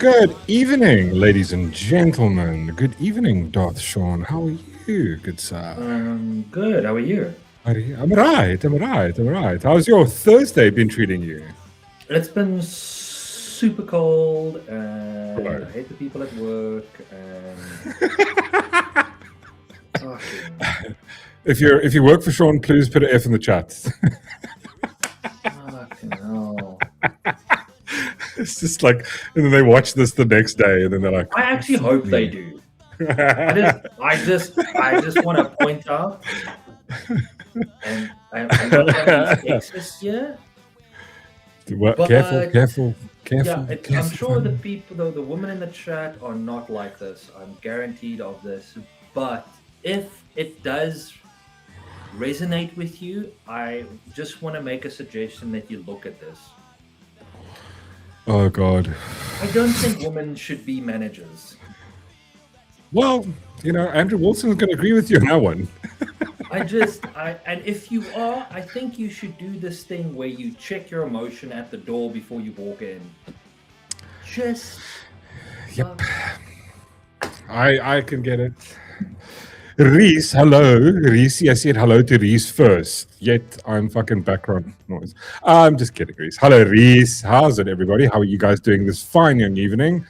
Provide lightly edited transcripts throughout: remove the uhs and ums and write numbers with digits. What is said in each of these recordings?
Good evening, ladies and gentlemen. Good evening, Darth Sean. How are you, good sir? Good. How are you? I'm right. How's your Thursday been treating you? It's been super cold, and Right. I hate the people at work. And fucking, If you work for Sean, please put an F in the chat. fucking hell. It's just like, and then they watch this the next day, and then they're like, I actually hope they do. I just want to point out, and I'm not trying to be sexist here. But, Careful. Yeah, I'm sure the people, though, the women in the chat are not like this. I'm guaranteed of this. But if it does resonate with you, I just want to make a suggestion that you look at this. Oh God. I don't think women should be managers. Well, Andrew Wilson's going to agree with you on that one. And if you are, I think you should do this thing where you check your emotion at the door before you walk in. Yep. I can get it. Reese, hello. Reese, I said hello to Reese first. Yet I'm fucking background noise. I'm just kidding, Reese. Hello, Reese. How's it, everybody? How are you guys doing this fine young evening?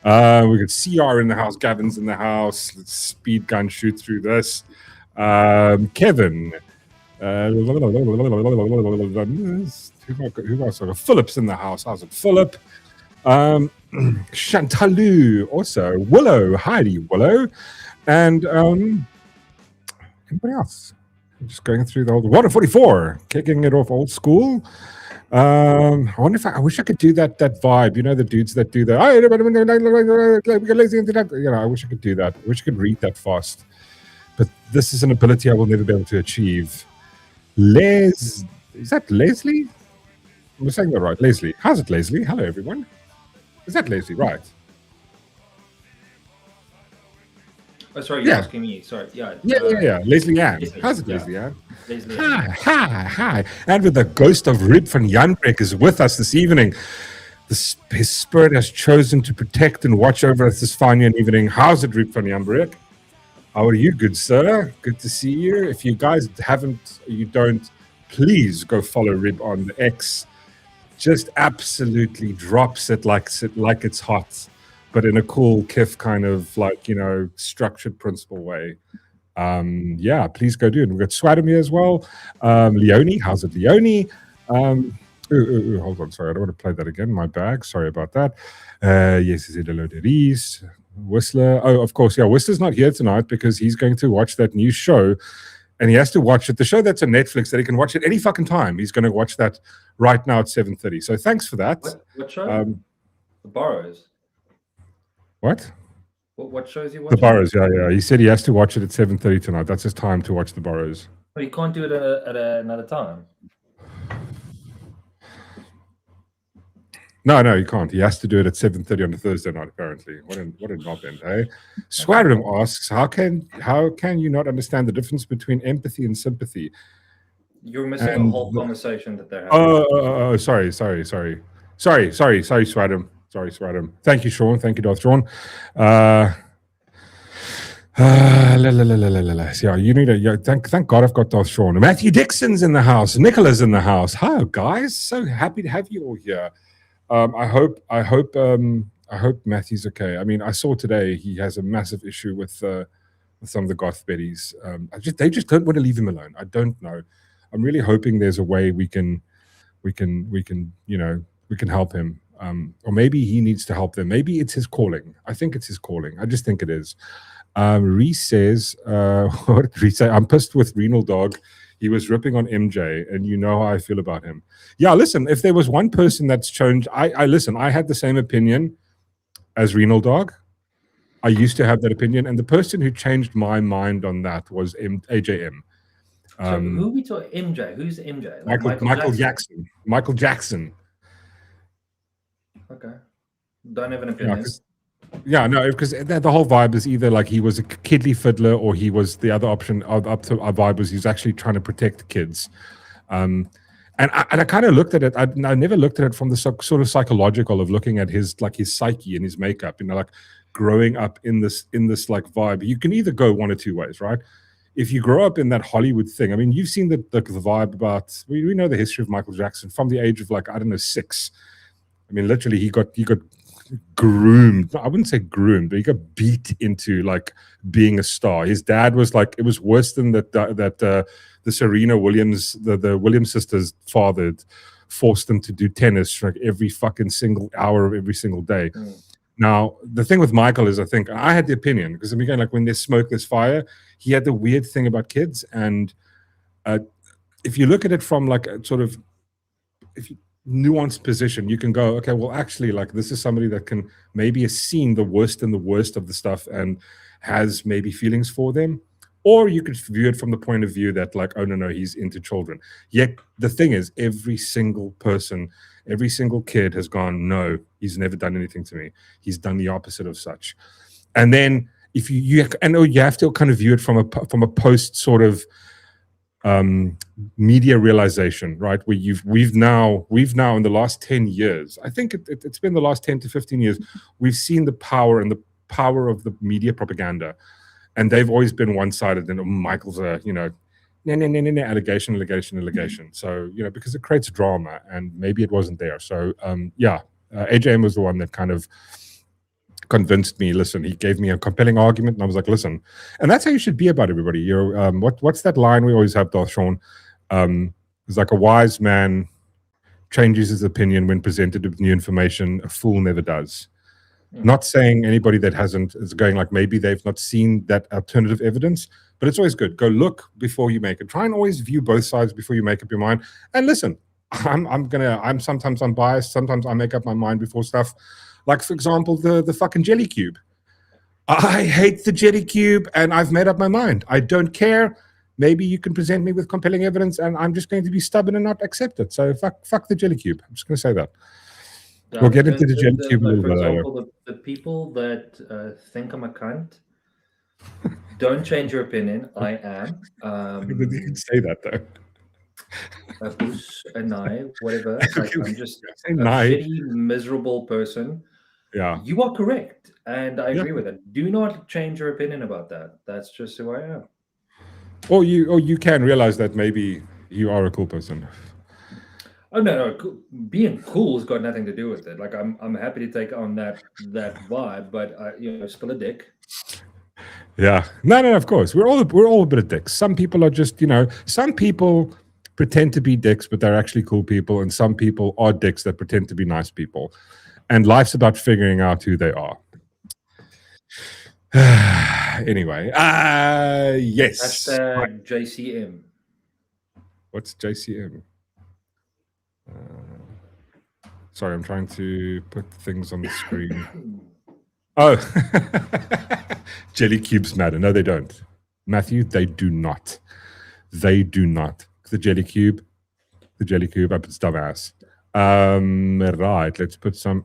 We got CR in the house, Gavin's in the house. Let's speed gun shoot through this. Kevin. Who else? Philip's in the house. How's it, Philip? Chantalu also. Willow. Heidi Willow. And anybody else? I'm just going through the old Water 44, kicking it off old school. I wonder if I wish I could do that vibe. The dudes that do that. I wish I could do that. I wish I could read that fast. But this is an ability I will never be able to achieve. Is that Leslie? I'm saying that right. Leslie. How's it, Leslie? Hello, everyone. Is that Leslie? Right. Oh, sorry, you're asking me. Sorry, yeah. Leslie Ann. How's it, Leslie Ann? Hi. And with the ghost of Rib van Janbrek is with us this evening. His spirit has chosen to protect and watch over us this fine evening. How's it, Rib van Janbrek? How are you, good sir? Good to see you. If you guys don't, please go follow Rib on the X. Just absolutely drops it like it's hot, but in a cool kiff kind of structured principle way. Please go do it. We've got Swadam here as well. Leonie, how's it, Leonie? Hold on, sorry, I don't want to play that again. My bag, sorry about that. Yes, he said hello to Reese. Whistler, oh, of course, yeah, Whistler's not here tonight because he's going to watch that new show, and he has to watch it. The show that's on Netflix that he can watch it any fucking time. He's going to watch that right now at 7:30. So thanks for that. What show? The Burrows. What? What show is he watching? The Burrows, yeah. He said he has to watch it at 7:30 tonight. That's his time to watch The Burrows. But he can't do it at another time. No, he can't. He has to do it at 7:30 on a Thursday night, apparently. What a knob-end, eh? Swadram asks, how can you not understand the difference between empathy and sympathy? You're missing a whole conversation that they're having. Oh, sorry, Swadram. Sorry, Swadram. Thank you, Sean. Thank you, Darth Sean. Yeah, thank God I've got Darth Sean. Matthew Dixon's in the house. Nicola's in the house. Hi, guys. So happy to have you all here. I hope Matthew's okay. I mean, I saw today he has a massive issue with some of the goth betties. They just don't want to leave him alone. I don't know. I'm really hoping there's a way we can help him. Or maybe he needs to help them. Maybe it's his calling. I think it's his calling. I just think it is. Reese says, what did Reese say? I'm pissed with Renal Dog. He was ripping on MJ, and you know how I feel about him. Yeah, listen, if there was one person that's changed, I had the same opinion as Renal Dog. I used to have that opinion, and the person who changed my mind on that was AJM. So who we talk? MJ? Who's MJ? Michael Jackson. Michael Jackson. Okay. Don't have an opinion. Yeah, no, because the whole vibe is either like he was a kiddly fiddler, or he was the other option. Up to our vibe was he was actually trying to protect kids, and And I kind of looked at it. I never looked at it from the sort of psychological of looking at his psyche and his makeup. Like growing up in this like vibe. You can either go one or two ways, right? If you grow up in that Hollywood thing, I mean, you've seen the vibe about. We know the history of Michael Jackson from the age of like, I don't know, 6. I mean, literally, he got groomed. I wouldn't say groomed, but he got beat into like being a star. His dad was like, it was worse than that the Serena Williams, the Williams sisters' father forced them to do tennis like every fucking single hour of every single day. Now, the thing with Michael is, I think I had the opinion because again, like when there's smoke, there's fire. He had the weird thing about kids, and if you look at it from like a sort of nuanced position, you can go, okay, well, actually, like this is somebody that can maybe has seen the worst and the worst of the stuff and has maybe feelings for them. Or you could view it from the point of view that like, oh, no, he's into children. Yet the thing is, every single person, every single kid has gone, no, he's never done anything to me. He's done the opposite of such. And then if you have to kind of view it from a post sort of media realization, right? Where we've now in the last 10 years, I think it's been the last 10 to 15 years, we've seen the power of the media propaganda. And they've always been one-sided. And Michael's allegation. So, because it creates drama and maybe it wasn't there. So, AJM was the one that kind of convinced me. Listen, he gave me a compelling argument and I was like, listen. And that's how you should be about everybody. What's that line we always have, Sean? It's like a wise man changes his opinion when presented with new information. A fool never does. Not saying anybody that is going like maybe they've not seen that alternative evidence, but it's always good. Go look before you make it. Try and always view both sides before you make up your mind. And listen, I'm sometimes unbiased. Sometimes I make up my mind before stuff. Like for example, the fucking jelly cube. I hate the jelly cube, and I've made up my mind. I don't care. Maybe you can present me with compelling evidence, and I'm just going to be stubborn and not accept it. So fuck the jelly cube. I'm just going to say that. We'll get into the jelly cube a little bit later. For example, the people that think I'm a cunt, don't change your opinion. I am. You can say that though. A goose, a nai, whatever. Like, I'm just a shitty, miserable person. Yeah. You are correct, and I agree with it. Do not change your opinion about that. That's just who I am. Or you can realize that maybe you are a cool person. Oh no! Being cool has got nothing to do with it. Like I'm happy to take on that vibe, but still a dick. Yeah, no, of course we're all a bit of dicks. Some people are just some people pretend to be dicks, but they're actually cool people, and some people are dicks that pretend to be nice people. And life's about figuring out who they are. Anyway, yes. Hashtag JCM. What's JCM? Sorry, I'm trying to put things on the screen. Oh, jelly cubes matter. No, they don't. Matthew, they do not. They do not. The jelly cube up its dumb ass. Right, let's put some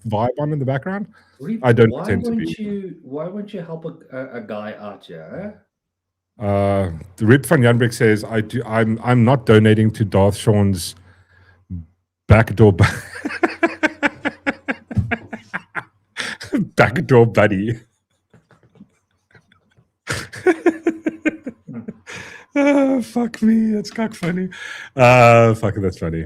vibe on in the background. I don't pretend to be. Why won't you help a guy out here? The Rip van Janbreek says, I'm not donating to Darth Sean's backdoor backdoor buddy. Fuck me, that's cock funny. Fuck, that's funny.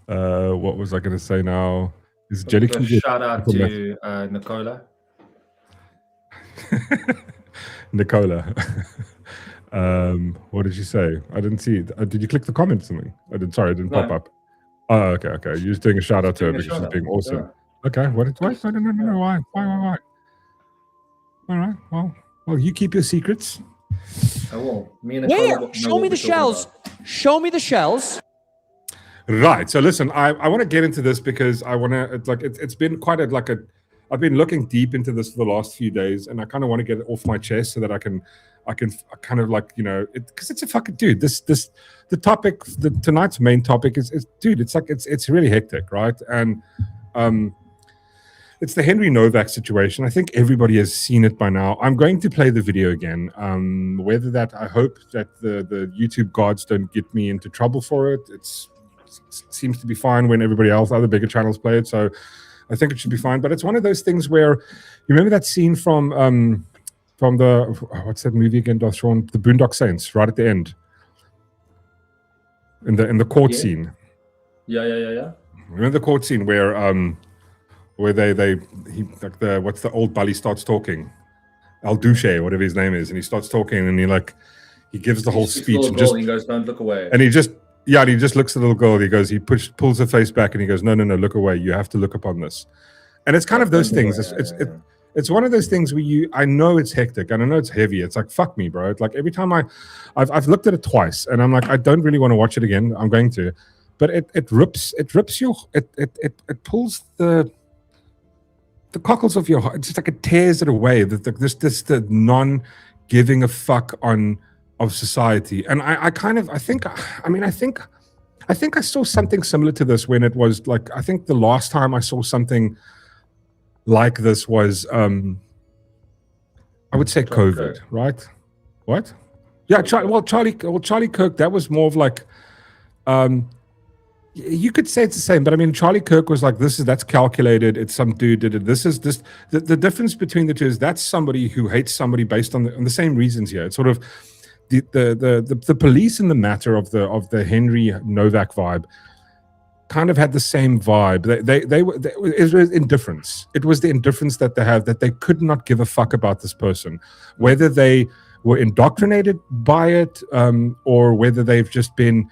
What was I going to say now? Is jelly shout out to Nicola. Nicola. What did you say? I didn't see it. Did you click the comment or something? I didn't pop up. Oh, okay. You're just doing a shout out to her because she's being awesome. Yeah. Okay, what? No, why? All right, well, you keep your secrets. I will. Me and Where? Show me the shells. Show me the shells. Right. So listen, I want to get into this because I want to. It's been quite I've been looking deep into this for the last few days, and I kind of want to get it off my chest so that I can kind of because it's a fucking dude. The topic, tonight's main topic is dude. It's really hectic, right? And it's the Henry Nowak situation. I think everybody has seen it by now. I'm going to play the video again. Whether that, I hope that the YouTube gods don't get me into trouble for it. It seems to be fine when everybody else, other bigger channels play it. So I think it should be fine. But it's one of those things where, you remember that scene from the, what's that movie again, Sean? The Boondock Saints, right at the end, in the court scene. Yeah. Remember the court scene where what's the old bully starts talking, Al Duche, whatever his name is, and he starts talking and he gives the whole speech and he goes, "Don't look away," and he just looks at the little girl. He goes, pulls her face back and he goes, no, look away. You have to look upon this. And it's kind of those things. It's one of those things where I know it's hectic and I know it's heavy. It's like, fuck me, bro. It's like every time I've looked at it twice and I'm like, I don't really want to watch it again. I'm going to, but it rips your, it pulls the cockles of your heart. It's just like it tears it away. The non-giving a fuck of society. And I think I saw something similar to this when it was like, I think the last time I saw something like this was I would say COVID, right? What? Yeah, Charlie Kirk, that was more of like you could say it's the same, but I mean Charlie Kirk was like, that's calculated, it's some dude did it. The difference between the two is that's somebody who hates somebody based on the same reasons here. It's sort of the police in the matter of the Henry Nowak vibe kind of had the same vibe. It was indifference. It was the indifference that they have, that they could not give a fuck about this person, whether they were indoctrinated by it or whether they've just been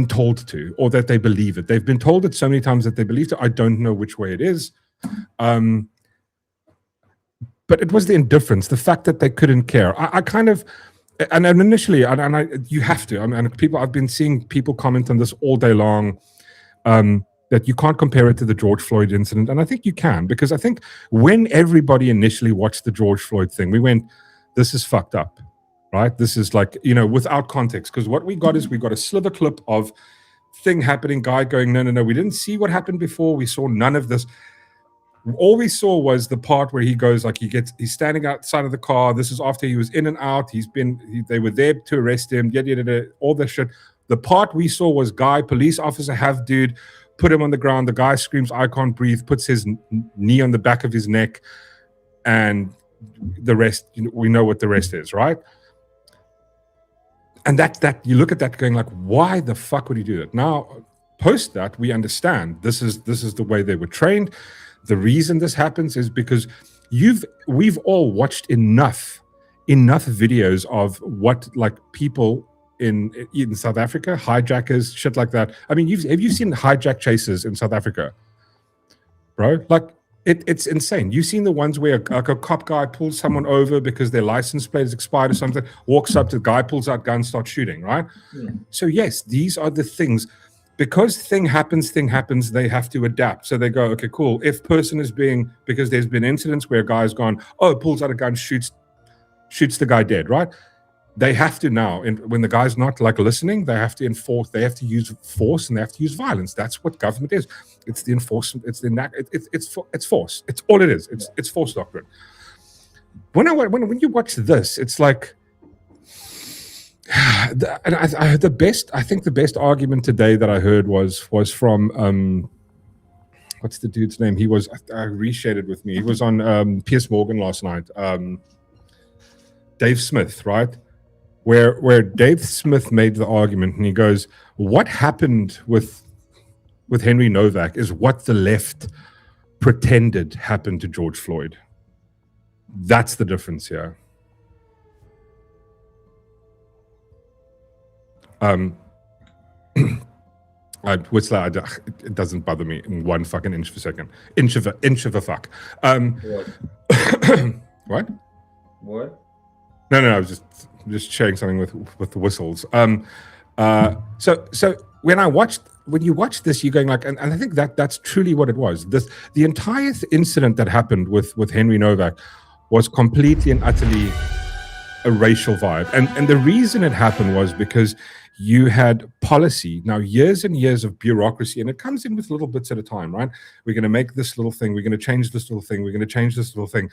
told to, or that they believe it. They've been told it so many times that they believe it. I don't know which way it is. But it was the indifference, the fact that they couldn't care. I kind of, and initially, you have to. I mean, I've been seeing people comment on this all day long, that you can't compare it to the George Floyd incident, and I think you can, because I think when everybody initially watched the George Floyd thing, we went, "This is fucked up," right? This is like, without context, because what we got a sliver clip of thing happening, guy going, no, we didn't see what happened before. We saw none of this. All we saw was the part where he goes, like, he's standing outside of the car. This is after he was in and out. They were there to arrest him, all this shit. The part we saw was police officer have dude, put him on the ground. The guy screams, "I can't breathe," puts his knee on the back of his neck, and the rest, we know what the rest is, right? And that you look at that going like, why the fuck would he do that? Now, post that, we understand this is the way they were trained. The reason this happens is because we've all watched enough videos of what, like, people in South Africa, hijackers, shit like that. I mean, have you seen hijack chases in South Africa, bro? Like, it's insane. You've seen the ones where a cop guy pulls someone over because their license plate is expired or something, walks up to the guy, pulls out gun, starts shooting, right? Yeah. So yes, these are the things. Because thing happens, they have to adapt. So they go, okay, cool. If person is because there's been incidents where a guy's gone, pulls out a gun, shoots the guy dead, right? They have to now, when the guy's not like listening, they have to enforce, they have to use force, and they have to use violence. That's what government is. It's the enforcement, it's force. It's all it is. It's force doctrine. When you watch this, it's like, I think the best argument today that I heard was from what's the dude's name? He was, I reshared it with me. He was on Piers Morgan last night. Dave Smith, right? Where Dave Smith made the argument, and he goes, what happened with Henry Nowak is what the left pretended happened to George Floyd. That's the difference here. It doesn't bother me in one fucking inch of a second. Inch of a fuck. What? What? No, I was just sharing something with the whistles. So when you watch this, you're going like, and I think that's truly what it was. The entire incident that happened with Henry Nowak was completely and utterly a racial vibe, and the reason it happened was because you had policy. Now, years and years of bureaucracy, and it comes in with little bits at a time, right? We're going to make this little thing. We're going to change this little thing. We're going to change this little thing,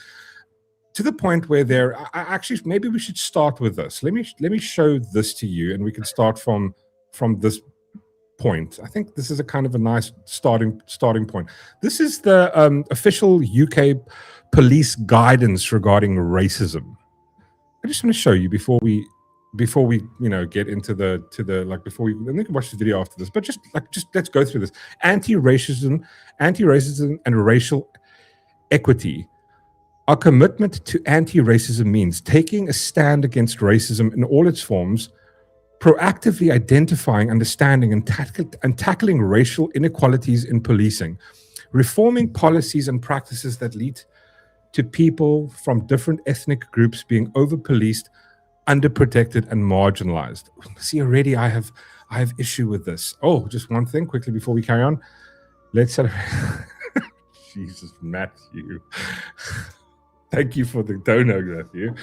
to the point where actually, maybe we should start with this. Let me show this to you, and we can start from this point. I think this is a kind of a nice starting point. This is the official UK police guidance regarding racism. I just want to show you before we get into the like, before we, and we can watch the video after this, but just let's go through this. Anti-racism and racial equity. Our commitment to anti-racism means taking a stand against racism in all its forms, proactively identifying, understanding, and tackling racial inequalities in policing, reforming policies and practices that lead to people from different ethnic groups being over-policed, underprotected, and marginalized. See, already I have issue with this. Oh, just one thing quickly before we carry on. Let's Jesus, Matthew. Thank you for the dono, Matthew.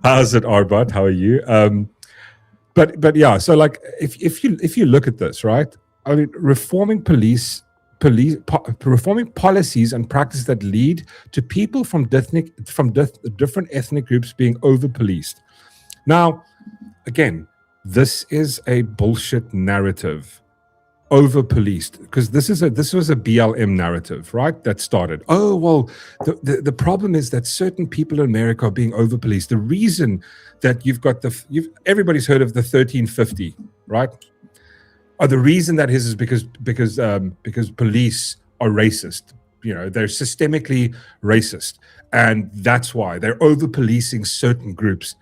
How's it, Arbot? How are you? But yeah, so like if you look at this, right? I mean, reforming reforming policies and practices that lead to people from different ethnic groups being over-policed. Now, again, this is a bullshit narrative. Over-policed, because this was a BLM narrative, right? That started. Oh, well, the problem is that certain people in America are being over-policed. The reason that you've got everybody's heard of the 1350, right? Oh, the reason that is because police are racist. They're systemically racist, and that's why they're over-policing certain groups.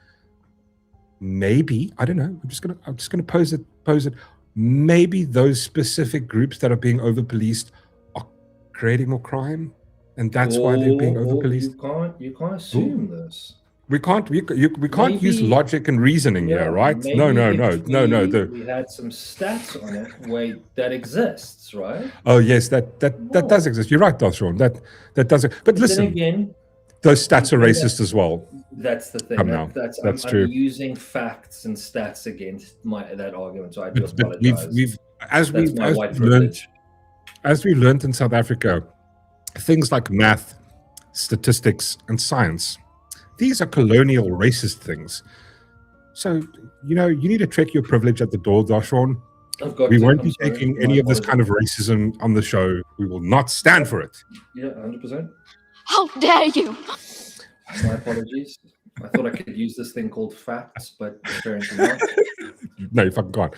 Maybe, I don't know. I'm just gonna pose it. Maybe those specific groups that are being over-policed are creating more crime, and that's why they're being over-policed. You can't assume this. We can't use logic and reasoning here, right? No. We had some stats on it where that exists, right? Oh yes, that does exist. You're right, Sean. That does. But listen, again, those stats are racist as well. That's the thing. That's true. I'm using facts and stats against that argument, so I do apologize. As we've learned in South Africa, things like math, statistics, and science, these are colonial racist things. So, you need to check your privilege at the door, Darshon. We won't be taking any of this kind of racism on the show. We will not stand for it. Yeah, 100%. How dare you! My apologies. I thought I could use this thing called facts, but apparently not. No, you fucking can't.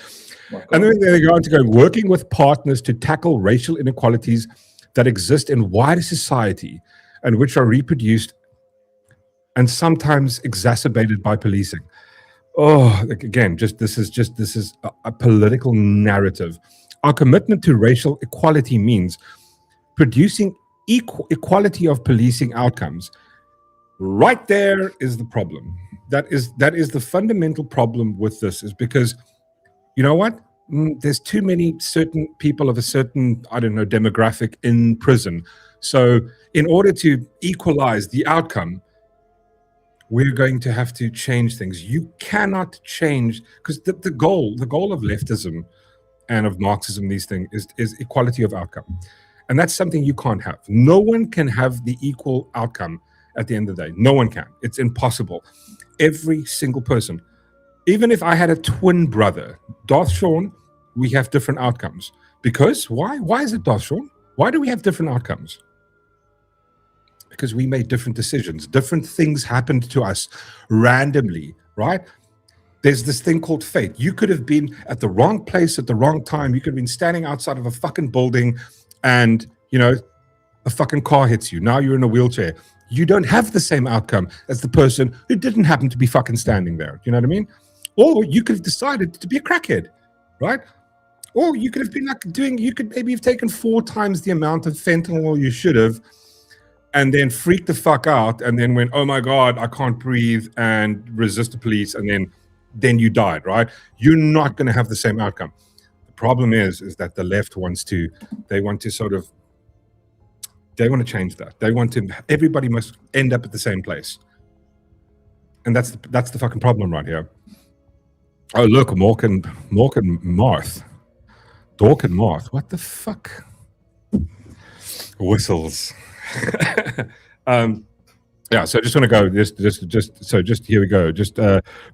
And then they go on to go, working with partners to tackle racial inequalities that exist in wider society and which are reproduced and sometimes exacerbated by policing. Oh, again, this is a political narrative. Our commitment to racial equality means producing equality of policing outcomes. Right there is the problem. That is the fundamental problem with this, is because, you know what? There's too many certain people of a certain, demographic in prison. So in order to equalize the outcome, we're going to have to change things. You cannot change, because the goal of leftism and of Marxism, these things, is equality of outcome. And that's something you can't have. No one can have the equal outcome at the end of the day. No one can. It's impossible. Every single person. Even if I had a twin brother, Darth Sean, we have different outcomes. Because why? Why is it, Darth Sean? Why do we have different outcomes? Because we made different decisions. Different things happened to us randomly, right? There's this thing called fate. You could have been at the wrong place at the wrong time. You could have been standing outside of a fucking building and, a fucking car hits you. Now you're in a wheelchair. You don't have the same outcome as the person who didn't happen to be fucking standing there. You know what I mean? Or you could have decided to be a crackhead, right? Or you could have been you could maybe have taken 4 times the amount of fentanyl you should have, and then freaked the fuck out, and then went, oh my God, I can't breathe, and resist the police, and then you died, right? You're not going to have the same outcome. The problem is that the left want to change that. Everybody must end up at the same place. And that's the fucking problem right here. Oh, look, Mork and Marth. Dork and Marth. What the fuck? Whistles. Yeah, so I just want to go, just here we go. Just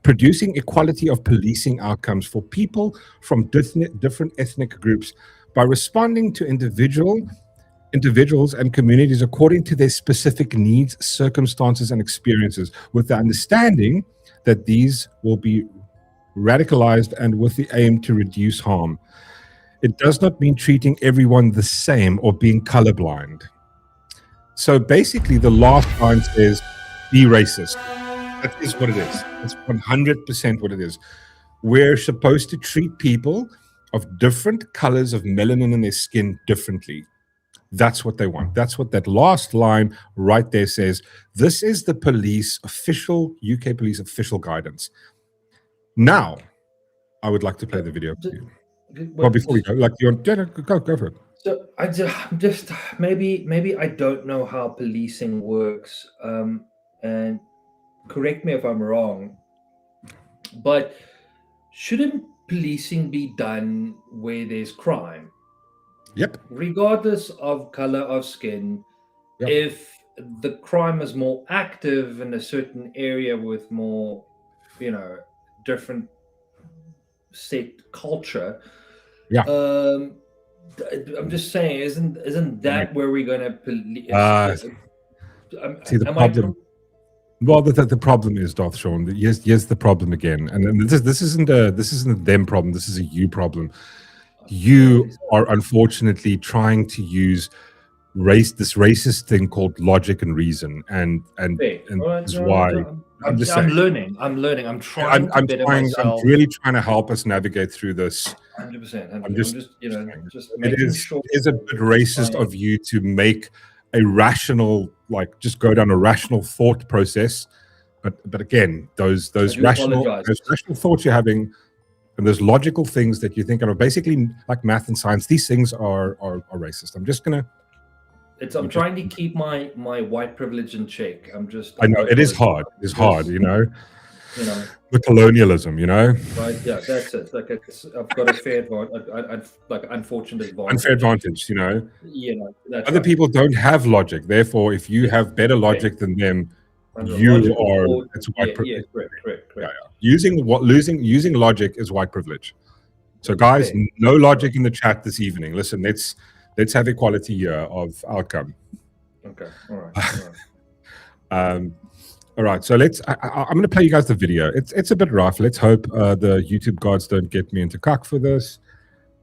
producing equality of policing outcomes for people from different ethnic groups by responding to individuals and communities according to their specific needs, circumstances, and experiences, with the understanding that these will be radicalized and with the aim to reduce harm. It does not mean treating everyone the same or being colorblind. So basically, the last line says, be racist. That is what it is. That's 100% what it is. We're supposed to treat people of different colors of melanin in their skin differently. That's what they want. That's what that last line right there says. This is the UK police official guidance. Now, I would like to play the video for you. Well, before we go, go for it. So I'm just maybe I don't know how policing works, and correct me if I'm wrong, but shouldn't policing be done where there's crime? Yep. Regardless of color of skin, yep. If the crime is more active in a certain area with more, different set culture, yeah. I'm just saying, isn't that where we're going to police? See the problem. Well, the problem is, Darth Sean. Here's the problem again, and this isn't a them problem. This is a you problem. You are unfortunately trying to use this racist thing called logic and reason, and that's why. I'm learning. I'm trying. I'm really trying to help us navigate through this. 100%. It is a bit racist of you to make a rational, just go down a rational thought process, but again, those rational thoughts you're having, and those logical things that you think are basically like math and science. These things are racist. I'm just gonna. I'm trying to keep my white privilege in check. I know it is hard. It's hard, the colonialism, Right? Yeah, that's it. I've got a fair advantage. Unfortunate advantage. Unfair advantage, Other people don't have logic. Therefore, if you have better logic than them, you are. That's white privilege. Correct. Yeah. Using logic is white privilege. So, guys, no logic in the chat this evening. Listen, let's have equality here of outcome. Okay. All right. All right. So I'm going to play you guys the video. It's a bit rough. Let's hope the YouTube gods don't get me into cuck for this.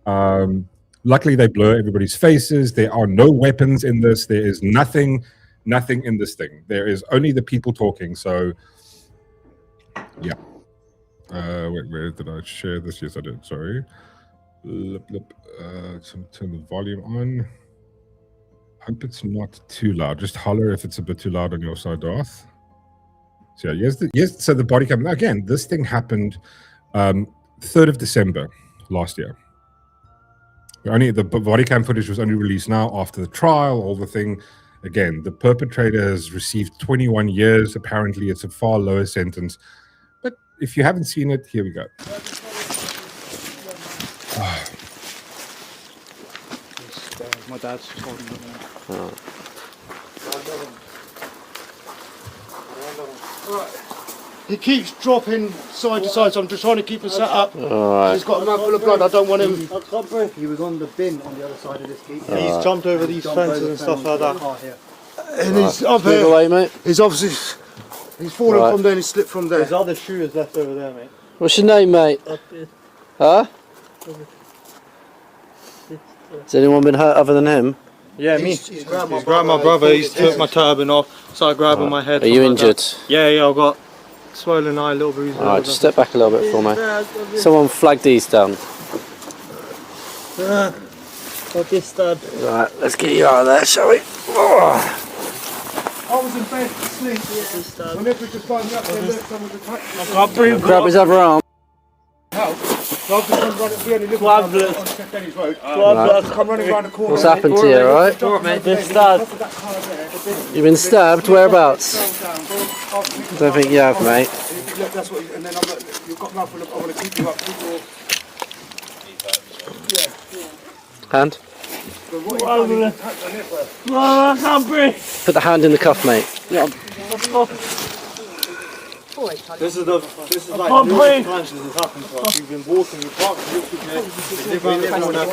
Luckily, they blur everybody's faces. There are no weapons in this. There is nothing in this thing. There is only the people talking. So, yeah. Wait, where did I share this? Yes, I did. Sorry. Turn the volume on. Hope it's not too loud. Just holler if it's a bit too loud on your side, Darth. So yeah, so the body cam again. This thing happened 3rd of December last year. The body cam footage was only released now after the trial. All the thing. Again, the perpetrator has received 21 years. Apparently, it's a far lower sentence. But if you haven't seen it, here we go. My dad's just holding it now. He keeps dropping side to side, so I'm just trying to keep him set up. Right. He's got a mouthful of blood. I don't want him. I can't breathe. He was on the bin on the other side of this gate. He's jumped over these fences and stuff like that. And he's up Move here. away, mate. He's obviously fallen from there and he slipped from there. His other shoe is left over there, mate. What's your name, mate? Huh? Has anyone been hurt other than him? Yeah, me. He's grabbed my brother. He's took my turban off, started grabbing my head. Are you injured? Yeah, I've got swollen eye, little bruises. Alright, just step back a little bit for me. Someone flag these down. Got this stud. Right, let's get you out of there, shall we? I was in bed asleep. When Nick was just finding up there, look, someone's attacked me. I can't breathe. Grab his other arm. What's happened to you, alright? You've been stabbed? Whereabouts? I don't think you have, mate. come up, I want to keep you up. Hand. I can't breathe. Put the hand in the cuff, mate. This is like can't breathe. times this has happened to us. We've been walking, we parked, Can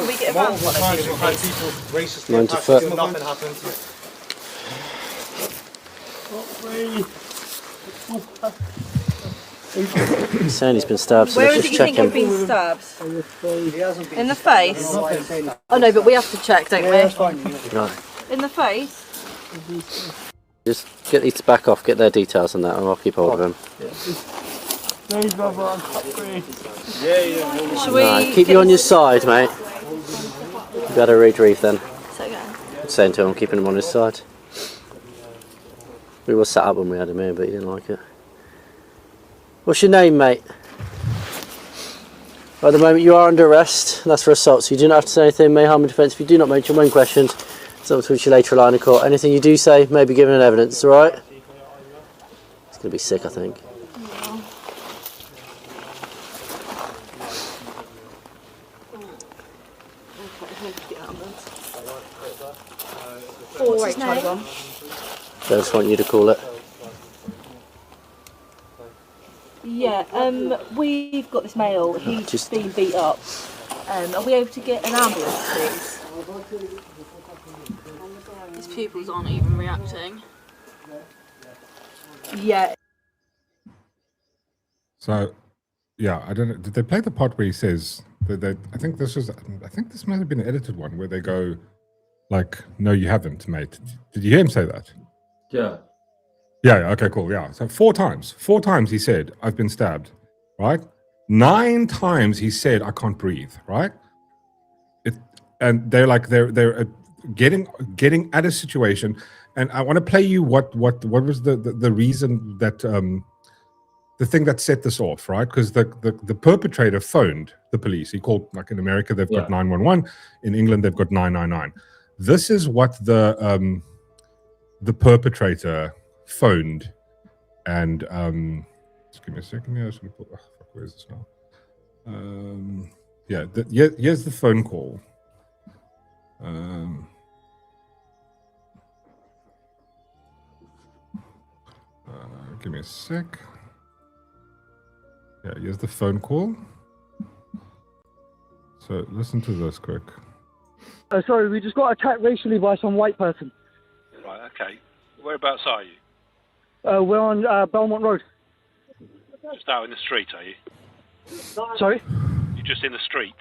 we get a van multiple times we've had people racist 90 attacks, foot. still nothing happens. He's saying he's been stabbed, so Where let's is it just you check think you've him. been stabbed? In the face? Oh no, but we have to check, don't we? Right. In the face? Just get these to back off, get their details on that, and I'll keep hold of him. Should we Right, keep you on your side, mate. You better retrieve then. I'm saying to him, I'm keeping him on his side. We were sat up when we had him here, but he didn't like it. What's your name, mate? At the moment you are under arrest, and that's for assault, so you do not have to say anything, may harm in defence if you do not mention when questioned. It's up to which you later rely in court. Anything you do say may be given in evidence, alright? It's going to be sick, I think. What's his name? So I just want you to call it. Yeah, we've got this male, he's Just- been beat up. Are we able to get an ambulance, please? His pupils aren't even reacting. Yeah. So, yeah, I don't know. Did they play the part where he says that I think this might have been an edited one where they go, like, "No, you haven't, mate." Did you hear him say that? Yeah. Yeah. Okay. Cool. Yeah. So 4 times he said, "I've been stabbed." Right. 9 times he said, "I can't breathe." Right. And they're like they're getting at a situation, and I want to play you what was the reason that the thing that set this off, right? Because the perpetrator phoned the police. He called, like in America they've got 911, in England they've got 999. This is what the perpetrator phoned, and just give me a second here. I should put, where is this now? Here's the phone call. Give me a sec. Yeah, here's the phone call. So listen to this quick. Sorry, we just got attacked racially by some white person. Right, okay. Whereabouts are you? We're on Belmont Road. Just out in the street, are you? Sorry? You're just in the street?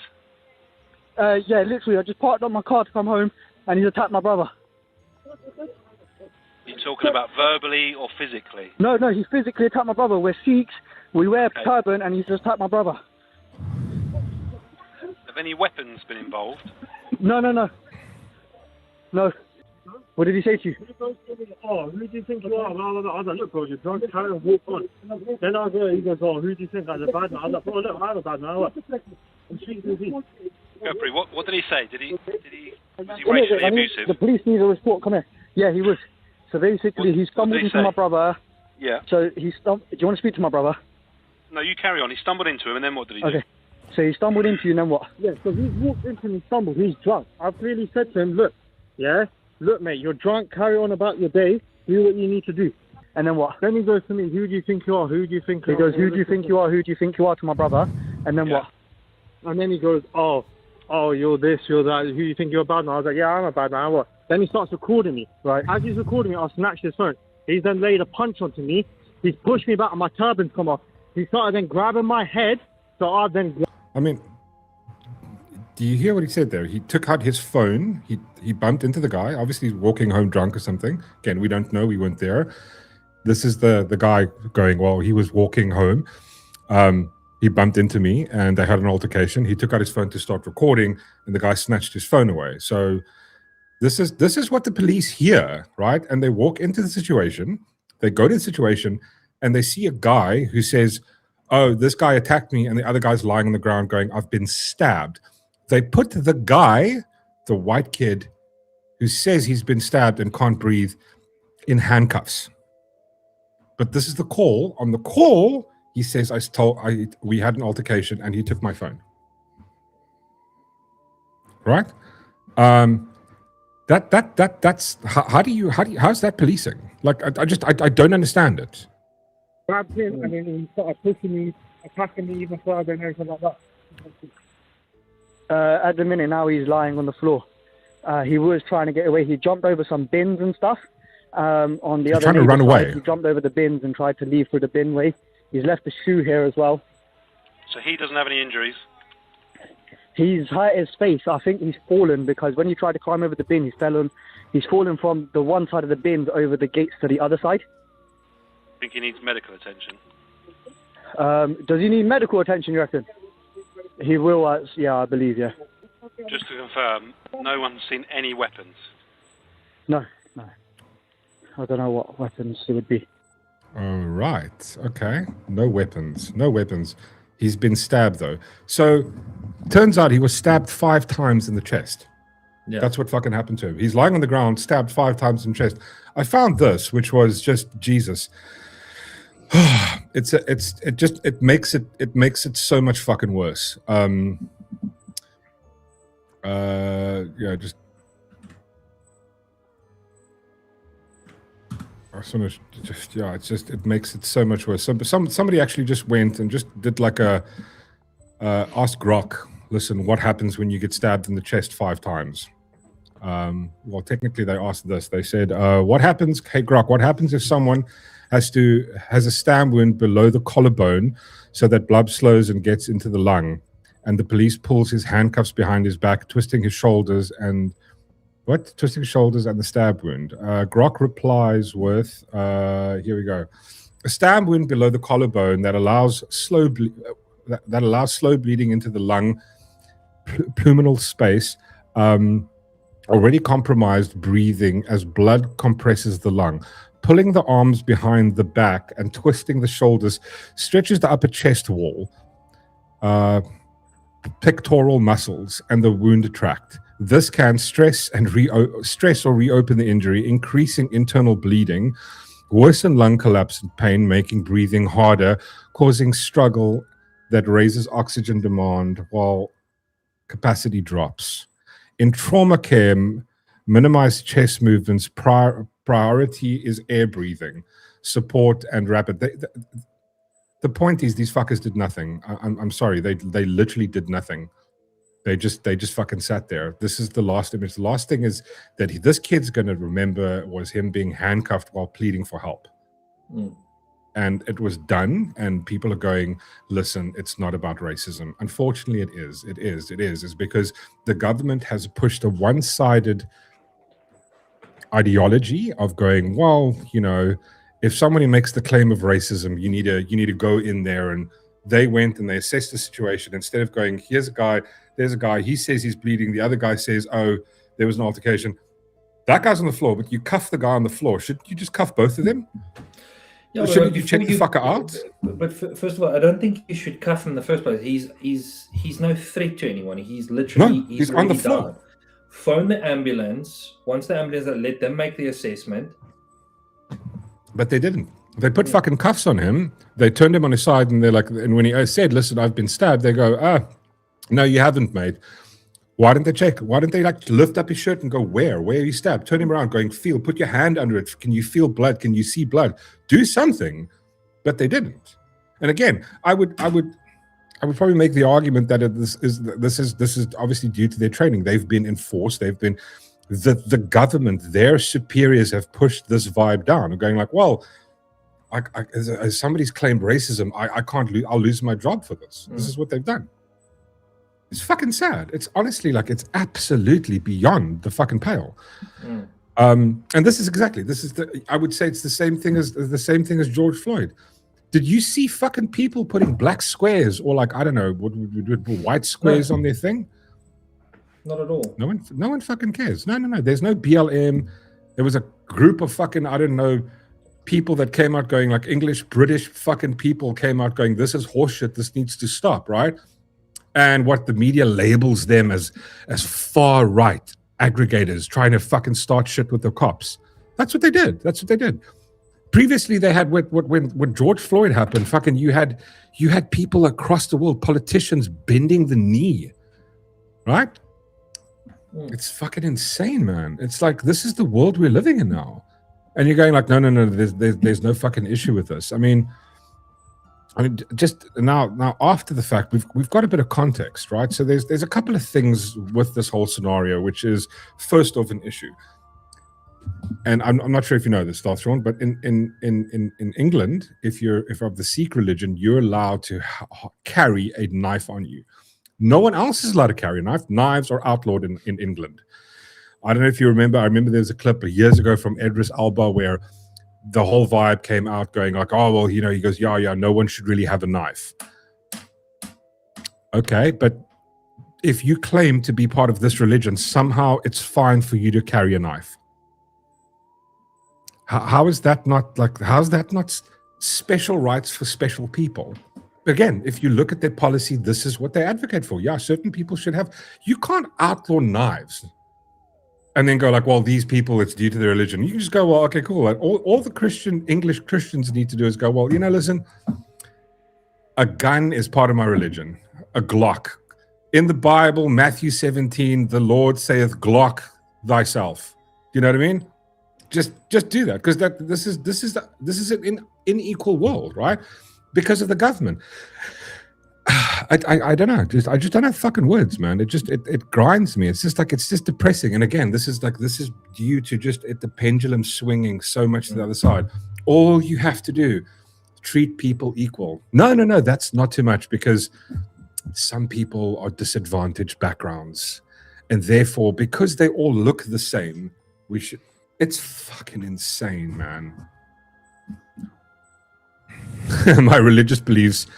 Yeah, literally, I just parked up my car to come home and he's attacked my brother. You're talking about verbally or physically? No, he physically attacked my brother. We're Sikhs, we wear a turban and he's just attacked my brother. Have any weapons been involved? No. What did he say to you? Oh, who do you think you are? I was like, look, bro, you're drunk, carry on, walk on. Then I go, he goes, oh, who do you think? I was a bad man. I was like, bro, look, I'm a bad man. I'm speaking to you. Godfrey, what did he say? Was he racially abusive? The police need a report, come here. Yeah, he was. So basically, he stumbled into my brother. Yeah. So do you want to speak to my brother? No, you carry on. He stumbled into him, and then what did he do? Okay. So he stumbled into you, and then what? Yeah, so he's walked into me, stumbled, he's drunk. I've clearly said to him, look, mate, you're drunk, carry on about your day, do what you need to do. And then what? Then he goes to me, who do you think you are? Who do you think you are? He goes, who do you think you are? Who do you think you are to my brother? And then what? And then he goes, oh, you're this, you're that, who do you think you're a bad man? I was like, yeah, I'm a bad man, what? Then he starts recording me. Right. As he's recording me, I snatched his phone. He's then laid a punch onto me. He's pushed me back and my turban's come off. He started then grabbing my head, so I then... I mean, do you hear what he said there? He took out his phone. He bumped into the guy. Obviously, he's walking home drunk or something. Again, we don't know. We weren't there. This is the guy going, well, he was walking home. He bumped into me, and they had an altercation. He took out his phone to start recording, and the guy snatched his phone away. So this is what the police hear, right? And they walk into the situation. They go to the situation, and they see a guy who says, oh, this guy attacked me, and the other guy's lying on the ground going, I've been stabbed. They put the guy, the white kid, who says he's been stabbed and can't breathe, in handcuffs. But this is the call. On the call, He says we had an altercation and he took my phone. Right? That's how's that policing? Like I don't understand it. Grabbed him and then he started pushing me, attacking me even further and everything like that. At the minute now he's lying on the floor. He was trying to get away. He jumped over some bins and stuff. On the He's other trying to run side, away. he jumped over the bins and tried to leave through the bin way. He's left a shoe here as well. So he doesn't have any injuries? He's hurt his face. I think he's fallen because when he tried to climb over the bin, he's fallen from the one side of the bins over the gates to the other side. I think he needs medical attention. Does he need medical attention, you reckon? He will, yeah, I believe, yeah. Just to confirm, no one's seen any weapons? No. I don't know what weapons it would be. All right. Okay. No weapons. He's been stabbed, though. So, turns out he was stabbed 5 times in the chest. Yeah. That's what fucking happened to him. He's lying on the ground, stabbed 5 times in the chest. I found this, which was just Jesus. It makes it so much fucking worse. Just. It makes it so much worse. Somebody actually just went and just did like ask Grok, listen, what happens when you get stabbed in the chest 5 times? Well, technically they asked this. They said, what happens, hey Grok, what happens if someone has a stab wound below the collarbone so that blood slows and gets into the lung, and the police pulls his handcuffs behind his back, twisting his shoulders and the stab wound. Grok replies with, here we go. A stab wound below the collarbone that allows slow bleeding into the lung, pluminal space, already compromised breathing as blood compresses the lung. Pulling the arms behind the back and twisting the shoulders stretches the upper chest wall, pectoral muscles, and the wound tract. This can stress or reopen the injury, increasing internal bleeding, worsen lung collapse and pain, making breathing harder, causing struggle that raises oxygen demand while capacity drops. In trauma care, minimize chest movements. Priority is air breathing, support, and rapid. The point is, these fuckers did nothing. I'm sorry, they literally did nothing. They just fucking sat there. This is the last image. The last thing is that this kid's going to remember was him being handcuffed while pleading for help. And it was done, and people are going, listen, it's not about racism. Unfortunately, it is. It's because the government has pushed a one-sided ideology of going, well, if somebody makes the claim of racism, you need to go in there. And they went and they assessed the situation. Instead of going, there's a guy, he says he's bleeding, the other guy says, oh, there was an altercation. That guy's on the floor, but you cuff the guy on the floor. Should you just cuff both of them? Yeah, shouldn't you check the fucker out? But first of all, I don't think you should cuff him in the first place. He's no threat to anyone. He's literally he's on the floor. Died. Phone the ambulance. Once the ambulance, let them make the assessment. But they didn't. They put fucking cuffs on him. They turned him on his side, and they're like, and when he said, listen, I've been stabbed, they go, no, you haven't, mate. Why didn't they check? Why didn't they lift up his shirt and go, where are you stabbed? Turn him around, going, put your hand under it. Can you feel blood? Can you see blood? Do something. But they didn't. And again, I would probably make the argument that this is obviously due to their training. They've been enforced. They've been the government, their superiors have pushed this vibe down. And going like, well, as somebody's claimed racism, I can't lose. I'll lose my job for this. This is what they've done. It's fucking sad. It's honestly it's absolutely beyond the fucking pale. And this is I would say it's the same thing as George Floyd. Did you see fucking people putting black squares or I don't know, what white squares on their thing? Not at all. No one fucking cares. No. There's no BLM. There was a group of fucking, I don't know, people that came out going English, British fucking people came out going, this is horseshit. This needs to stop, right? And what the media labels them as far right aggregators trying to fucking start shit with the cops. That's what they did. previously they had when George Floyd happened, fucking you had people across the world, politicians bending the knee, right? It's fucking insane, man. It's like, this is the world we're living in now. And you're going like, no, there's no fucking issue with this. I mean, just now after the fact, we've got a bit of context, right? So there's a couple of things with this whole scenario, which is first off an issue. And I'm not sure if you know this, Darthron, but in England, if you're of the Sikh religion, you're allowed to carry a knife on you. No one else is allowed to carry a knife. Knives are outlawed in England. I don't know if you remember. I remember there was a clip years ago from Idris Elba where the whole vibe came out going like, oh, well, he goes, yeah, no one should really have a knife. Okay, but if you claim to be part of this religion, somehow it's fine for you to carry a knife. How is that not special rights for special people? Again, if you look at their policy, this is what they advocate for. Yeah, certain people should have. You can't outlaw knives and then go like, well, these people, it's due to their religion. You can just go, well, okay, cool. Like, all the English Christians need to do is go, well, listen, a gun is part of my religion, a Glock. In the Bible, Matthew 17, the Lord saith, Glock thyself. You know what I mean? Just do that, because this is an unequal world, right? Because of the government. I don't know. I just don't have fucking words, man. It grinds me. It's just depressing. And again, this is due to just the pendulum swinging so much to the other side. All you have to do, treat people equal. No, that's not too much, because some people are disadvantaged backgrounds, and therefore, because they all look the same, we should. It's fucking insane, man. My religious beliefs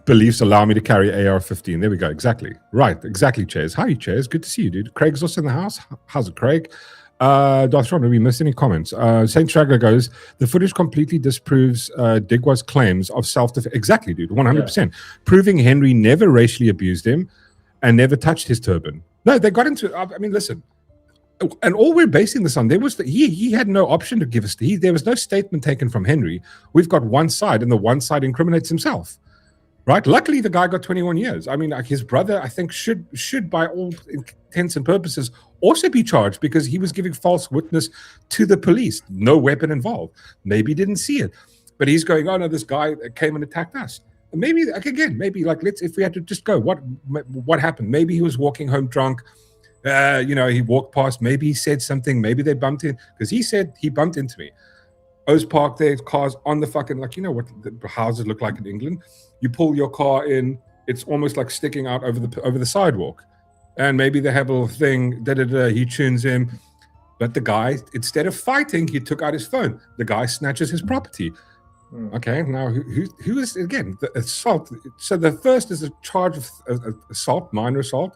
allow me to carry AR-15. There we go. Exactly. Right. Exactly, Chairs. How are you, Chairs? Good to see you, dude. Craig's also in the house. How's it, Craig? Darthron, did we miss any comments? Saint Straggler goes, the footage completely disproves Digwa's claims of self-defense. Exactly, dude. 100%. Yeah. Proving Henry never racially abused him and never touched his turban. No, they got into, I mean, listen. And all we're basing this on, he had no option to give us. There was no statement taken from Henry. We've got one side, and the one side incriminates himself, right? Luckily, the guy got 21 years. I mean, like, his brother, I think, should by all intents and purposes also be charged, because he was giving false witness to the police. No weapon involved. Maybe he didn't see it, but he's going, oh no, this guy came and attacked us. And maybe if we had to just go, what happened? Maybe he was walking home drunk. He walked past, maybe he said something, maybe they bumped in, because he said he bumped into me. O's parked their cars on the fucking, like, you know what the houses look like in England? You pull your car in, it's almost like sticking out over the sidewalk. And maybe they have a little thing, he tunes in. But the guy, instead of fighting, he took out his phone. The guy snatches his property. Okay, now who is, again, the assault? So the first is a charge of assault, minor assault.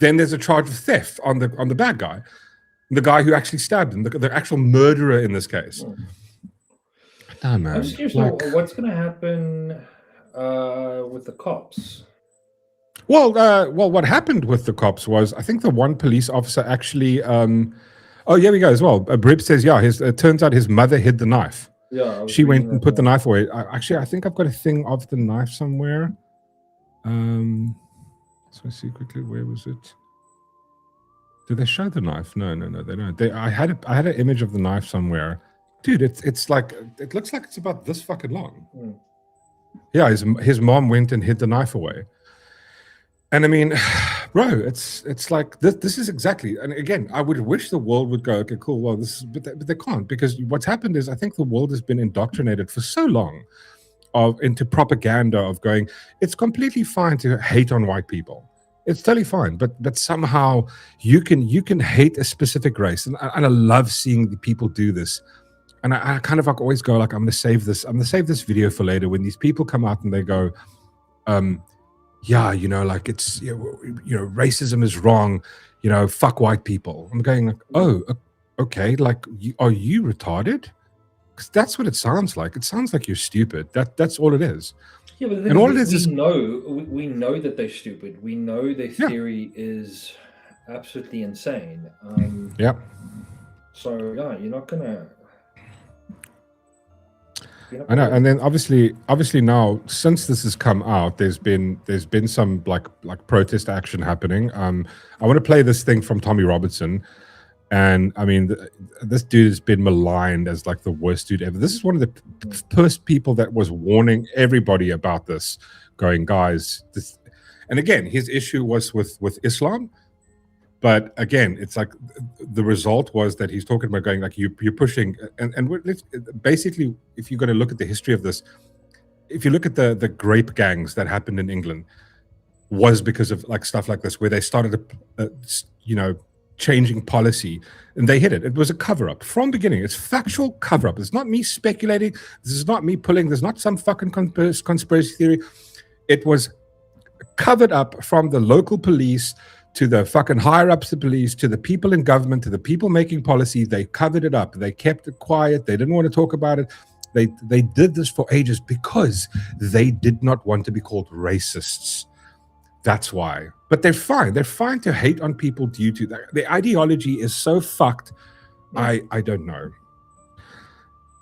Then there's a charge of theft on the bad guy, the guy who actually stabbed him, the actual murderer in this case. No, man. I'm just curious, what's going to happen with the cops? Well, what happened with the cops was, I think the one police officer actually. Here we go as well. Brib says, yeah, it turns out his mother hid the knife. Yeah, she went and put the knife away. I think I've got a thing of the knife somewhere. So I see quickly, where was it? Did they show the knife? No, they don't. I had an image of the knife somewhere, dude. It's like, it looks like it's about this fucking long. Yeah, his mom went and hid the knife away, and I mean, bro, it's like this is exactly. And again, I would wish the world would go, okay, cool. Well, but they can't, because what's happened is, I think the world has been indoctrinated for so long into propaganda of going, it's completely fine to hate on white people. It's totally fine, but somehow you can hate a specific race, and I love seeing the people do this. And I kind of like always go like, I'm gonna save this video for later, when these people come out and they go, like, it's racism is wrong, fuck white people. I'm going like, oh, okay, like, are you retarded? Because that's what it sounds like. It sounds like you're stupid. That's all it is. Yeah, but the thing we know that they're stupid. We know their theory is absolutely insane. Yeah. So yeah, you're not gonna. I know, and then obviously now, since this has come out, there's been some like protest action happening. I want to play this thing from Tommy Robertson, and I mean, this dude has been maligned as like the worst dude ever. This is one of the first people that was warning everybody about this, going, guys, this. And again, his issue was with Islam. But again, it's like the result was that he's talking about going like you're pushing, and basically, if you're going to look at the history of this, if you look at the grape gangs that happened in England, was because of like stuff like this, where they started changing policy, and they hit it. It was a cover up from beginning. It's factual cover up. It's not me speculating. This is not me pulling. There's not some fucking conspiracy theory. It was covered up from the local police to the fucking higher ups of the police, to the people in government, to the people making policy. They covered it up. They kept it quiet. They didn't want to talk about it. They did this for ages because they did not want to be called racists. That's why. But they're fine. They're fine to hate on people due to that. The ideology is so fucked. I don't know.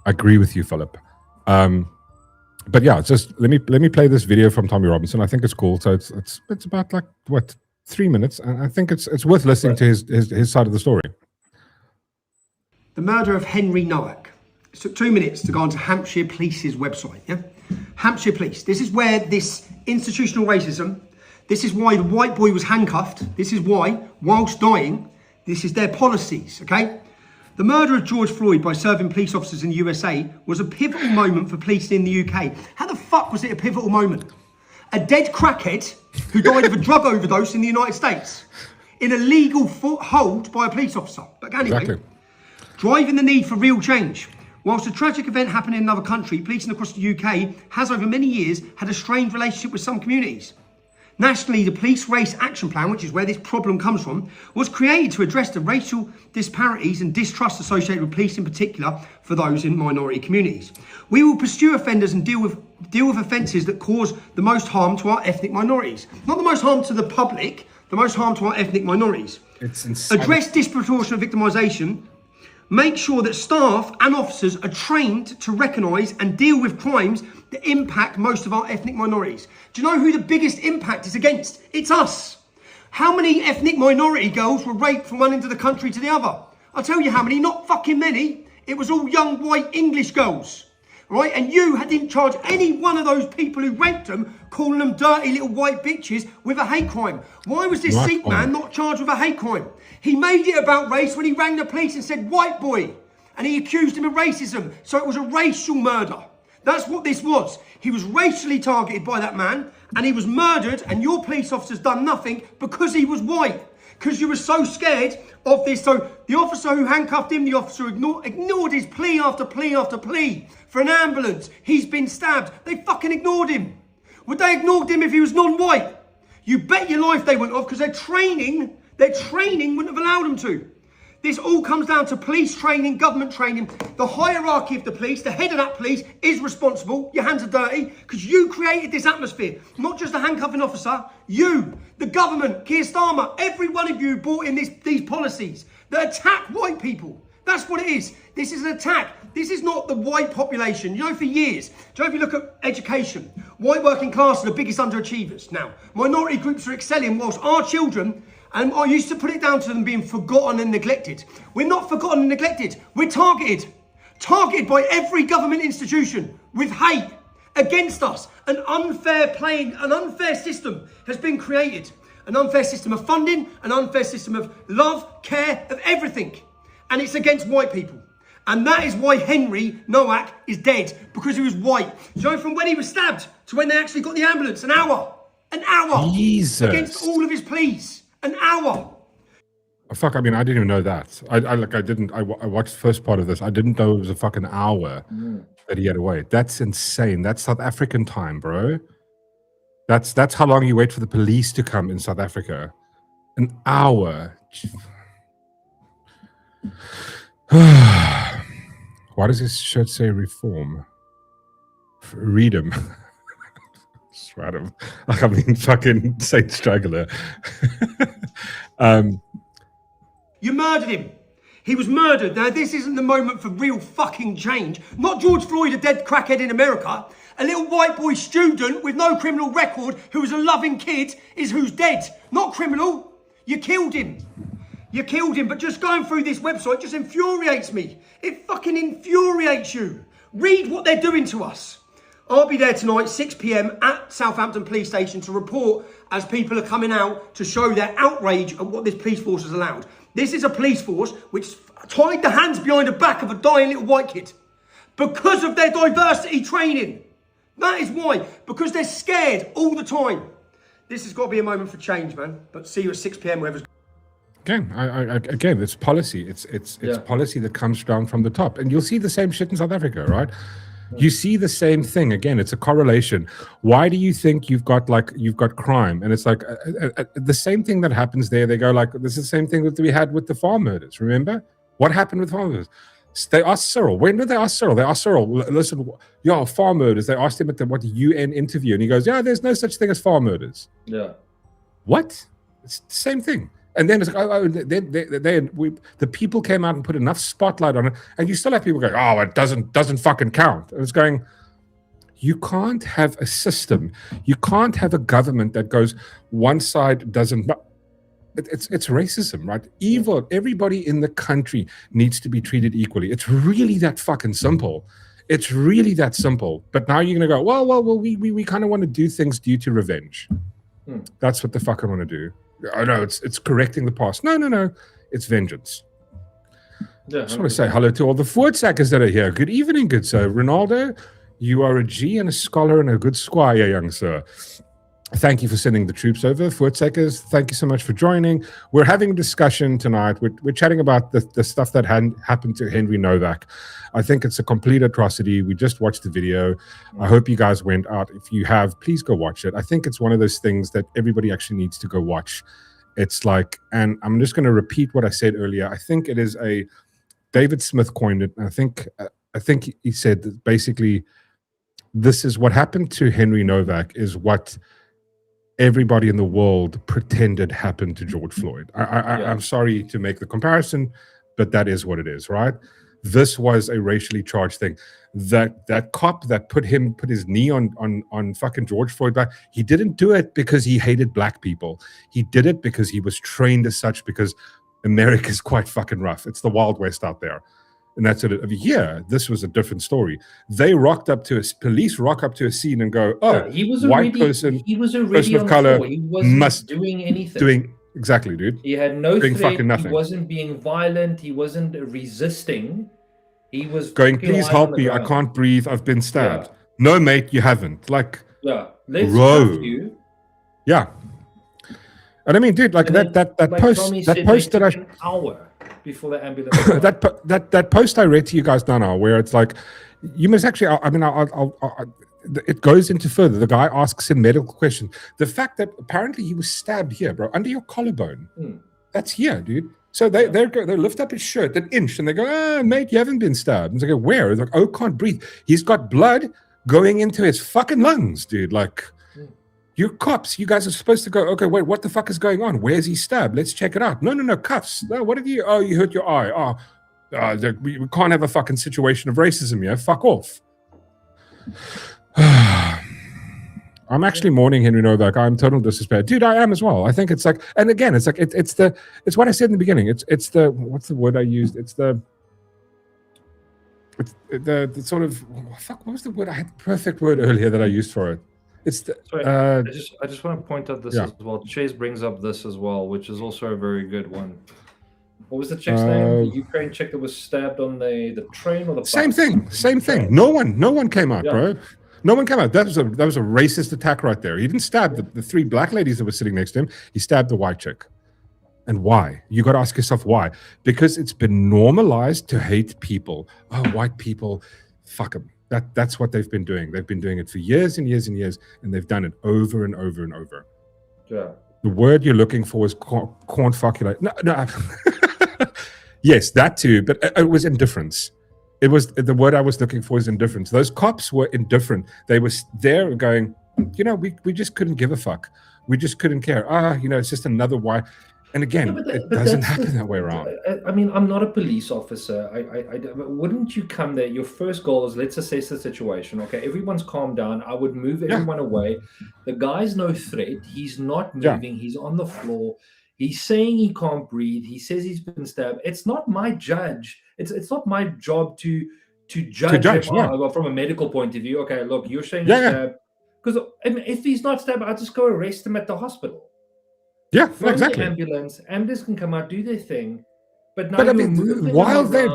I agree with you, Philip. But yeah, just let me play this video from Tommy Robinson. I think it's cool. So it's about like what, 3 minutes, and I think it's worth listening to his side of the story. The murder of Henry Nowak. It took 2 minutes to go onto Hampshire Police's website. Yeah, Hampshire Police. This is where this institutional racism. This is why the white boy was handcuffed. This is why, whilst dying, this is their policies. Okay. The murder of George Floyd by serving police officers in the USA was a pivotal moment for policing in the UK. How the fuck was it a pivotal moment? A dead crackhead who died of a drug overdose in the United States in a legal hold by a police officer. But anyway, exactly. Driving the need for real change. Whilst a tragic event happened in another country, policing across the UK has over many years had a strained relationship with some communities. Nationally, the Police Race Action Plan, which is where this problem comes from, was created to address the racial disparities and distrust associated with police in particular for those in minority communities. We will pursue offenders and deal with offences that cause the most harm to our ethnic minorities. Not the most harm to the public, the most harm to our ethnic minorities. It's insane. Address disproportionate victimisation. Make sure that staff and officers are trained to recognise and deal with crimes that impact most of our ethnic minorities. Do you know who the biggest impact is against? It's us. How many ethnic minority girls were raped from one end of the country to the other? I'll tell you how many, not fucking many. It was all young white English girls. Right? And you didn't charge any one of those people who raped them, calling them dirty little white bitches, with a hate crime. Why was this Sikh man not charged with a hate crime? He made it about race when he rang the police and said white boy, and he accused him of racism. So it was a racial murder. That's what this was. He was racially targeted by that man, and he was murdered, and your police officers done nothing because he was white. Because you were so scared of this. So the officer who handcuffed him, the officer ignored his plea after plea after plea for an ambulance. He's been stabbed. They fucking ignored him. Would they ignored him if he was non-white? You bet your life they went off, because their training wouldn't have allowed them to. This all comes down to police training, government training. The hierarchy of the police, the head of that police is responsible. Your hands are dirty because you created this atmosphere. Not just the handcuffing officer, you, the government, Keir Starmer, every one of you brought in these policies that attack white people. That's what it is. This is an attack. This is not the white population. You know, for years, if you look at education, white working class are the biggest underachievers. Now, minority groups are excelling whilst our children, and I used to put it down to them being forgotten and neglected. We're not forgotten and neglected. We're targeted. Targeted by every government institution with hate against us. An unfair system has been created. An unfair system of funding, an unfair system of love, care, of everything. And it's against white people. And that is why Henry Nowak is dead, because he was white. Do you know, from when he was stabbed to when they actually got the ambulance, an hour. An hour. Jesus. Against all of his pleas. An hour. Oh, fuck, I mean, I didn't even know that. I watched the first part of this. I didn't know it was a fucking hour that he had to wait. That's insane. That's South African time, bro. That's how long you wait for the police to come in South Africa. An hour. Why does this shirt say reform? Freedom. Random. Like, I mean, fucking Saint Straggler. You murdered him. He was murdered. Now, this isn't the moment for real fucking change. Not George Floyd, a dead crackhead in America. A little white boy student with no criminal record who was a loving kid is who's dead. Not criminal. You killed him. You killed him. But just going through this website just infuriates me. It fucking infuriates you. Read what they're doing to us. I'll be there tonight, 6 p.m. at Southampton Police Station to report as people are coming out to show their outrage at what this police force has allowed. This is a police force which tied the hands behind the back of a dying little white kid because of their diversity training. That is why. Because they're scared all the time. This has got to be a moment for change, man. But see you at 6 p.m. wherever's... Again, it's policy. It's policy that comes down from the top. And you'll see the same shit in South Africa, right? You see the same thing. Again, it's a correlation. Why do you think you've got crime? And it's like the same thing that happens there. They go like, this is the same thing that we had with the farm murders. Remember? What happened with farm murders? They asked Cyril. When did they ask Cyril? They asked Cyril, listen, farm murders. They asked him at the UN interview. And he goes, yeah, there's no such thing as farm murders. Yeah. What? It's the same thing. And then it's like, the people came out and put enough spotlight on it, and you still have people going, oh, it doesn't fucking count. And it's going, you can't have a system, you can't have a government that goes one side doesn't. It's racism, right? Evil. Everybody in the country needs to be treated equally. It's really that fucking simple. It's really that simple. But now you're gonna go, well, we kind of want to do things due to revenge. That's what the fuck I want to do. Oh no, it's correcting the past. No, it's vengeance. Yeah, I just want to say hello to all the voortsackers that are here. Good evening, good sir. Ronaldo, you are a G and a scholar and a good squire, young sir. Thank you for sending the troops over. Voortsackers, thank you so much for joining. We're having a discussion tonight. We're chatting about the stuff that happened to Henry Nowak. I think it's a complete atrocity. We just watched the video. I hope you guys went out. If you have, please go watch it. I think it's one of those things that everybody actually needs to go watch. It's like, and I'm just going to repeat what I said earlier. I think it is David Smith coined it. I think he said that basically this is what happened to Henry Nowak is what everybody in the world pretended happened to George Floyd. I'm sorry to make the comparison, but that is what it is, right? This was a racially charged thing. That cop that put his knee on fucking George Floyd back, he didn't do it because he hated black people. He did it because he was trained as such, because America's quite fucking rough. It's the Wild West out there. And that's it. Here, this was a different story. They police rock up to a scene and go, oh, he was white already, person, he was already person of color he wasn't doing anything. Exactly, dude. He had no doing threat. fucking nothing. He wasn't being violent. He wasn't resisting. He was going, please help me. I can't breathe. I've been stabbed. Yeah. No, mate, you haven't. Like, yeah, let's cuff you. Yeah. And I mean, dude, like that post that an hour before the ambulance. that post I read to you guys now, where it's like, you must actually. It goes into further. The guy asks him medical questions. The fact that apparently he was stabbed here, bro, under your collarbone. That's here, dude. So they lift up his shirt an inch and they go, mate, you haven't been stabbed. And they go, where? It's like, oh, can't breathe. He's got blood going into his fucking lungs, dude. Like, you cops, you guys are supposed to go, okay, wait, what the fuck is going on? Where's he stabbed? Let's check it out. No, cuffs. No, what have you? Oh, you hurt your eye. We can't have a fucking situation of racism here. Fuck off. I'm actually mourning Henry Nowak. I'm total despair. Dude, I am as well. I think it's like, and again, it's like, it's what I said in the beginning. It's the, what's the word I used? It's the sort of, fuck, what was the word? I had the perfect word earlier that I used for it. It's the, sorry, I just want to point out this as well. Chase brings up this as well, which is also a very good one. What was the chick's name? The Ukraine chick that was stabbed on the train or the bus? Same thing. No one came out, bro. No one came out. That was a racist attack right there. He didn't stab the three black ladies that were sitting next to him. He stabbed the white chick. And why? You got to ask yourself why. Because it's been normalized to hate people. Oh, white people, fuck them. That's what they've been doing. They've been doing it for years and years and years, and they've done it over and over and over. Yeah. The word you're looking for is cornfuculate. No. Yes, that too, but it was indifference. It was the word I was looking for is indifference. Those cops were indifferent. They were there going, we just couldn't give a fuck. We just couldn't care. It's just another white. And again, it doesn't happen that way around. I mean, I'm not a police officer. Wouldn't you come there? Your first goal is let's assess the situation. Okay, everyone's calmed down. I would move everyone away. The guy's no threat. He's not moving. He's on the floor. He's saying he can't breathe. He says he's been stabbed. It's not my judge. It's not my job to judge him from a medical point of view. Okay, look, you're saying he's stabbed. Because if he's not stabbed, I'll just go arrest him at the hospital. Yeah, From exactly. the ambulance can come out, do their thing. But now I mean, while they're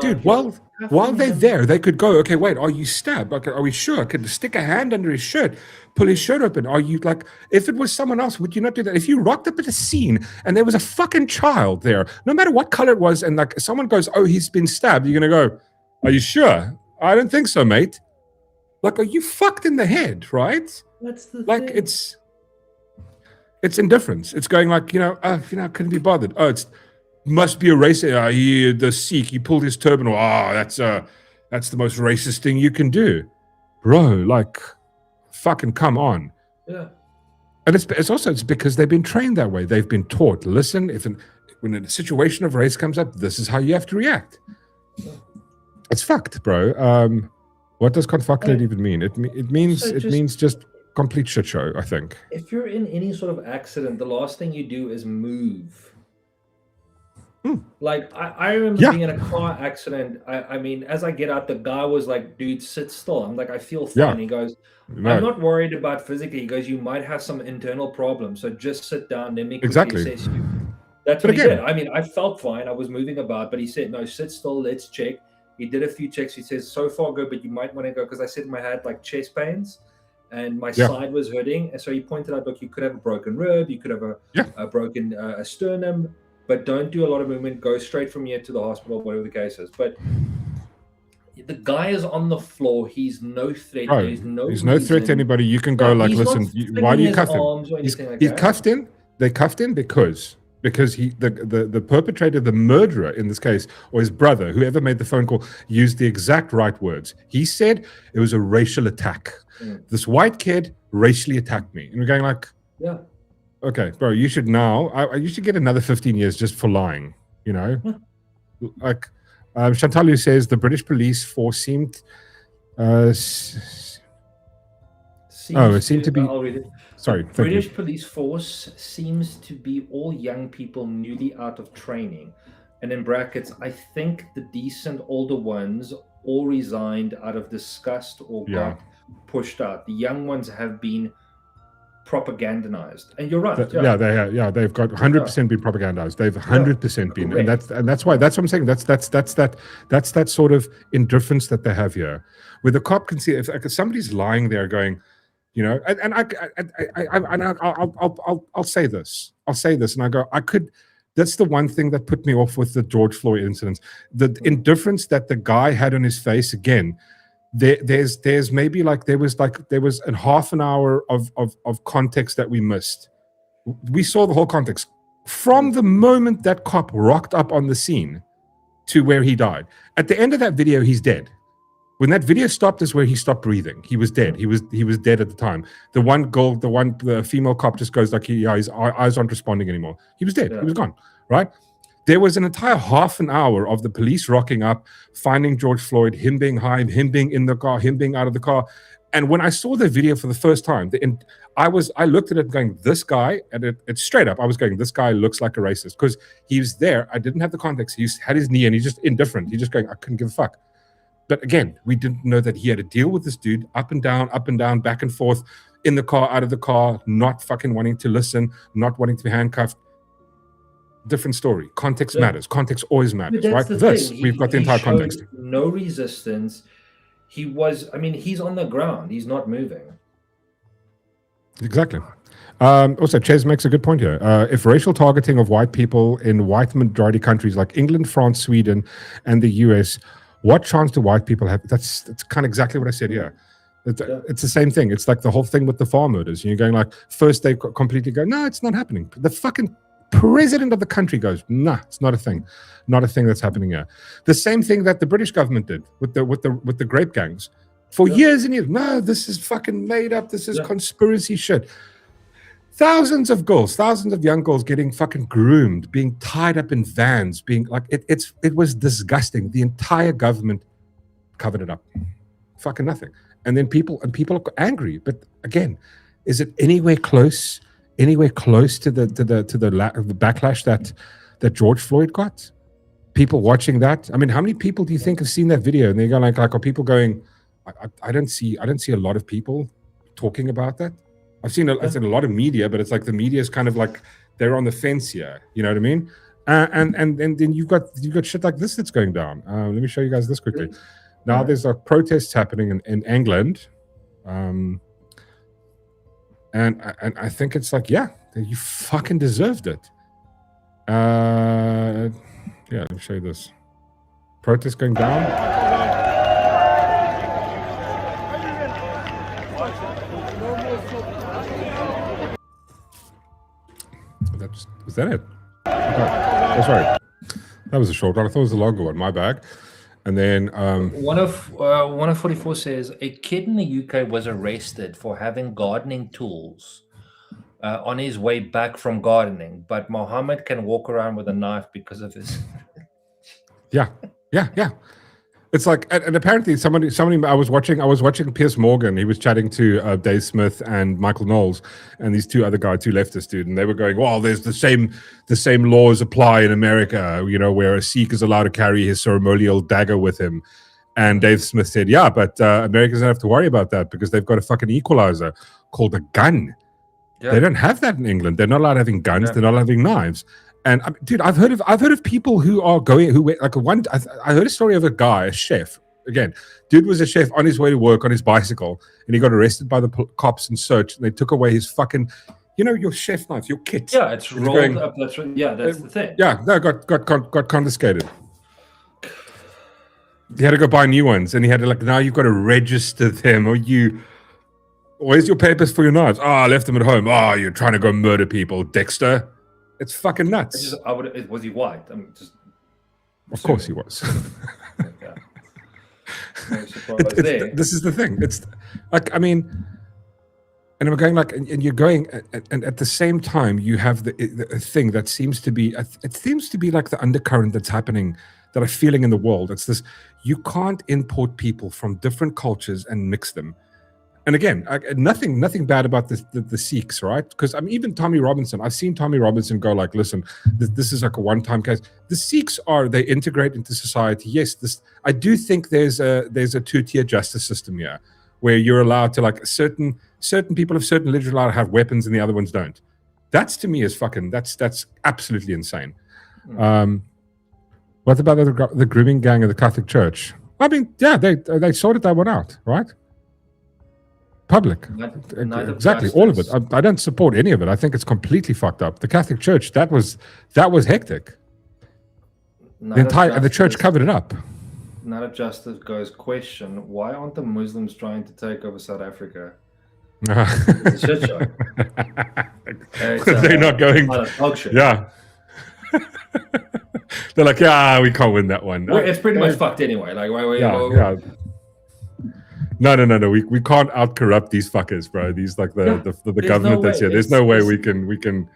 there, they could go, okay, wait, are you stabbed? Okay, are we sure? Could stick a hand under his shirt, pull his shirt open? Are you like, if it was someone else, would you not do that? If you rocked up at a scene and there was a fucking child there, no matter what color it was, and like someone goes, oh, he's been stabbed, you're gonna go, are you sure? I don't think so, mate. Like, are you fucked in the head, right? That's the like thing. It's indifference. It's going like, couldn't be bothered. Oh, it's must be a racist. The Sikh, he pulled his turban. That's the most racist thing you can do, bro. Like, fucking come on. Yeah. And it's because they've been trained that way. They've been taught. Listen, when a situation of race comes up, this is how you have to react. It's fucked, bro. What does confucted even mean? It means just complete shit show, I think. If you're in any sort of accident, the last thing you do is move. Like, I remember being in a car accident. I mean, as I get out, the guy was like, dude, sit still. I'm like, I feel fine. He goes, I'm not worried about physically. He goes, you might have some internal problems, so just sit down. Let me quickly assess you. That's what he did. I mean, I felt fine. I was moving about, but he said, no, sit still. Let's check. He did a few checks. He says, so far good, but you might want to go, because I said in my head, like, chest pains. And my side was hurting, and so he pointed out, look, you could have a broken rib, you could have a broken sternum, but don't do a lot of movement. Go straight from here to the hospital, whatever the case is. But the guy is on the floor. He's no threat. Oh, he's no threat to anybody. You can go like, listen, why do you cuff him? He's cuffed in. They cuffed him because the perpetrator, the murderer in this case, or his brother, whoever made the phone call, used the exact right words. He said it was a racial attack. This white kid racially attacked me. And we're going like, okay, bro, you should you should get another 15 years just for lying, Like, Chantalu says the British police force seemed to be... Sorry, the British police force seems to be all young people newly out of training. And in brackets, I think the decent older ones all resigned out of disgust or got pushed out. The young ones have been propagandized, and you're right. They've got 100% been propagandized. They've 100% been, and that's what I'm saying. That's that sort of indifference that they have here, where the cop can see if somebody's lying there going, I'll say this, and I go, that's the one thing that put me off with the George Floyd incident. The indifference that the guy had on his face. Again, there's maybe like there was a half an hour of context that we missed. We saw the whole context from the moment that cop rocked up on the scene to where he died. At the end of that video, he's dead. When that video stopped is where he stopped breathing. He was dead. He was dead at the time. The female cop just goes like, his eyes aren't responding anymore. He was dead. He was gone, right? There was an entire half an hour of the police rocking up, finding George Floyd, him being high, him being in the car, him being out of the car. And when I saw the video for the first time, I looked at it going, this guy, and it's straight up, I was going, this guy looks like a racist, because he was there. I didn't have the context. He had his knee and he's just indifferent. He's just going, I couldn't give a fuck. But again, we didn't know that he had to deal with this dude up and down, back and forth, in the car, out of the car, not fucking wanting to listen, not wanting to be handcuffed. Different story. Context matters. Context always matters, right? We've got the entire context. No resistance. He's on the ground. He's not moving. Exactly. Also, Ches makes a good point here. If racial targeting of white people in white majority countries like England, France, Sweden, and the US, what chance do white people have? That's kind of exactly what I said here. It's the same thing. It's like the whole thing with the farm murders. You're going like, first they completely go, no, it's not happening. The fucking president of the country goes, nah, it's not a thing. Not a thing that's happening here. The same thing that the British government did with the grape gangs. For years and years, no, this is fucking made up. This is conspiracy shit. Thousands of girls, thousands of young girls getting fucking groomed, being tied up in vans, being like it was disgusting. The entire government covered it up. Fucking nothing. And then people are angry. But again, is it anywhere close to the backlash that George Floyd got? People watching that. I mean, how many people do you think have seen that video? And they go like are people going? I don't see a lot of people talking about that. I've seen a lot of media, but it's like the media is kind of like they're on the fence here. You know what I mean? And then you've got shit like this that's going down. Let me show you guys this quickly. Now there's protests happening in England, and I think it's like, yeah, you fucking deserved it. Yeah, let me show you this. Protests going down. Was that it? Okay. Oh, sorry. That was a short one. I thought it was a longer one. My bad. And then one of 44 says a kid in the UK was arrested for having gardening tools on his way back from gardening, but Mohammed can walk around with a knife because of his. Yeah. It's like, and apparently somebody I was watching Piers Morgan. He was chatting to Dave Smith and Michael Knowles and these two leftist dudes, and they were going, well, there's the same laws apply in America, you know, where a Sikh is allowed to carry his ceremonial dagger with him. And Dave Smith said, yeah, but Americans don't have to worry about that because they've got a fucking equalizer called a gun. Yeah. They don't have that in England. They're not allowed having guns. Yeah. They're not having knives. And dude, I've heard of people who are going, I heard a story of a guy, a chef. Again, dude was a chef on his way to work on his bicycle, and he got arrested by the cops and searched, and they took away his fucking, you know, your chef knife, your kit. Yeah, it's rolled up. That's the thing. Yeah, no, got confiscated. He had to go buy new ones, and he had to now you've got to register them, where's your papers for your knives? Oh, I left them at home. Oh, you're trying to go murder people, Dexter. It's fucking nuts. Was he white? Of course he was. Yeah. No surprise there. This is the thing. It's like, I mean, and I'm going like, and you're going, and at the same time, you have the thing that seems to be, it seems to be like the undercurrent that's happening, that I'm feeling in the world. It's this: you can't import people from different cultures and mix them. And again, nothing bad about the Sikhs, right? Because even Tommy Robinson, I've seen Tommy Robinson go like, listen, this is like a one-time case. The Sikhs they integrate into society. Yes, I do think there's a two-tier justice system here, where you're allowed to, like, certain people of certain religions allowed to have weapons and the other ones don't. That's, to me, is fucking, that's absolutely insane. What about the grooming gang of the Catholic Church? I mean, yeah, they sorted that one out, right? Public. Exactly, all of it. I don't support any of it. I think it's completely fucked up. The Catholic Church, that was hectic. The church covered it up. Not a justice goes, question, why aren't the Muslims trying to take over South Africa? It's a shit show. They're not going. Yeah. They're like, yeah, we can't win that one. Well, it's pretty much fucked anyway. Like, yeah. No. We can't out corrupt these fuckers, bro. These like the government that's here. There's no way we can.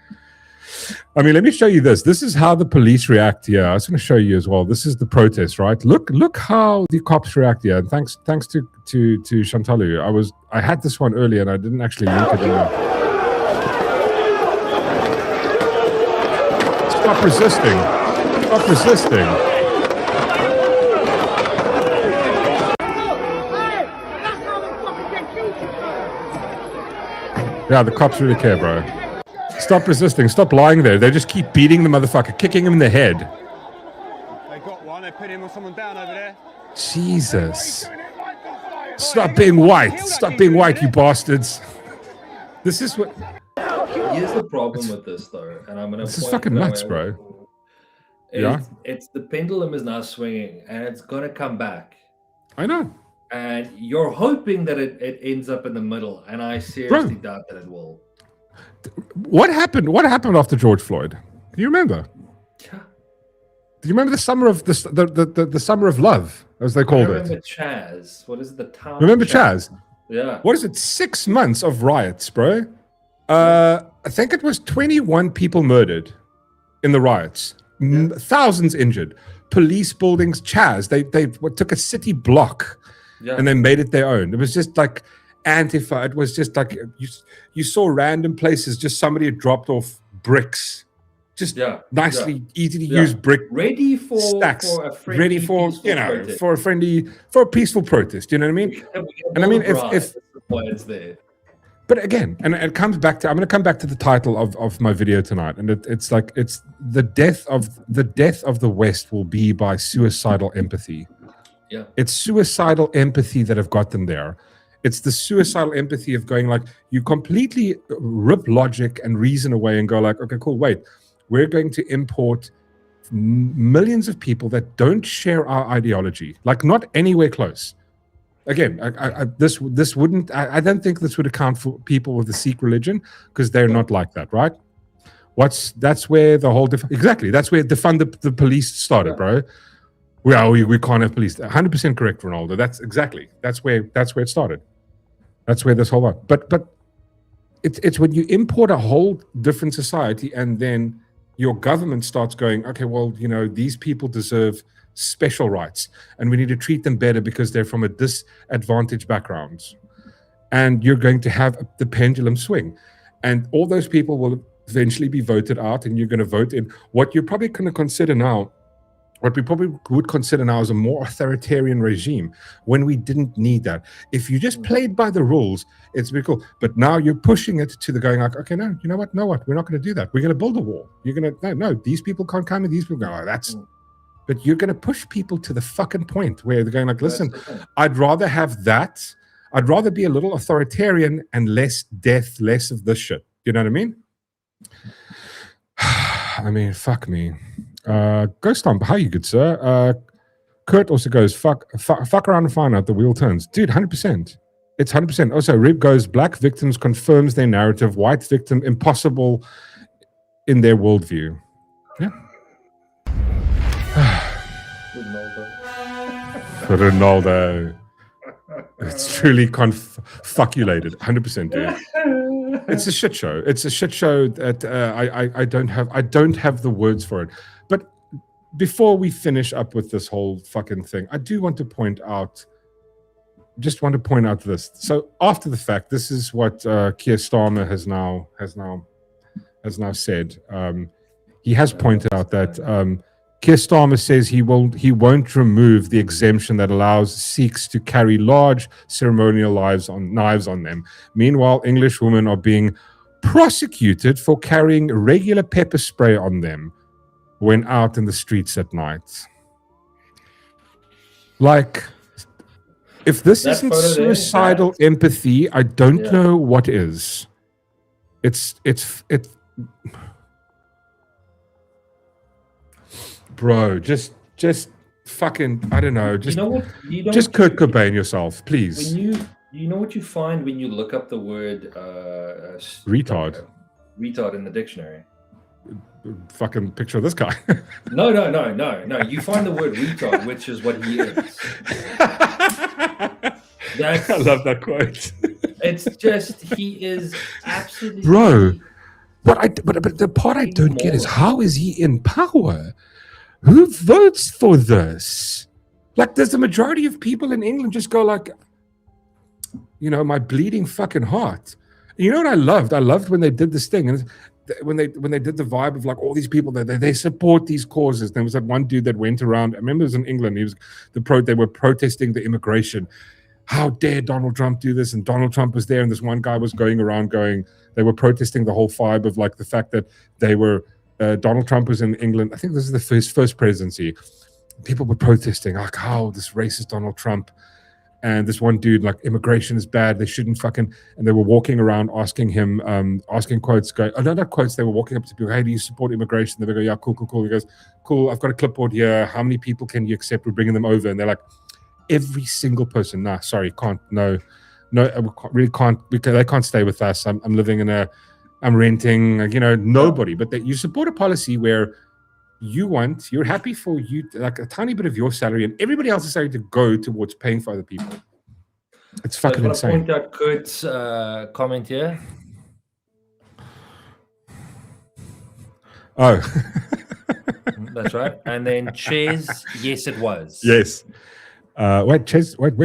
I mean, let me show you this. This is how the police react here. I was going to show you as well. This is the protest, right? Look how the cops react here. And thanks to Chantalu. I had this one earlier and I didn't actually link it in. Stop resisting. Stop resisting. Yeah, the cops really care, bro. Stop resisting. Stop lying there. They just keep beating the motherfucker, kicking him in the head. They got one. They put him or someone down over there. Jesus. Stop being white. Stop being white, you bastards. This is what... Here's the problem with this, though. And I'm going to... This is fucking nuts, bro. It's the pendulum is now swinging, and it's going to come back. I know. And you're hoping that it ends up in the middle, and I seriously doubt that it will. What happened? What happened after George Floyd? Do you remember? Yeah. Do you remember the summer of the summer of love, as they called it? Remember Chaz? What is it? The town. Remember Chaz? Yeah. What is it? 6 months of riots, bro. I think it was 21 people murdered in the riots, thousands injured, police buildings, Chaz. They took a city block and they made it their own. It was just like Antifa. It was just like you saw random places, just somebody had dropped off bricks. Just nicely, easy to use brick ready for stacks, for a friendly, ready for protest. for a peaceful protest. You know what I mean? And I mean, if why it's there. But again, and it comes back to, I'm going to come back to the title of my video tonight, and it's like it's the death of the West will be by suicidal empathy. Yeah, it's suicidal empathy that have got them there. It's the suicidal empathy of going like, you completely rip logic and reason away and go like, okay, cool, wait, we're going to import millions of people that don't share our ideology, like not anywhere close. Again, this wouldn't, I don't think this would account for people with a Sikh religion, because they're not like that, right? That's where the whole, exactly, that's where defund the police started, bro. We can't have police. 100% correct, Ronaldo. That's where it started. That's where this whole lot. But it's when you import a whole different society and then your government starts going, okay, well, you know, these people deserve special rights and we need to treat them better because they're from a disadvantaged backgrounds. And you're going to have the pendulum swing. And all those people will eventually be voted out, and you're going to vote in what you're probably going to consider now, what we probably would consider now as a more authoritarian regime, when we didn't need that. If you just played by the rules, it's pretty cool. But now you're pushing it to the going like, okay, no, you know what? We're not going to do that. We're going to build a wall. You're going to, no, these people can't come and these people go, oh, that's, but you're going to push people to the fucking point where they're going like, listen, I'd rather have that. I'd rather be a little authoritarian and less death, less of this shit. You know what I mean? I mean, fuck me. Ghost on, how you good, sir? Kurt also goes, fuck around and find out the wheel turns. Dude, 100%. It's 100%. Also, Rib goes, black victims confirms their narrative, white victim impossible in their worldview. Yeah. Ronaldo. It's truly fuckulated. 100%, dude. It's a shit show. It's a shit show that I don't have the words for it. But before we finish up with this whole fucking thing, I do want to point out this. So after the fact, this is what Keir Starmer has now said. He has pointed out that Keir Starmer says he won't remove the exemption that allows Sikhs to carry large ceremonial knives on them. Meanwhile, English women are being prosecuted for carrying regular pepper spray on them when out in the streets at night. Like, if this isn't suicidal empathy, I don't know what is. It's bro, just fucking, I don't know, just just Kurt Cobain yourself, please. You know what you find when you look up the word retard in the dictionary? Fucking picture of this guy. No. You find the word retard, which is what he is. I love that quote. It's just, he is absolutely, bro. But the part I don't get is, how is he in power? Who votes for this? Like, does the majority of people in England just go like, you know, my bleeding fucking heart? You know what I loved? I loved when they did this thing, and when they did the vibe of like all these people that they support these causes. There was that one dude that went around. I remember it was in England. They were protesting the immigration. How dare Donald Trump do this? And Donald Trump was there, and this one guy was going around they were protesting the whole vibe of like the fact that they were. Donald Trump was in England. I think this is his first presidency. People were protesting like, how this racist Donald Trump, and this one dude like, immigration is bad. They shouldn't fucking. And they were walking around asking him, asking quotes. Going, oh no, not quotes. They were walking up to people. Hey, do you support immigration? They go, yeah, cool. He goes, cool. I've got a clipboard here. How many people can you accept? We're bringing them over. And they're like, every single person. Nah, sorry, can't. No, really can't. They can't stay with us. I'm living in a. I'm renting, you know, nobody. But that you support a policy where you're happy for you, like a tiny bit of your salary and everybody else's salary to go towards paying for other people. It's fucking insane. I want to point out Kurt's comment here. Oh. That's right. And then Ches, yes, it was. Yes. Where's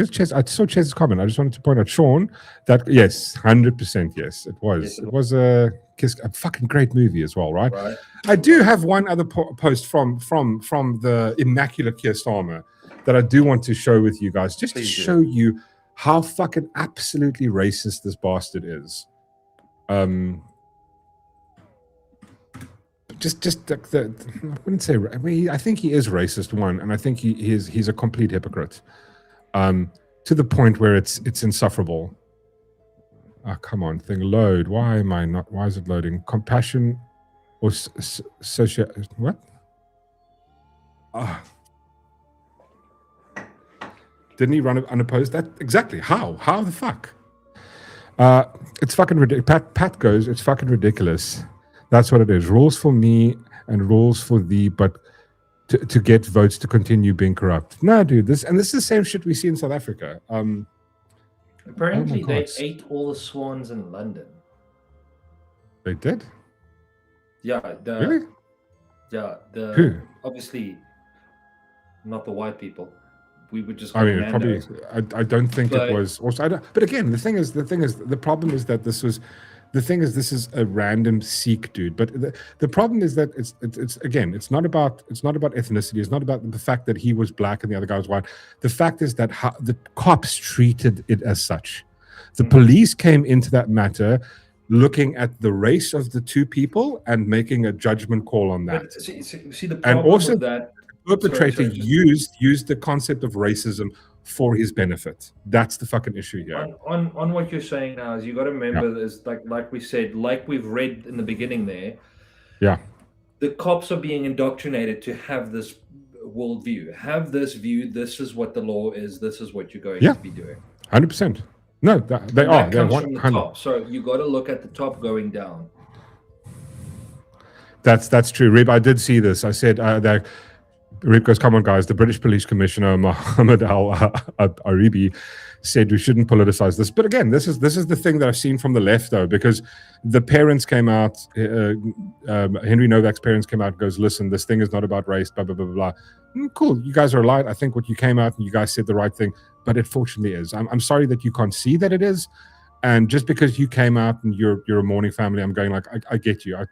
Ches? I saw Chez's comment. I just wanted to point out, Sean, that yes, 100% yes, it was. Yes, it was a fucking great movie as well, right? Right. I do have one other post from the immaculate Keir Starmer that I do want to show with you guys, just to show you how fucking absolutely racist this bastard is. Just like I wouldn't say. I mean, I think he is racist, one, and I think he's a complete hypocrite, to the point where it's insufferable. Oh, come on, thing load. Why am I not? Why is it loading? Compassion or social? What? Didn't he run unopposed? That exactly. How? How the fuck? It's fucking ridiculous. Pat goes. It's fucking ridiculous. That's what it is. Rules for me and rules for thee, but to get votes to continue being corrupt. No, dude, this is the same shit we see in South Africa. Apparently, they ate all the swans in London. They did? Yeah. Really? Yeah. Who? Obviously, not the white people. We would just. I mean, probably. I don't think it was. Also, but again, the problem is that this was. The thing is, this is a random Sikh dude. But the problem is that it's not about ethnicity. It's not about the fact that he was black and the other guy was white. The fact is that the cops treated it as such. The police came into that matter looking at the race of the two people and making a judgment call on that. But see the problem and also, with that, the perpetrator used the concept of racism for his benefit. That's the fucking issue here. On what you're saying now is you got to remember is like we said, like we've read in the beginning there. Yeah. The cops are being indoctrinated to have this worldview, have this view. This is what the law is. This is what you're going to be doing. 100%. No, they are. They're Comes from the top. So you got to look at the top going down. That's true, Rib. I did see this. I said that. Rip goes, come on, guys. The British Police Commissioner, Mohammed Al-Aribi, said we shouldn't politicize this. But again, this is the thing that I've seen from the left, though, because the parents came out, Henry Nowak's parents came out and goes, listen, this thing is not about race, blah, blah, blah, blah, blah. Cool, you guys are right. I think what you came out and you guys said the right thing, but it fortunately is. I'm sorry that you can't see that it is. And just because you came out and you're a mourning family, I'm going like, I get you.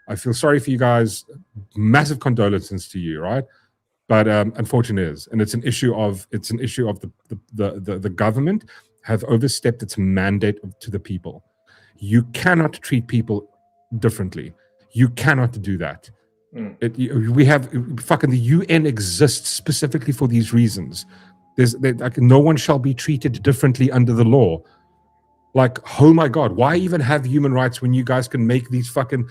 I feel sorry for you guys. Massive condolences to you, right? But unfortunately, it is, and it's an issue of the government have overstepped its mandate to the people. You cannot treat people differently. You cannot do that. We have fucking the UN exists specifically for these reasons. Like no one shall be treated differently under the law. Like, oh my God, why even have human rights when you guys can make these fucking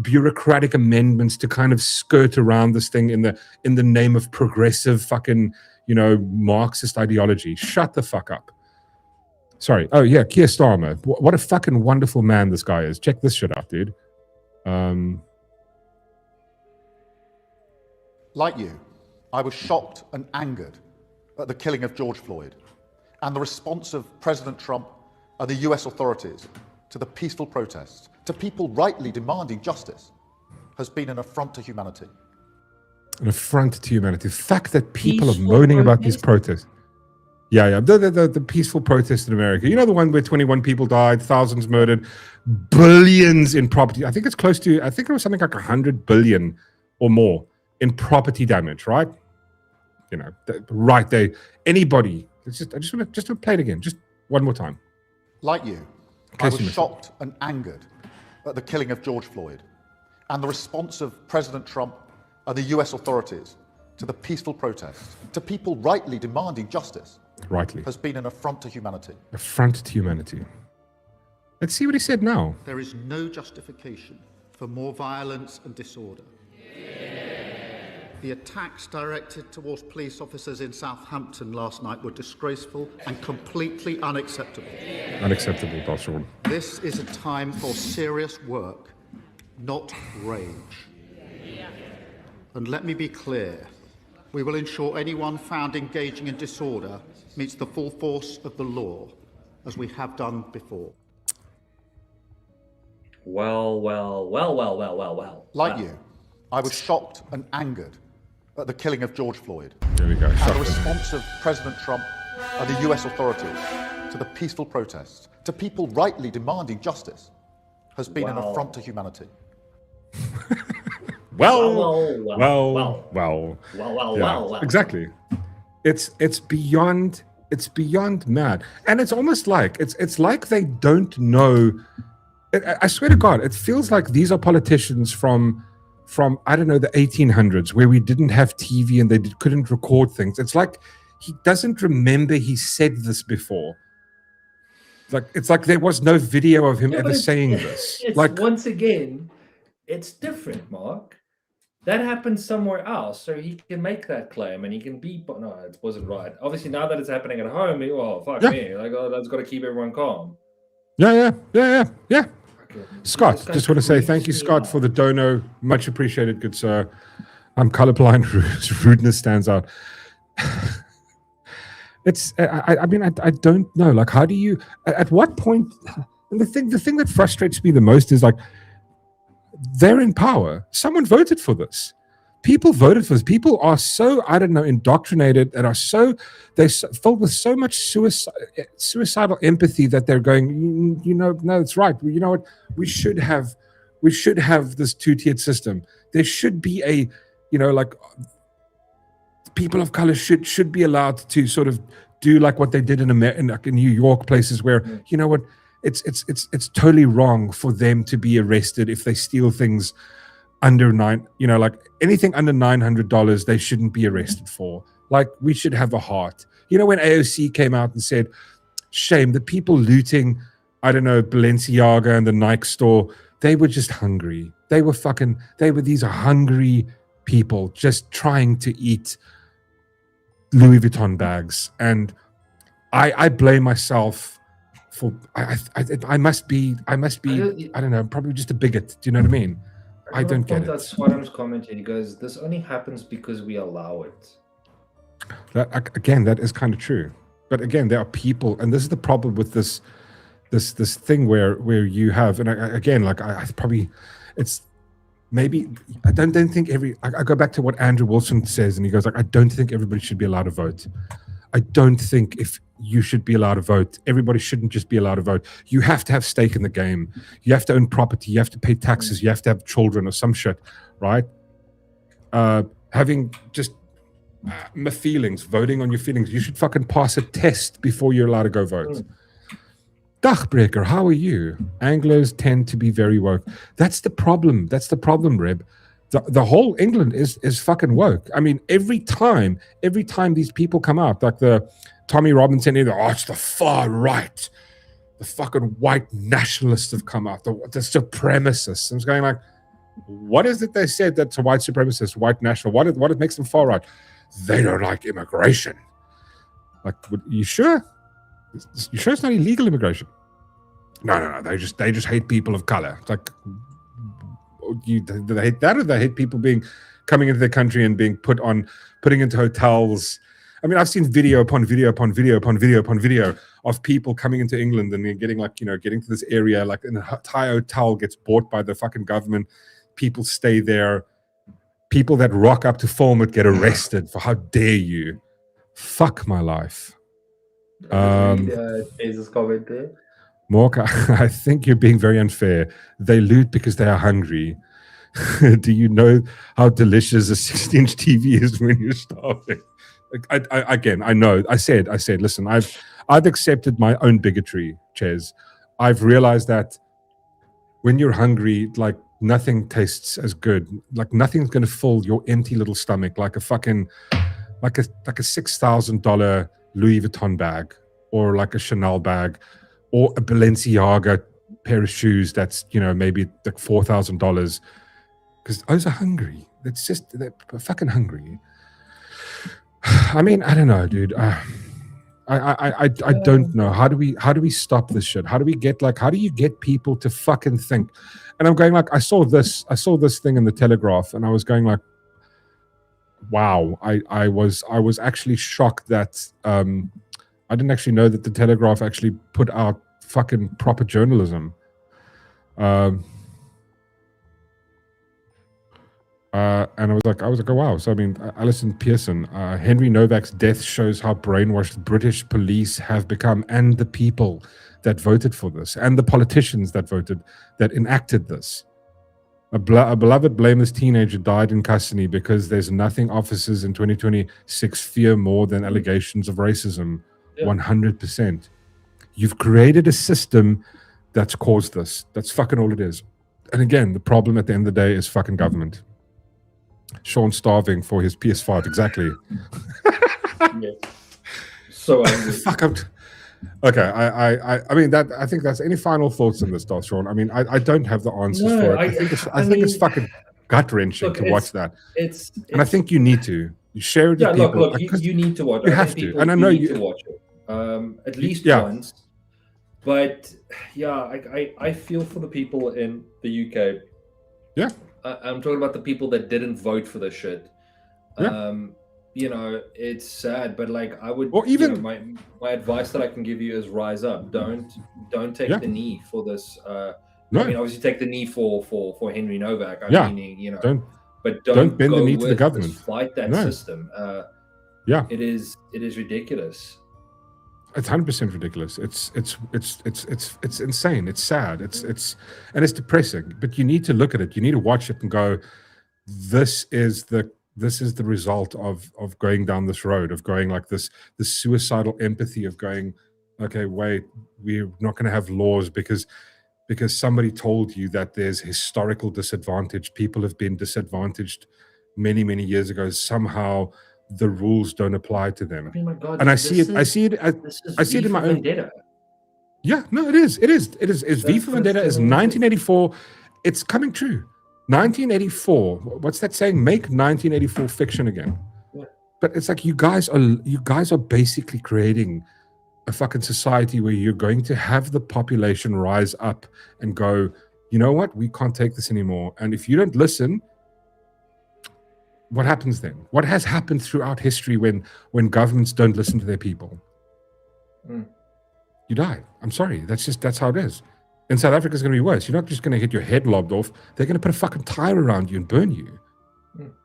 bureaucratic amendments to kind of skirt around this thing in the name of progressive fucking, Marxist ideology? Shut the fuck up. Sorry. Oh yeah, Keir Starmer. What a fucking wonderful man this guy is. Check this shit out, dude. Like you, I was shocked and angered at the killing of George Floyd and the response of President Trump and the US authorities to the peaceful protests, to people rightly demanding justice, has been an affront to humanity. An affront to humanity. The fact that people are moaning about these protests. Yeah. The peaceful protest in America. You know, the one where 21 people died, thousands murdered, billions in property. I think it was something like 100 billion or more in property damage, right? Right there. Anybody. I just want to play it again. Just one more time. Like you, I was shocked and angered at the killing of George Floyd and the response of President Trump and the US authorities to the peaceful protests, to people rightly demanding justice, has been an affront to humanity. Affront to humanity. Let's see what he said now. There is no justification for more violence and disorder. The attacks directed towards police officers in Southampton last night were disgraceful and completely unacceptable. Unacceptable, Boston. This is a time for serious work, not rage. And let me be clear, we will ensure anyone found engaging in disorder meets the full force of the law, as we have done before. Well. Like you, I was shocked and angered at the killing of George Floyd. There we go. And the response of President Trump and the US authorities to the peaceful protests, to people rightly demanding justice, has been an affront to humanity. Well. Exactly. It's beyond mad, and it's almost like it's like they don't know. I swear to God, it feels like these are politicians from I don't know, the 1800s, where we didn't have TV and they couldn't record things. It's like he doesn't remember he said this before. It's like there was no video of him ever saying this. It's Like, once again, it's different, Mark. That happened somewhere else, so he can make that claim and he can be. But no, it wasn't right. Obviously, now that it's happening at home, fuck me. Like, that's got to keep everyone calm. Yeah. Scott, just want to say thank you, Scott, for the dono. Much appreciated, good sir. I'm colorblind. Rudeness stands out. I mean, I don't know. Like, how do you? At what point? And the thing that frustrates me the most is like, they're in power. Someone voted for this. People voted for this. People are so, I don't know, indoctrinated and they're filled with so much suicidal empathy that they're going, no, it's right. You know what? We should have this two-tiered system. There should be a, like, people of color should be allowed to sort of do like what they did in New York, places where, you know what, it's totally wrong for them to be arrested if they steal things under like anything under $900, they shouldn't be arrested for. Like, we should have a heart. When AOC came out and said, shame, the people looting, I don't know, Balenciaga and the Nike store, they were just hungry. These are hungry people just trying to eat Louis Vuitton bags. And I blame myself for, I must be, I don't know, probably just a bigot. Do you know what I mean? I don't get it. That's Swadham's commented. He goes, this only happens because we allow it. That is kind of true. But again, there are people, and this is the problem with this thing where you have, and I probably, it's maybe, I don't think I go back to what Andrew Wilson says, and he goes like, I don't think everybody should be allowed to vote. I don't think if you should be allowed to vote, everybody shouldn't just be allowed to vote. You have to have stake in the game. You have to own property. You have to pay taxes. You have to have children or some shit, right? Having just my feelings, voting on your feelings. You should fucking pass a test before you're allowed to go vote. Dagbreaker, how are you? Anglos tend to be very woke. That's the problem. Reb. The whole England is fucking woke. I mean, every time these people come out, like the Tommy Robinson, it's the far right. The fucking white nationalists have come out. The supremacists. I'm just going like, what is it they said that's a white supremacist, white national? What makes them far right? They don't like immigration. Like, you sure? You sure it's not illegal immigration? No. They just hate people of color. It's like, do they hate that, or they hate people coming into their country and being putting into hotels? I mean, I've seen video upon video of people coming into England and they're getting to this area, like an entire hotel gets bought by the fucking government. People stay there. People that rock up to film it get arrested for, how dare you? Fuck my life. Jesus comment there. Mork, I think you're being very unfair. They loot because they are hungry. Do you know how delicious a 16-inch TV is when you're starving? I know. I said, listen, I've accepted my own bigotry, Ches. I've realized that when you're hungry, like, nothing tastes as good. Like, nothing's going to fill your empty little stomach like a fucking, like a $6,000 Louis Vuitton bag, or like a Chanel bag, or a Balenciaga pair of shoes that's, maybe like $4,000, because those are hungry. They're fucking hungry. I mean, I don't know, dude. I don't know. How do we stop this shit? How do you get people to fucking think? And I'm going like, I saw this thing in the Telegraph, and I was going like, wow. I was actually shocked that I didn't actually know that the Telegraph actually put out fucking proper journalism. And I was like, oh wow. So I mean, Alison Pearson, Henry Nowak's death shows how brainwashed British police have become, and the people that voted for this, and the politicians that enacted this. A beloved blameless teenager died in custody because there's nothing officers in 2026 fear more than allegations of racism. 100%. You've created a system that's caused this. That's fucking all it is. And again, the problem at the end of the day is fucking government. Sean starving for his PS5, exactly. Yeah. So angry. Fuck up. Okay, I mean that. I think that's any final thoughts on this, Sean. I mean, I don't have the answers for it. I think it's fucking gut wrenching to watch that. And I think you need to. You share it with people. Look, you need to watch it. You have to, and I know you need to watch it. At least once. But yeah, I feel for the people in the UK. Yeah. I'm talking about the people that didn't vote for this shit. Yeah. You know, it's sad, but like I would, or even my advice that I can give you is rise up. Don't take the knee for this. No. I mean, obviously take the knee for Henry Nowak. Meaning, you know, don't bend the knee to the government. Fight that system. It is ridiculous. It's 100% ridiculous. It's insane. It's sad. And it's depressing. But you need to look at it. You need to watch it and go, this is the result of going down this road, of going like this suicidal empathy of going, okay, wait, we're not going to have laws because somebody told you that there's historical disadvantage. People have been disadvantaged many, many years ago. Somehow the rules don't apply to them. Oh my God, and I see it in my own vendetta. Yeah, no, it is. It's V for Vendetta is 1984. It's coming true. 1984. What's that saying? Make 1984 fiction again. Yeah. But it's like you guys are basically creating a fucking society where you're going to have the population rise up and go, you know what? We can't take this anymore. And if you don't listen, what happens then? What has happened throughout history when governments don't listen to their people? You die. I'm sorry. That's how it is. In South Africa, it's going to be worse. You're not just going to get your head lobbed off. They're going to put a fucking tire around you and burn you.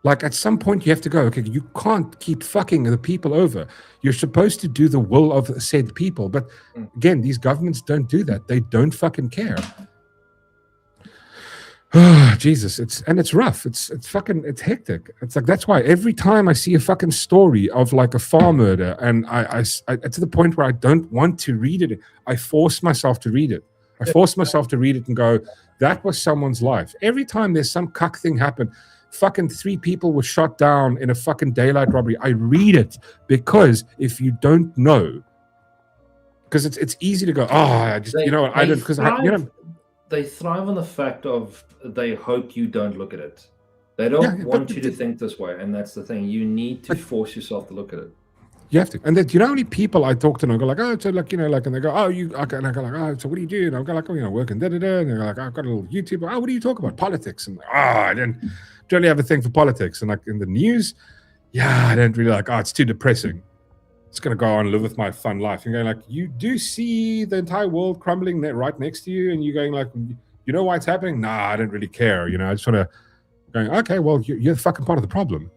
Like at some point, you have to go, okay, you can't keep fucking the people over. You're supposed to do the will of said people. But again, these governments don't do that. They don't fucking care. Oh, Jesus, it's rough. It's hectic. It's like, that's why every time I see a fucking story of like a farm murder, and I to the point where I don't want to read it, I force myself to read it. I force myself to read it and go, that was someone's life. Every time there's some cuck thing happen, fucking 3 people were shot down in a fucking daylight robbery, I read it, because if you don't know, because it's easy to go, they thrive on the fact of they hope you don't look at it. They don't want you to think this way, and that's the thing. You need to force yourself to look at it. You have to. And then, you know how many people I talk to and I go like, oh, so like, you know, like, and they go, oh, you, okay, and I go like, oh, so what do you do? And I go like, oh, you know, working, da-da-da. And they're like, I've got a little YouTube. Oh, what do you talk about? Politics. And I don't really have a thing for politics. And like in the news, I don't really like, it's too depressing. It's going to go on and live with my fun life. And going like, you do see the entire world crumbling right next to you. And you're going like, you know why it's happening? Nah, I don't really care. You know, I just want to going, okay, well, you're fucking part of the problem.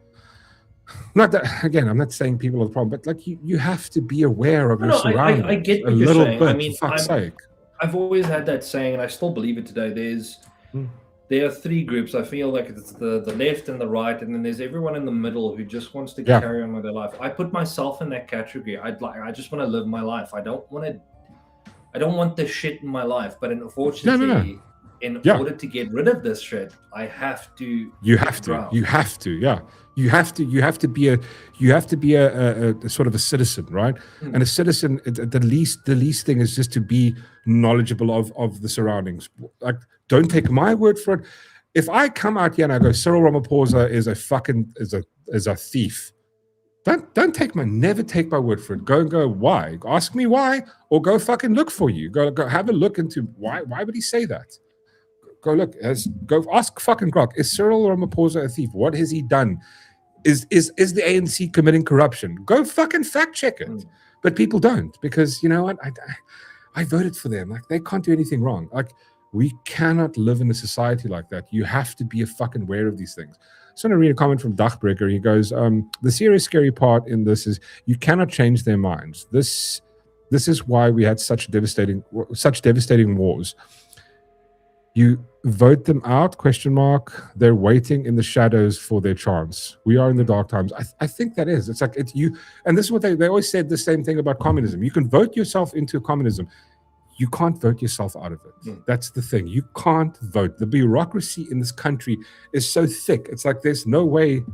Not that, again, I'm not saying people are the problem, but like you have to be aware of your surroundings. I get what a you're little saying. bit, I mean, for fuck's sake. I've always had that saying, and I still believe it today. There are 3 groups. I feel like it's the left and the right, and then there's everyone in the middle who just wants to carry on with their life. I put myself in that category. I just want to live my life. I don't want this shit in my life. But unfortunately, in order to get rid of this shit, I have to. You have to. You have to. Yeah. You have to be a sort of a citizen, right? And a citizen, the least thing is just to be knowledgeable of the surroundings. Like, don't take my word for it. If I come out here and I go, Cyril Ramaphosa is a thief, never take my word for it. Go and go, why? Ask me why, or go fucking look for you. Go have a look into why would he say that? Go look. Go ask fucking Grok. Is Cyril Ramaphosa a thief? What has he done? Is the ANC committing corruption? Go fucking fact check it. But people don't, because you know what? I voted for them. Like, they can't do anything wrong. Like, we cannot live in a society like that. You have to be fucking aware of these things. just want to read a comment from Dachbreaker. He goes, the serious scary part in this is you cannot change their minds. This is why we had such devastating wars. You vote them out, ? They're waiting in the shadows for their chance. We are in the dark times. I think that is. It's like it's you. And this is what they always said the same thing about communism. You can vote yourself into communism. You can't vote yourself out of it. That's the thing. You can't vote. The bureaucracy in this country is so thick. It's like there's no way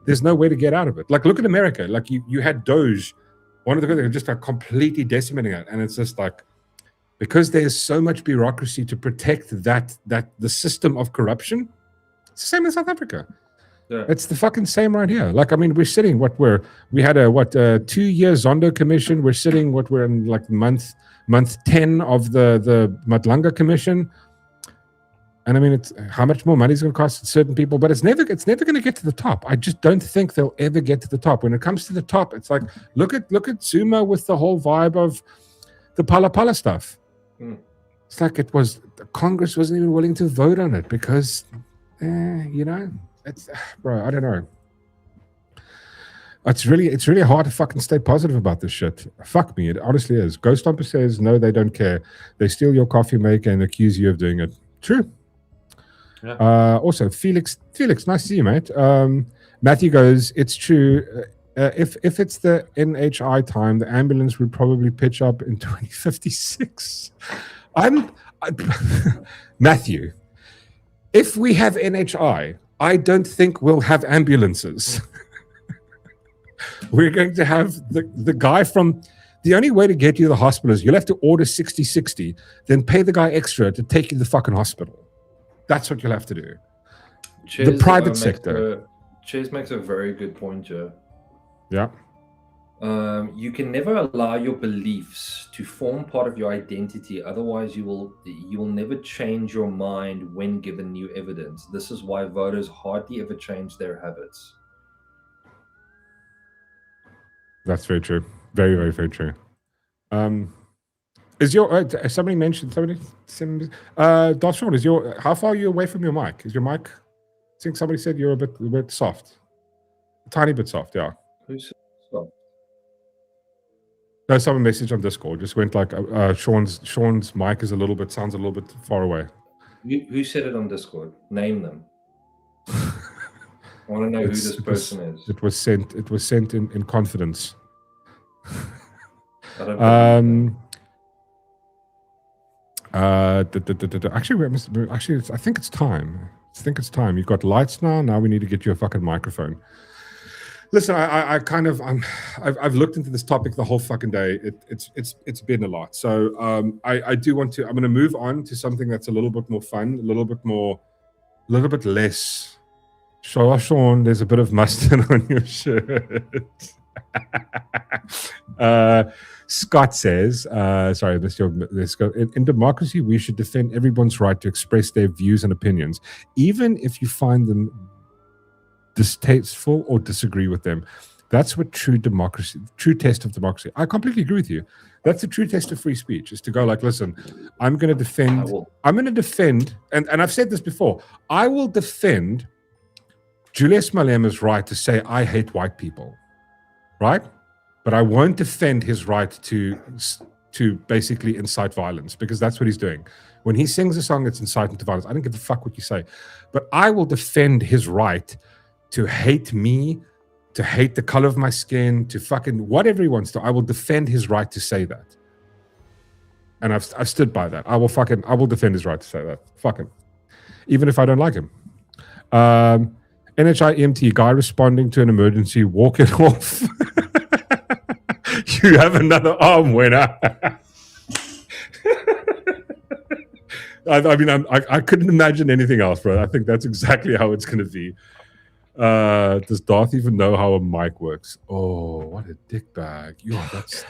to get out of it. Like look at America. Like you had Doge, one of the things that just like completely decimating it. And it's just like, because there's so much bureaucracy to protect that the system of corruption, it's the same in South Africa. Yeah. It's the fucking same right here. Like, I mean, we're sitting we had a 2-year Zondo commission. We're in like month 10 of the Matlanga commission. And I mean, it's how much more money is going to cost certain people, but it's never going to get to the top. I just don't think they'll ever get to the top. When it comes to the top, it's like, look at Zuma with the whole vibe of the Pala stuff. It's like Congress wasn't even willing to vote on it because, it's, bro, I don't know. It's really hard to fucking stay positive about this shit. Fuck me, it honestly is. Ghost Stomper says, no, they don't care. They steal your coffee maker and accuse you of doing it. True. Yeah. Also, Felix, nice to see you, mate. Matthew goes, it's true. If it's the NHI time, the ambulance would probably pitch up in 2056. Matthew, if we have NHI, I don't think we'll have ambulances. We're going to have the guy from... The only way to get you to the hospital is you'll have to order 6060, then pay the guy extra to take you to the fucking hospital. That's what you'll have to do. The private sector. Chase makes a very good point, Joe. Yeah. You can never allow your beliefs to form part of your identity. Otherwise, you will never change your mind when given new evidence. This is why voters hardly ever change their habits. That's very true. Very, very, very true. Is your somebody mentioned Dawson, how far are you away from your mic? Is your mic? I think somebody said you're a bit soft, a tiny bit soft. Yeah. Who's soft? No, someone messaged on Discord. Just went like Sean's mic is sounds a little bit far away. Who said it on Discord? Name them. I want to know who this person is. It was sent in confidence. I don't Actually, I think it's time. You've got lights now. Now we need to get you a fucking microphone. Listen, I've looked into this topic the whole fucking day. It's been a lot. So I do want to. I'm going to move on to something that's a little bit more fun, a little bit less. Sean, there's a bit of mustard on your shirt. Scott says, sorry, in democracy, we should defend everyone's right to express their views and opinions, even if you find them distasteful or disagree with them. That's what true test of democracy. I completely agree with you. That's the true test of free speech, is to go like, listen, I'm going to defend, and I've said this before, I will defend Julius Malema's right to say, I hate white people, right? But I won't defend his right to basically incite violence, because that's what he's doing. When he sings a song that's inciting to violence, I don't give a fuck what you say. But I will defend his right to hate me, to hate the color of my skin, to fucking whatever he wants to. I will defend his right to say that. And I've stood by that. I will defend his right to say that. Fuck him. Even if I don't like him. NHI EMT, guy responding to an emergency, walk it off. You have another arm winner. I couldn't imagine anything else, bro. I think that's exactly how it's going to be. Does Darth even know how a mic works? Oh, what a dickbag.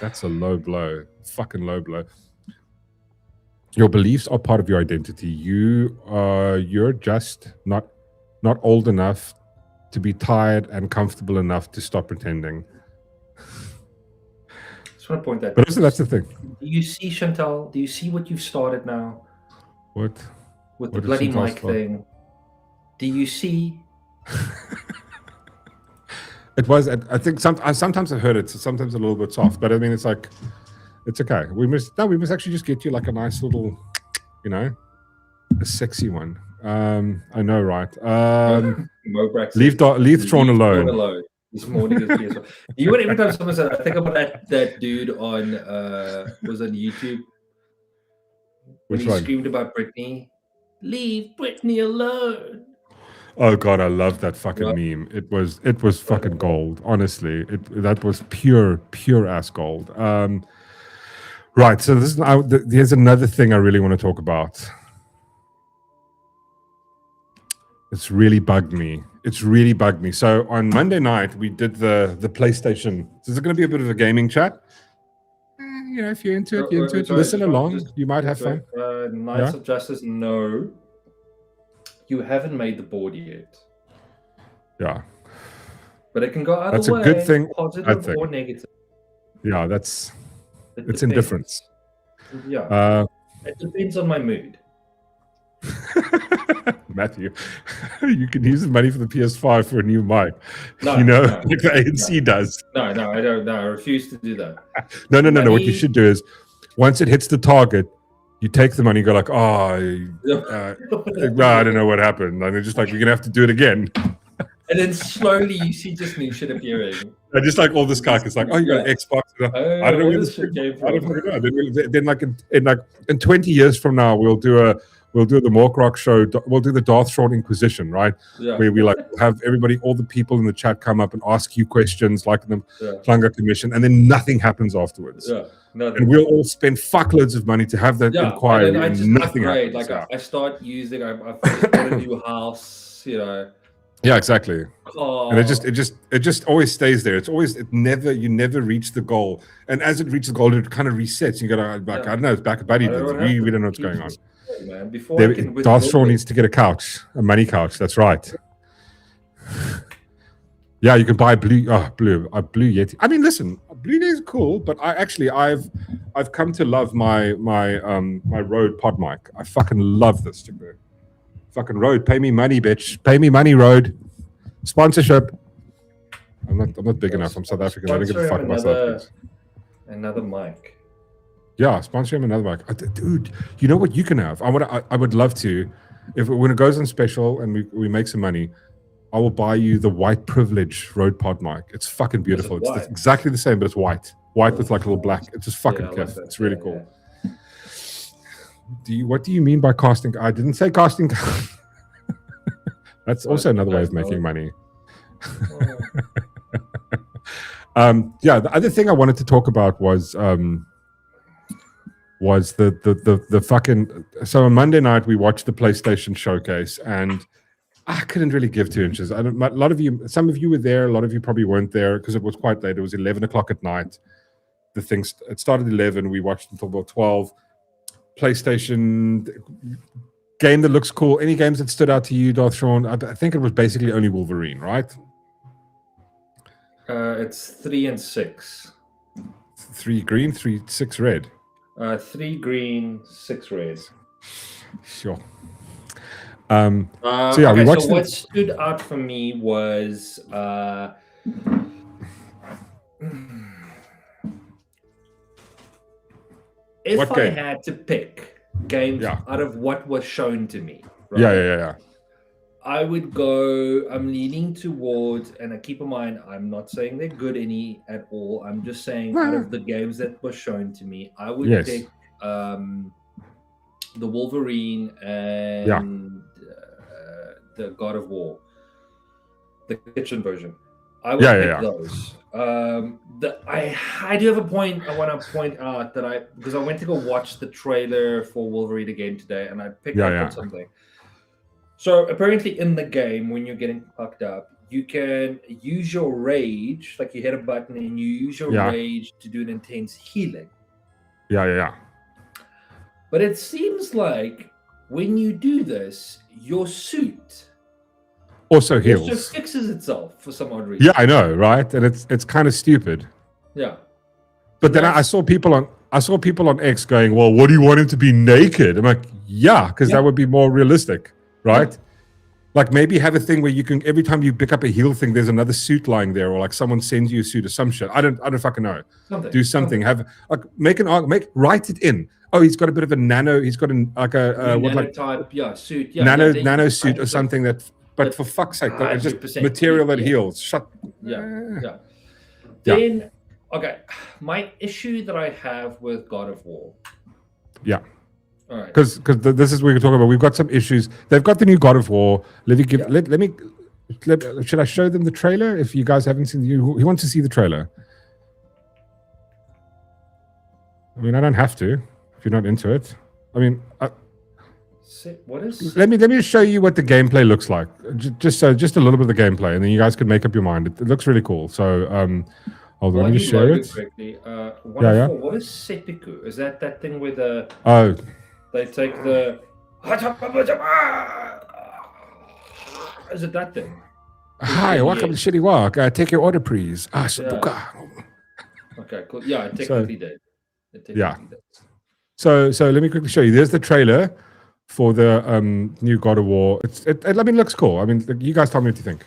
That's a low blow. Fucking low blow. Your beliefs are part of your identity. You're just not old enough to be tired and comfortable enough to stop pretending. Just want to point that. But also, that's the thing. Do you see, Chantal? Do you see what you've started now? What? With the bloody mic thing. Do you see It was. I think sometimes I've heard it. So sometimes a little bit soft, but I mean, it's like, it's okay. We must actually just get you like a nice little, a sexy one. I know, right? Leave Thrawn alone. This morning is PS4. You know, every time someone said, I think about that dude on was on YouTube when he screamed about Britney. Leave Britney alone. Oh god, I love that fucking meme. It was fucking gold. Honestly, that was pure ass gold. Right. So here's another thing I really want to talk about. It's really bugged me. So on Monday night, we did the PlayStation. So is it going to be a bit of a gaming chat? If you're into it, listen along. You might have fun. Knights of Justice, no. You haven't made the board yet. Yeah. But it can go either way. That's a good thing. Positive or negative. Yeah, it's indifference. Yeah. It depends on my mood. Matthew, you can use the money for the PS5 for a new mic. No, like the ANC does. No, I don't. No, I refuse to do that. No. What you should do is, once it hits the target, you take the money, you go like, I don't know what happened. And they're just like, we're going to have to do it again. And then slowly you see just new shit appearing. And just like all this cock, it's like, oh, you got an Xbox. I don't know where this shit came from. Then like in 20 years from now, we'll do the Mork Rock show. We'll do the Darth Thrawn Inquisition, right? Yeah. Where we like have everybody, all the people in the chat come up and ask you questions like the Klanga Commission, and then nothing happens afterwards. Yeah. And we'll all spend fuckloads of money to have that inquiry, and and nothing happens. Like I start using. I've got a new house. Yeah, exactly. And it just always stays there. You never reach the goal. And as it reaches the goal, it kind of resets. You go back. I don't know. It's back a buddy. We don't know what's going on. Man, Darth Thrawn needs to get a money couch. That's right. Yeah, you can buy blue Yeti. I mean, listen, Blue Yeti is cool, but I've come to love my Rode pod mic. I fucking love this thing. Fucking Rode, pay me money, bitch. Pay me money, Rode. Sponsorship. I'm not big enough. I'm South African. I don't give a fuck about South Africans. Another mic. Yeah, sponsor him another mic. Dude, you know what you can have? I would love to, when it goes on special and we make some money, I will buy you the white privilege Rode pod mic. It's fucking beautiful. It's exactly the same, but it's white. White with like a little black. It's just fucking kiff. It's really cool. Yeah. What do you mean by casting? I didn't say casting. That's also another way of making money. The other thing I wanted to talk about was the fucking. So on Monday night we watched the PlayStation showcase, and I couldn't really give 2 inches. Some of you were there. A lot of you probably weren't there because it was quite late. It was 11 o'clock at night. It started 11. We watched until about 12. PlayStation game that looks cool. Any games that stood out to you, Darth Thrawn? I think it was basically only Wolverine, right? It's 3 and 6. 3 green, 6 red. 3 green, 6 red. Sure. We watched. So what stood out for me was if I had to pick games out of what was shown to me. Right? Yeah. I would go. I'm leaning towards, and I keep in mind, I'm not saying they're good at all. I'm just saying out of the games that were shown to me, I would pick the Wolverine and the God of War, the kitchen version. I would pick those. I do have a point I want to point out because I went to go watch the trailer for Wolverine again today, and I picked up on something. So apparently in the game, when you're getting fucked up, you can use your rage, like you hit a button and you use your rage to do an intense healing. Yeah. But it seems like when you do this, your suit also heals. Also fixes itself for some odd reason. Yeah, I know, right? And it's kind of stupid. Yeah. But then I saw people on X going, well, what do you want him to be naked? I'm like, because that would be more realistic, right? Like maybe have a thing where you can, every time you pick up a heal thing, there's another suit lying there, or like someone sends you a suit or some shit. I don't fucking know. Do something. Have like write it in. Oh, he's got a bit of a nano. He's got nanotype, suit. Nano suit or something that. But for fuck's sake, it's just material that heals. Shut. Yeah. Then, okay, my issue that I have with God of War. Yeah. All right. Because this is what we're talking about. We've got some issues. They've got the new God of War. Should I show them the trailer? If you guys haven't seen, he wants to see the trailer. I mean, I don't have to if you're not into it. I mean, what is? Let me just show you what the gameplay looks like. Just a little bit of the gameplay, and then you guys can make up your mind. It looks really cool. So, hold on, let me just share it. What is seppuku? Is that thing with the? Oh. They take the. Is it that thing? Hi, welcome to Shitty Walk. Take your order, please. Okay, cool. Yeah, it technically did. So let me quickly show you. There's the trailer for the new God of War. I mean, it looks cool. I mean, you guys tell me what you think.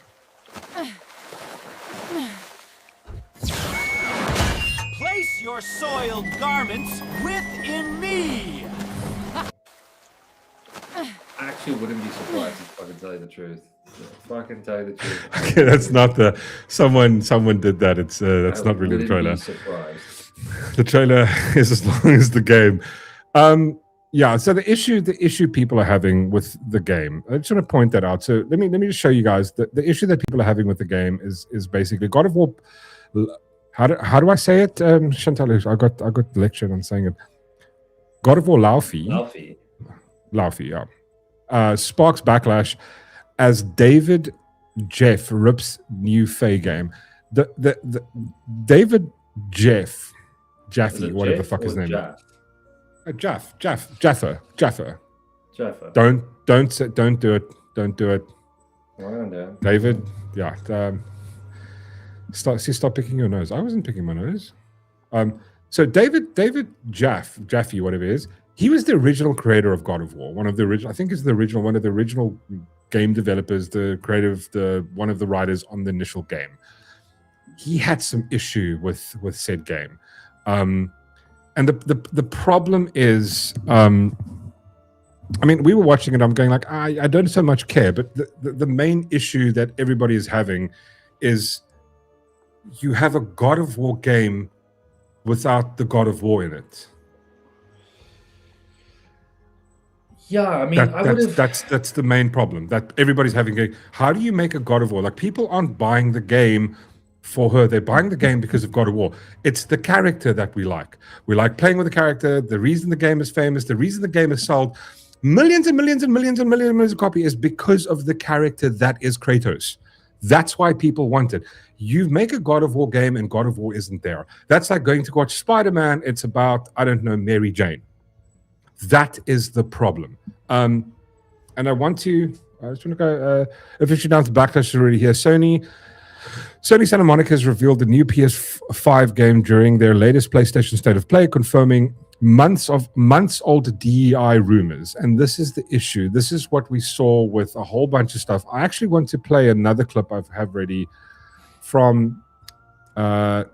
Place your soiled garments within me. I actually wouldn't be surprised if I can tell you the truth. If I can tell you the truth. Okay, that's not the someone did that. It's that's not really the trailer. Be surprised. The trailer is as long as the game. Yeah. So the issue people are having with the game. I just want to point that out. So let me just show you guys the issue that people are having with the game is basically God of War. How do I say it? Chantal, I got lectured on saying it. God of War Laufey, yeah. Sparks backlash as David Jeff rips new Faye game. The David Jaffe, whatever the fuck his name is. Jaffa. Don't do it. Don't do it. David, yeah. Stop picking your nose. I wasn't picking my nose. So David Jaffe, whatever it is. He was the original creator of God of War, one of the original game developers, the creative, one of the writers on the initial game. He had some issue with said game, and the problem is, I mean, we were watching it. I'm going like, I don't so much care, but the main issue that everybody is having is you have a God of War game without the God of War in it. Yeah, I mean, that's the main problem that everybody's having. How do you make a God of War? Like, people aren't buying the game for her. They're buying the game because of God of War. It's the character that we like. We like playing with the character. The reason the game is famous, the reason the game is sold millions and millions and millions and millions of copies is because of the character that is Kratos. That's why people want it. You make a God of War game and God of War isn't there. That's like going to watch Spider-Man. It's about, I don't know, Mary Jane. That is the problem. And I just want to go officially down to Backlash already here. Sony Santa Monica has revealed the new PS5 game during their latest PlayStation State of Play, confirming months old DEI rumors. And this is the issue. This is what we saw with a whole bunch of stuff. I actually want to play another clip I have ready from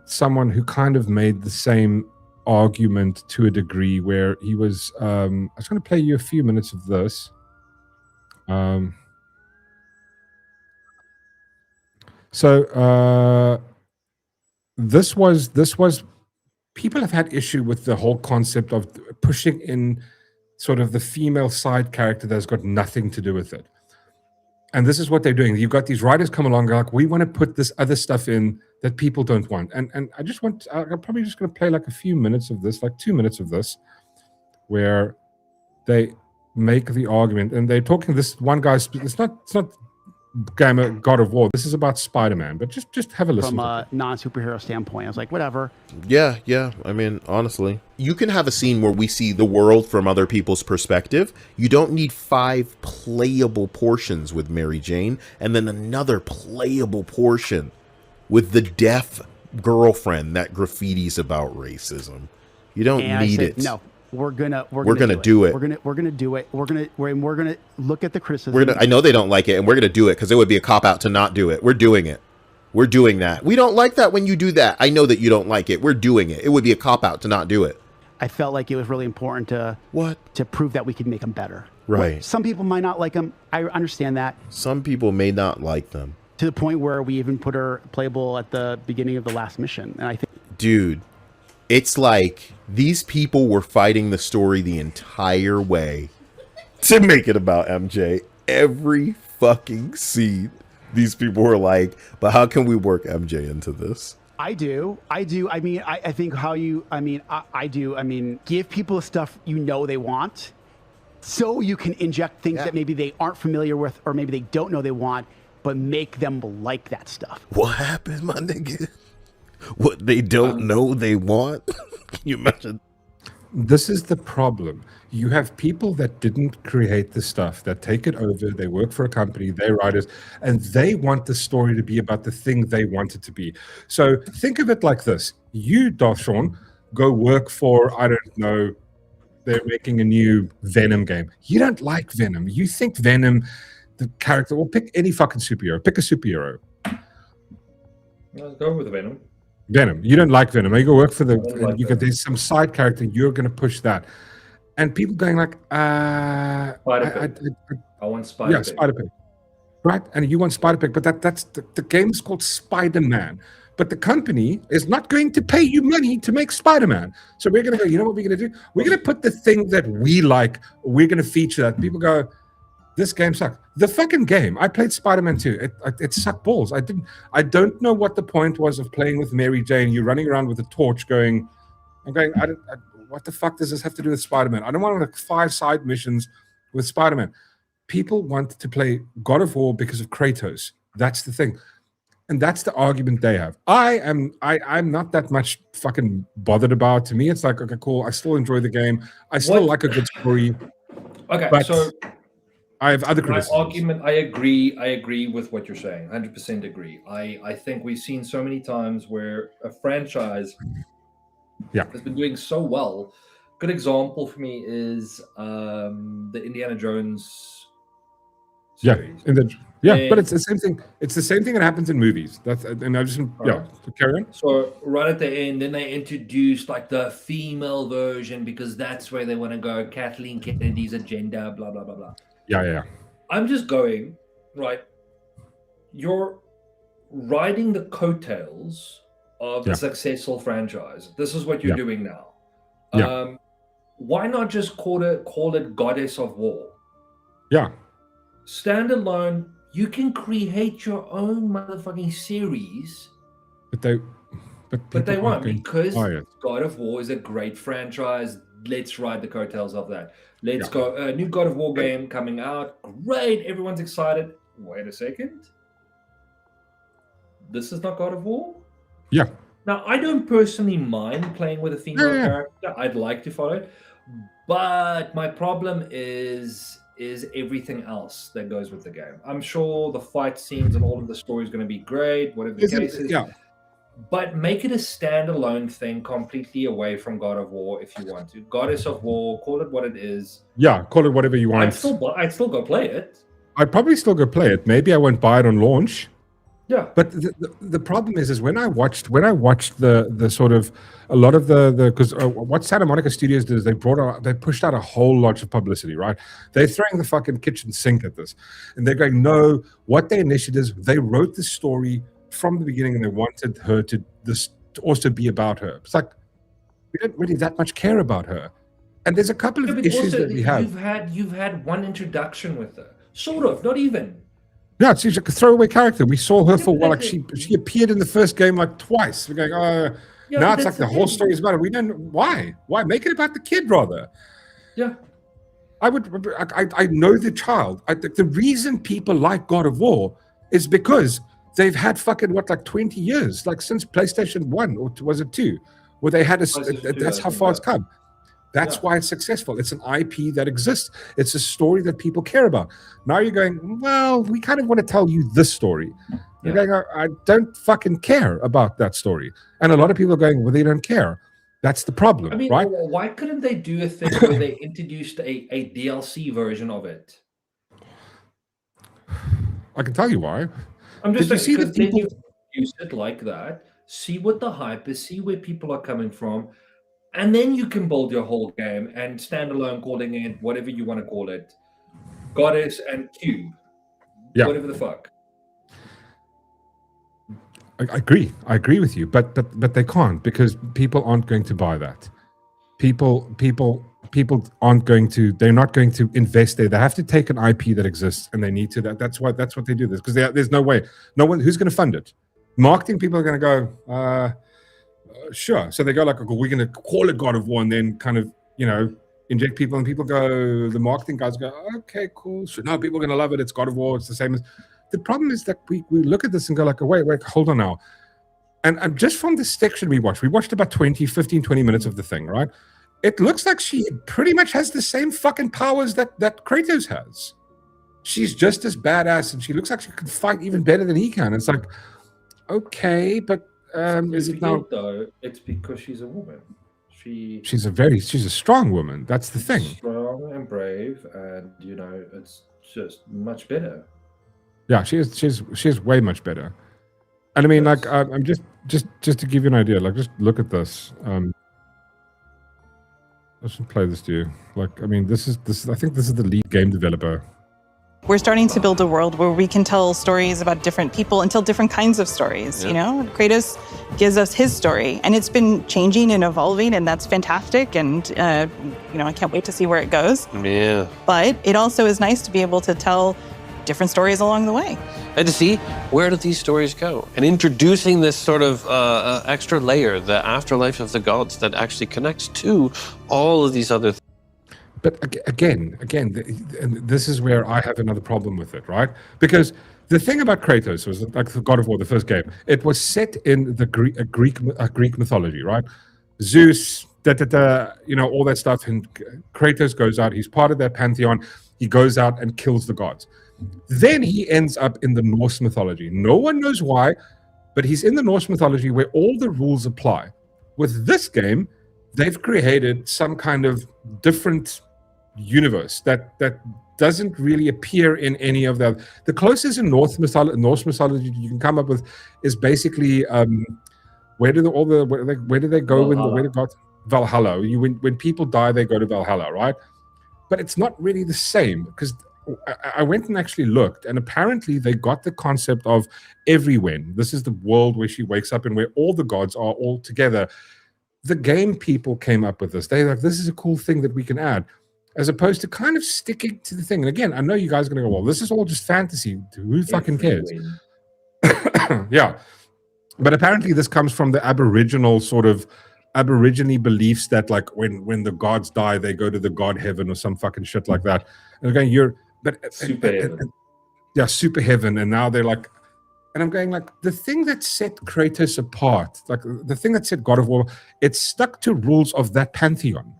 someone who kind of made the same argument to a degree, where he was I was going to play you a few minutes of this. This was people have had issue with the whole concept of pushing in sort of the female side character that's got nothing to do with it. And this is what they're doing. You've got these writers come along like, we want to put this other stuff in that people don't want. And I'm probably just going to play like a few minutes of this, like 2 minutes of this, where they make the argument. And they're talking, this one guy, it's not God of War. This is about Spider-Man, but just have a listen. From a non-superhero standpoint, I was like, whatever. Yeah. I mean, honestly, you can have a scene where we see the world from other people's perspective. You don't need 5 playable portions with Mary Jane and then another playable portion with the deaf girlfriend that graffitis about racism. You don't need it. No. we're gonna do it. We're gonna do it. We're gonna look at the criticism. I know they don't like it, and we're gonna do it because it would be a cop out to not do it. We're doing it. We're doing that. We don't like that when you do that. I know that you don't like it. We're doing it. It would be a cop out to not do it. I felt like it was really important to prove that we could make them better. Right. Some people might not like them. I understand that. Some people may not like them. To the point where we even put her playable at the beginning of the last mission, and I think, dude, it's like these people were fighting the story the entire way to make it about MJ. Every fucking scene, these people were like, but how can we work MJ into this? I do. I mean, I think how you, I do. I mean, give people stuff they want, so you can inject things that maybe they aren't familiar with, or maybe they don't know they want, but make them like that stuff. What happened, my nigga? What they don't know they want? Can you imagine? This is the problem. You have people that didn't create the stuff, that take it over, they work for a company, they're writers, and they want the story to be about the thing they want it to be. So think of it like this. You, Darshawn, go work for, I don't know, they're making a new Venom game. You don't like Venom. You think Venom, the character, well, pick any fucking superhero. Pick a superhero. Let's go with Venom. Venom. You don't like Venom. You go work for there's some side character, you're going to push that. And people going like, Spider-Pig. I want Spider-Pig. Yeah, Spider-Pig. Right? And you want Spider-Pig, but that's the game is called Spider-Man. But the company is not going to pay you money to make Spider-Man. So we're going to go, you know what we're going to do? We're going to put the thing that we like, we're going to feature that. People go, this game sucks. The fucking game. I played Spider-Man 2. It sucked balls. I don't know what the point was of playing with Mary Jane. You're running around with a torch going, what the fuck does this have to do with Spider-Man? I don't want like 5 side missions with Spider-Man. People want to play God of War because of Kratos. That's the thing. And that's the argument they have. I'm not that much fucking bothered about. To me, it's like, okay, cool. I still enjoy the game. I still like a good story. Okay, but so I have other criticisms. Argument, I agree with what you're saying. 100% agree. I think we've seen so many times where a franchise has been doing so well. Good example for me is the Indiana Jones series. But it's the same thing. It's the same thing that happens in movies. And I just carry on. So right at the end, then they introduced like the female version because that's where they want to go. Kathleen Kennedy's agenda, blah blah blah blah. Yeah. I'm just going right. You're riding the coattails of a successful franchise. This is what you're doing now. Why not just call it Goddess of War? Yeah. Standalone. You can create your own motherfucking series. But they won't because God of War is a great franchise. Let's ride the coattails of that. Let's go. A new God of War game coming out. Great. Everyone's excited. Wait a second. This is not God of War? Yeah. Now, I don't personally mind playing with a female character. I'd like to follow it. But my problem is everything else that goes with the game. I'm sure the fight scenes and all of the story is going to be great, whatever the case is. Yeah. But make it a standalone thing completely away from God of War if you want to. Goddess of War, call it what it is. Yeah, call it whatever you want. I'd still go play it. I'd probably still go play it. Maybe I won't buy it on launch. Yeah. But the problem is when I watched the sort of a lot of the because what Santa Monica Studios did is they pushed out a whole lot of publicity, right? They're throwing the fucking kitchen sink at this, and they're going, no. What their initiatives? They wrote the story from the beginning, and they wanted her to also be about her. It's like we don't really that much care about her, and there's a couple of issues that we have. You've had one introduction with her, sort of, not even. Yeah, she's like a throwaway character. We saw her for she appeared in the first game like twice. We're going, now it's like the whole story is about her. We don't why make it about the kid rather. Yeah, I know the child. The reason people like God of War is because they've had fucking 20 years, like since PlayStation 1 or was it 2, where they had that's how far it's come. That's why it's successful. It's an IP that exists. It's a story that people care about. Now you're going, well, we kind of want to tell you this story. You're going, I don't fucking care about that story. And a lot of people are going, well, they don't care. That's the problem, I mean, right? why couldn't they do a thing where they introduced a DLC version of it? I can tell you why. I'm just Did you saying, see the because then people? you use it like that, see what the hype is, see where people are coming from, and then you can build your whole game and stand alone, calling it whatever you want to call it, Goddess and Cube, whatever the fuck. I agree with you, but they can't, because people aren't going to buy that. People aren't going to. They're not going to invest there. They have to take an IP that exists, and they need to. That's what they do this, because there's no way. No one who's going to fund it. Marketing people are going to go, sure. So they go like, we're going to call it God of War, and then kind of inject people, and people go. The marketing guys go, okay, cool. Sure. No, people are going to love it. It's God of War. It's the same as. The problem is that we look at this and go like, wait, hold on now. And just from the section we watched about 15, 20 minutes of the thing, right? It looks like she pretty much has the same fucking powers that Kratos has. She's just as badass, and she looks like she can fight even better than he can. It's like, okay, but is it now? Though, it's because she's a woman. She's a strong woman. That's the thing. Strong and brave, and it's just much better. Yeah, she's way much better. And I mean, like, I'm just to give you an idea, like, just look at this. Let's just play this to you. Like, I mean, this is I think this is the lead game developer. We're starting to build a world where we can tell stories about different people and tell different kinds of stories. Yeah. Kratos gives us his story, and it's been changing and evolving, and that's fantastic. And I can't wait to see where it goes. Yeah. But it also is nice to be able to tell different stories along the way. And to see where do these stories go, and introducing this sort of extra layer, the afterlife of the gods, that actually connects to all of these other things. But again, and this is where I have another problem with it, right? Because the thing about Kratos was, like the God of War, the first game, it was set in the Greek mythology, right? Zeus, all that stuff, and Kratos goes out. He's part of their pantheon. He goes out and kills the gods. Then he ends up in the Norse mythology. No one knows why, but he's in the Norse mythology where all the rules apply. With this game, they've created some kind of different universe that doesn't really appear in any of the closest in Norse mythology you can come up with is basically where do they go when the gods Valhalla. When people die, they go to Valhalla, right? But it's not really the same, because I went and actually looked, and apparently they got the concept of everywhen. This is the world where she wakes up and where all the gods are all together. The game people came up with this. They're like, this is a cool thing that we can add, as opposed to kind of sticking to the thing. And again, I know you guys are going to go, well, this is all just fantasy. Who fucking cares? Yeah. But apparently this comes from the Aboriginal beliefs that, like, when the gods die, they go to the god heaven or some fucking shit like that. And again, super heaven. Yeah, super heaven. And now they're like, and I'm going like, the thing that set Kratos apart, like the thing that set God of War, it stuck to rules of that pantheon.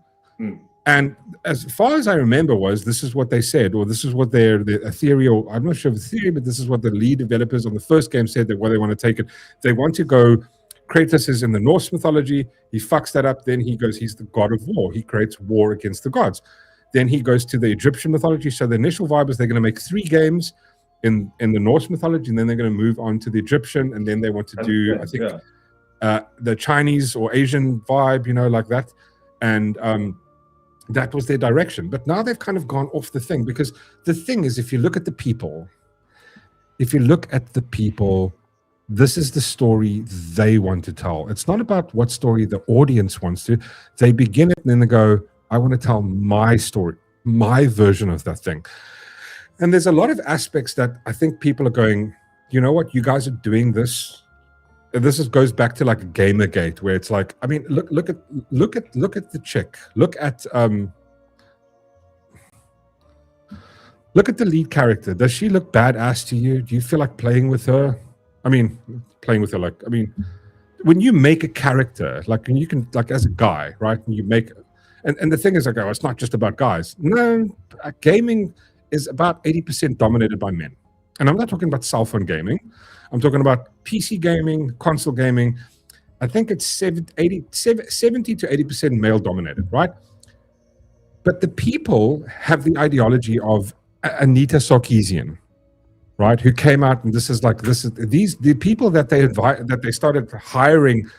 And as far as I remember this is what they said, or this is what their theory, or I'm not sure of the theory, but this is what the lead developers on the first game said, that where they want to take it. They want to go, Kratos is in the Norse mythology, he fucks that up, then he goes, he's the god of war, he creates war against the gods. Then he goes to the Egyptian mythology. So the initial vibe is they're going to make 3 games in the Norse mythology, and then they're going to move on to the Egyptian, and then they want to do, I think, the Chinese or Asian vibe, like that. And that was their direction. But now they've kind of gone off the thing, because the thing is, if you look at the people, this is the story they want to tell. It's not about what story the audience wants to. They begin it and then they go, I want to tell my story, my version of that thing. And there's a lot of aspects that I think people are going, you know what, you guys are doing this. This goes back to like Gamergate, where it's like, I mean, look at the chick. Look at the lead character. Does she look badass to you? Do you feel like playing with her? I mean, when you make a character, like, and you can, like, as a guy, right? And you make, and the thing is, like, oh, it's not just about guys. No, gaming is about 80% dominated by men. And I'm not talking about cell phone gaming. I'm talking about PC gaming, console gaming. I think it's 70 to 80% male dominated, right? But the people have the ideology of Anita Sarkeesian, right? Who came out, and the people that they started hiring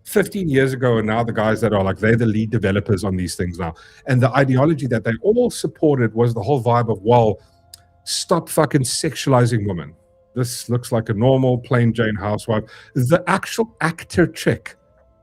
15 years ago, and now the guys that are like, they're the lead developers on these things now. And the ideology that they all supported was the whole vibe of, well, stop fucking sexualizing women. This looks like a normal, plain Jane housewife. The actual actor chick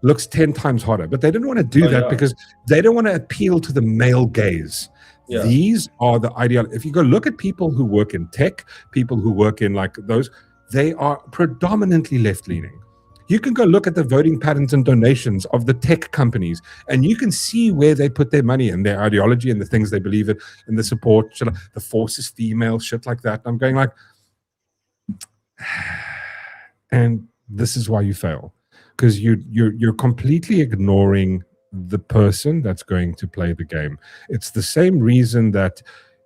looks 10 times hotter, but they didn't want to do that because they don't want to appeal to the male gaze. Yeah. These are the ideal. If you go look at people who work in tech, people who work in like those, they are predominantly left-leaning. You can go look at the voting patterns and donations of the tech companies, and you can see where they put their money and their ideology and the things they believe in and the support. The force is female, shit like that. I'm going like, and this is why you fail, because you're completely ignoring the person that's going to play the game. It's the same reason that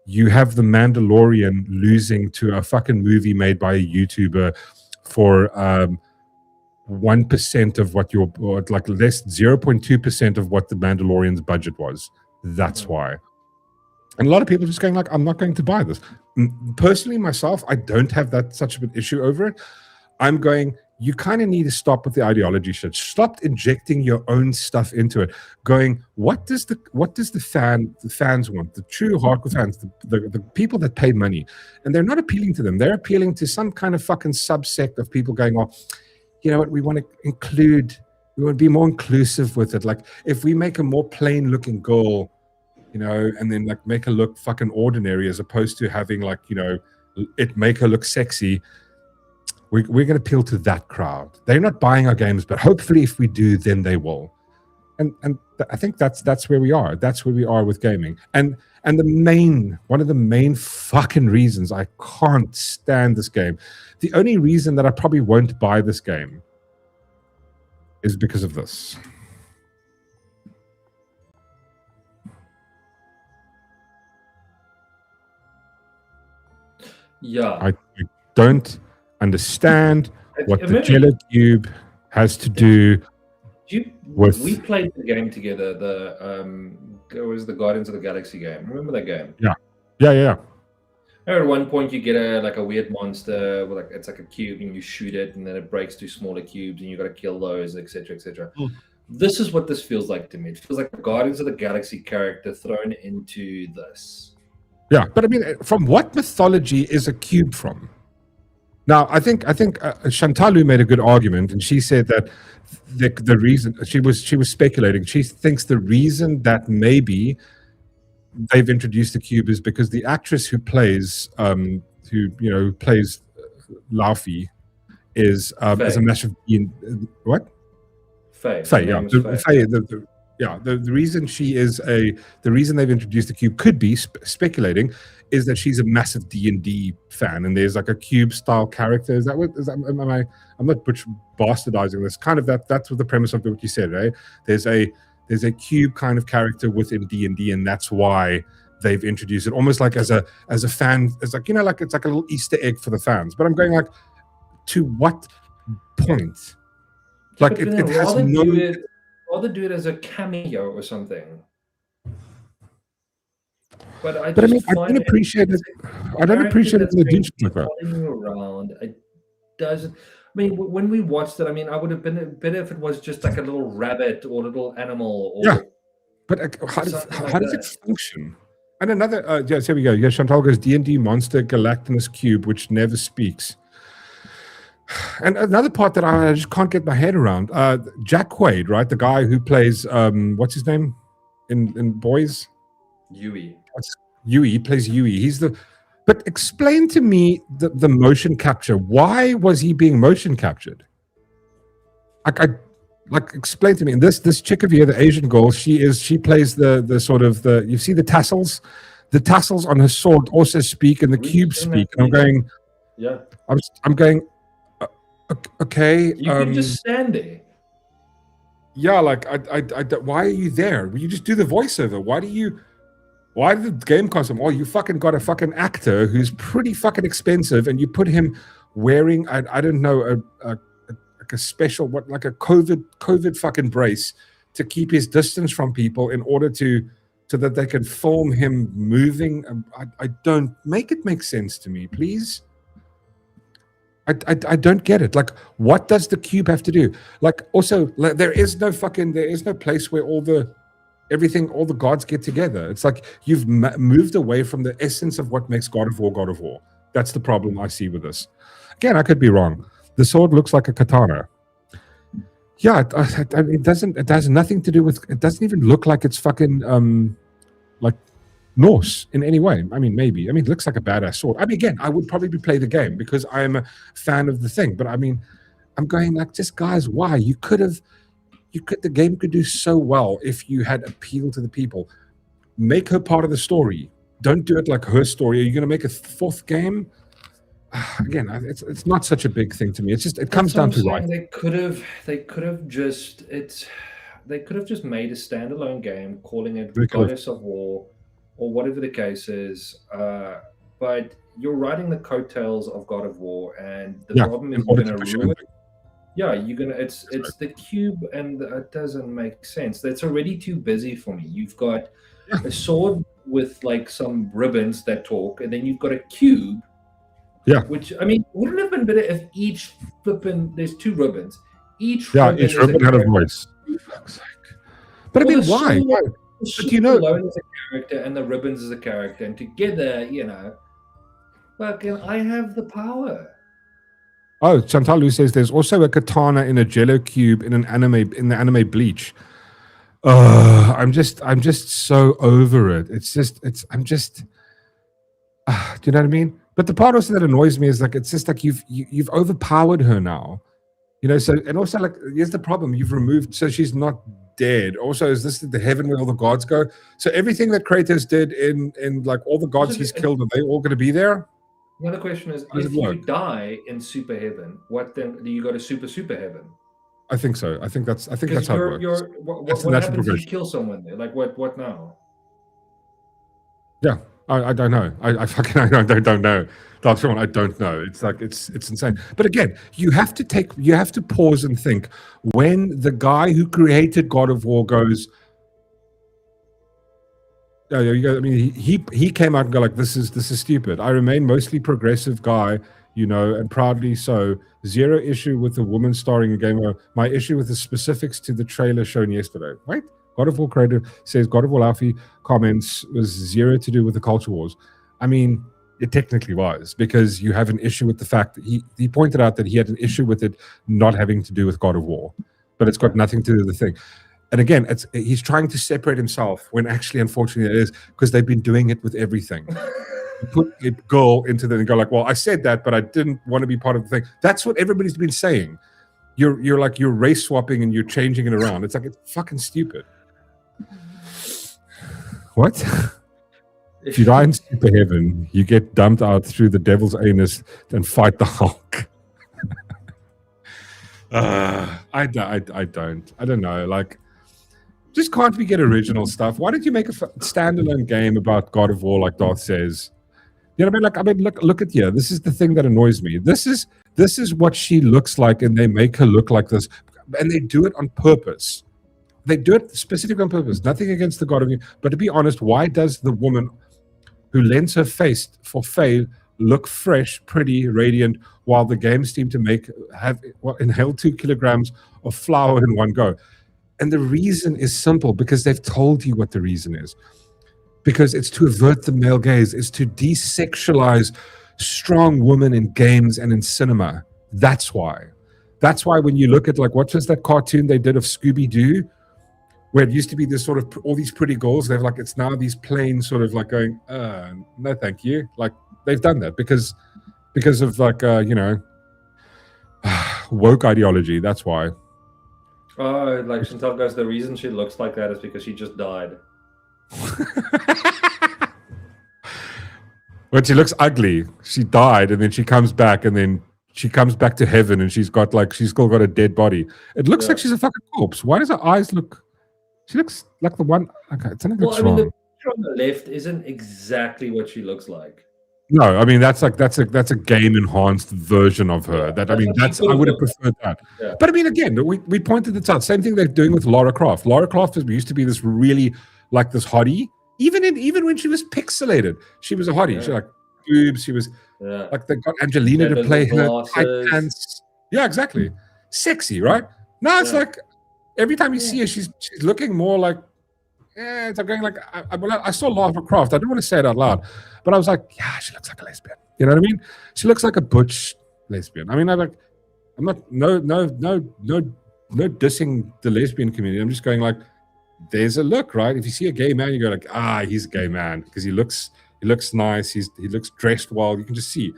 you have the Mandalorian losing to a fucking movie made by a YouTuber for 1% of what your, or like less 0.2% of what the Mandalorian's budget was. That's why. And a lot of people are just going like, I'm not going to buy this. Personally, myself, I don't have that such of an issue over it. I'm going, you kind of need to stop with the ideology shit. Stop injecting your own stuff into it. Going, what does the fans want? The true hardcore fans, the people that pay money, and they're not appealing to them. They're appealing to some kind of fucking subsect of people going, oh, you know what? We want to include. We want to be more inclusive with it. Like if we make a more plain looking girl, you know, and then like make her look fucking ordinary, as opposed to having like, you know, it make her look sexy. We're going to appeal to that crowd. They're not buying our games, but hopefully if we do, then they will. And I think that's where we are. That's where we are with gaming. And one of the main fucking reasons I can't stand this game, the only reason that I probably won't buy this game is because of this. Yeah. I don't understand what the Jello cube has to do with. We played the game together. It was the Guardians of the Galaxy game. Remember that game? Yeah. At one point, you get a weird monster with it's like a cube, and you shoot it, and then it breaks to smaller cubes, and you got to kill those, etc., etc. This is what this feels like to me. It feels like a Guardians of the Galaxy character thrown into this. Yeah, but I mean, from what mythology is a cube from? Now, I think Shantalu made a good argument, and she said that the reason she was speculating. She thinks the reason that maybe they've introduced the cube is because the actress who plays plays Laufey is a massive what? Faye. The reason she is the reason they've introduced the cube could be speculating is that she's a massive D&D fan, and there's like a cube style character. Is that what? I'm not bastardizing this. Kind of that's what the premise of what you said, right? There's a cube kind of character within D&D, and that's why they've introduced it almost like as a fan. It's like, you know, like it's like a little Easter egg for the fans. But I'm going like, to what point? Like it has no. Rather do it as a cameo or something. But I mean, I don't appreciate it. I don't appreciate it in a like that. Around, it doesn't. I mean, when we watched it, I mean, I would have been better if it was just like a little rabbit or a little animal. Or yeah, but how does it function? And another, yes, here we go. Yeah, Chantal goes D&D monster Galactinus cube, which never speaks. And another part that I just can't get my head around. Jack Quaid, right? The guy who plays what's his name in Boys? Yui. He plays Yui. But explain to me the motion capture. Why was he being motion captured? Explain to me. And this chick over here, the Asian girl, she plays the sort of you see the tassels? The tassels on her sword also speak, and the cubes speak. And I'm going, yeah. I'm going, okay. You can just stand there. Yeah, like why are you there? You just do the voiceover. Why did the game cost him? Oh, you fucking got a fucking actor who's pretty fucking expensive, and you put him wearing I don't know a a special like a COVID fucking brace to keep his distance from people in order so that they can film him moving. I don't make it make sense to me, please. I don't get it. Like, what does the cube have to do? Like, also, like, there is no place where all the gods get together. It's like you've moved away from the essence of what makes God of War God of War. That's the problem I see with this. Again, I could be wrong. The sword looks like a katana. Yeah, it doesn't. It has nothing to do with. It doesn't even look like it's fucking like Norse in any way. I mean, maybe. I mean, it looks like a badass sword. I mean, again, I would probably play the game because I'm a fan of the thing. But I mean, I'm going like, just guys, why? The game could do so well if you had appeal to the people. Make her part of the story. Don't do it like her story. Are you going to make a fourth game? Again, it's not such a big thing to me. It's just it comes down to right. They could have just made a standalone game, calling it Goddess of War, or whatever the case is. But you're riding the coattails of God of War, and the problem is you're going to ruin it. Yeah, you're gonna. It's the cube, and it doesn't make sense. That's already too busy for me. You've got a sword with like some ribbons that talk, and then you've got a cube. Yeah. Which, I mean, wouldn't it have been better if each there's two ribbons. Each ribbon had a voice. But I mean, why? But you know, alone is a character, and the ribbons is a character, and together, fucking, I have the power. Oh, Chantalu says there's also a katana in a jello cube in the anime Bleach. I'm just so over it. I'm just do you know what I mean? But the part also that annoys me is like, it's just like you've overpowered her now. So, and also like, here's the problem. You've removed, so she's not dead. Also, is this the heaven where all the gods go? So everything that Kratos did in like all the gods he's killed, are they all going to be there? Another question is, if you die in super heaven, what then? Do you go to super heaven? I think so. I think that's how it works. What happens if you kill someone there? Like what now? Yeah, I don't know. I don't know. Dark Sean, I don't know. It's like it's insane. But again, you have to pause and think. When the guy who created God of War goes, I mean, he came out and go like, this is stupid. I remain mostly progressive guy, and proudly so. Zero issue with the woman starring in game. My issue with the specifics to the trailer shown yesterday. Right? God of War creator says God of War Laufey comments was zero to do with the culture wars. I mean, it technically was, because you have an issue with the fact that he pointed out that he had an issue with it not having to do with God of War, but it's got nothing to do with the thing. And again, he's trying to separate himself when actually, unfortunately, it is, because they've been doing it with everything. You put a girl into the and go like, well, I said that, but I didn't want to be part of the thing. That's what everybody's been saying. You're race swapping and you're changing it around. It's like, it's fucking stupid. What? If you die in super heaven, you get dumped out through the devil's anus and fight the Hulk. I don't know. Like, just can't we get original stuff? Why don't you make a standalone game about God of War, like Darth says? You know what I mean? Like, look at here. This is the thing that annoys me. This is what she looks like, and they make her look like this, and they do it on purpose. They do it specifically on purpose. Nothing against the God of War, but to be honest, why does the woman who lends her face for Faye look fresh, pretty, radiant, while the games seem to inhale 2 kilograms of flour in one go? And the reason is simple, because they've told you what the reason is. Because it's to avert the male gaze. It's to desexualize strong women in games and in cinema. That's why. That's why when you look at, like, what was that cartoon they did of Scooby-Doo? Where it used to be this sort of, all these pretty girls, they're like, it's now these plain sort of like going, no, thank you. Like, they've done that because of like, woke ideology. That's why. Oh, like Chantal goes, the reason she looks like that is because she just died. When she looks ugly, she died, and then she comes back, and then she comes back to heaven, and she's still got a dead body. It looks like she's a fucking corpse. Why does her eyes look? She looks like the one. Okay, something looks wrong. The picture on the left isn't exactly what she looks like. No, I mean that's a game enhanced version of her. That I mean I would have preferred that. Yeah. But I mean again, we pointed this out. Same thing they're doing with Lara Croft. Lara Croft used to be this really like this hottie. Even when she was pixelated, she was a hottie. She like boobs. She was like they got Angelina to play her tight pants. Yeah, exactly. Sexy, right? Now it's like every time you see her, she's looking more like. Yeah, it's going like I saw Lara Croft. I don't want to say it out loud, but I was like, yeah, she looks like a lesbian. You know what I mean? She looks like a butch lesbian. I mean, I'm not no dissing the lesbian community. I'm just going like, there's a look, right? If you see a gay man, you go like, he's a gay man because he looks nice. He looks dressed well. You can just see.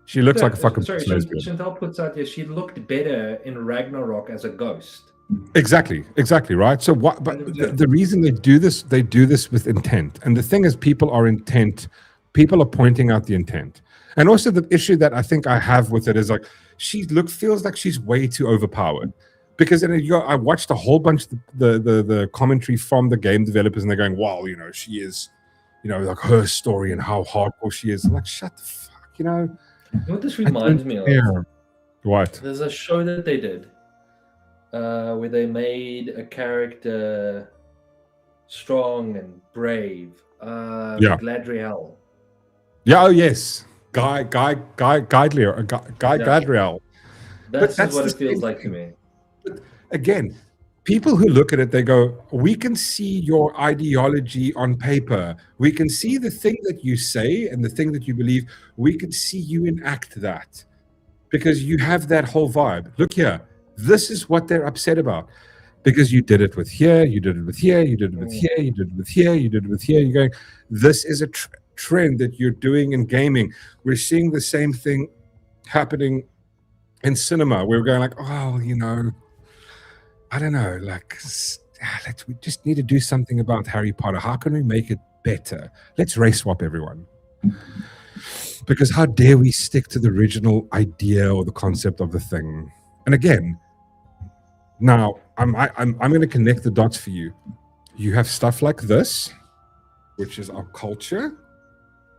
She looks like a fucking lesbian. Chantal puts out there, she looked better in Ragnarok as a ghost. Exactly, right. So what? But the reason they do this with intent, and the thing is, people are pointing out the intent, and also the issue that I think I have with it is like feels like she's way too overpowered, because I watched a whole bunch of the commentary from the game developers, and they're going, wow, she is, like her story and how hardcore she is. I'm like, shut the fuck, You know what this reminds me of? What? There's a show that they did. Where they made a character strong and brave. Gladriel. Yeah. Oh yes, Guy Gladriel. That's what it feels like to me. But again, people who look at it, they go, "We can see your ideology on paper. We can see the thing that you say and the thing that you believe. We can see you enact that because you have that whole vibe. Look here." This is what they're upset about, because you did it with here, you did it with here, you did it with here, you did it with here, you did it with here. You're going, this is a trend that you're doing in gaming. We're seeing the same thing happening in cinema. We're going like, oh, I don't know, like, we just need to do something about Harry Potter. How can we make it better? Let's race swap everyone. Because how dare we stick to the original idea or the concept of the thing? And again, now I'm going to connect the dots for you. You have stuff like this, which is our culture.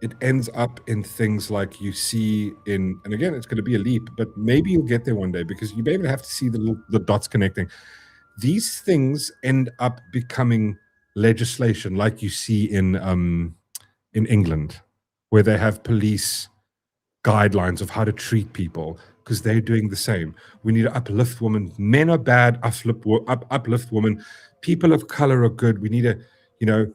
It ends up in things like you see in, and again, it's going to be a leap, but maybe you'll get there one day because you maybe have to see the dots connecting. These things end up becoming legislation, like you see in England, where they have police guidelines of how to treat people. Because they're doing the same. We need to uplift women. Men are bad, uplift women. People of color are good. We need to,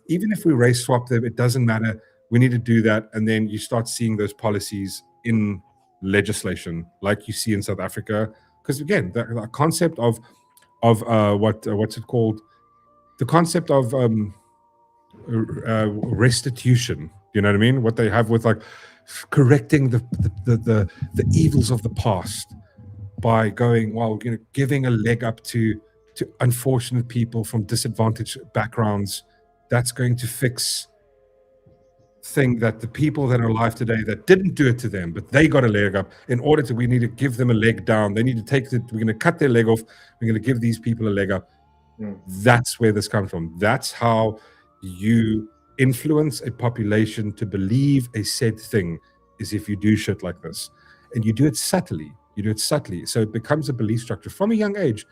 even if we race swap them, it doesn't matter. We need to do that. And then you start seeing those policies in legislation, like you see in South Africa. Because again, the concept of what's it called? The concept of restitution. You know what I mean? What they have with like correcting the evils of the past by going, giving a leg up to unfortunate people from disadvantaged backgrounds. That's going to fix thing that the people that are alive today that didn't do it to them, but they got a leg up. We need to give them a leg down. They need to take it. We're going to cut their leg off. We're going to give these people a leg up. That's where this comes from. That's how you influence a population to believe a said thing, is if you do shit like this. And you do it subtly. So it becomes a belief structure from a young age.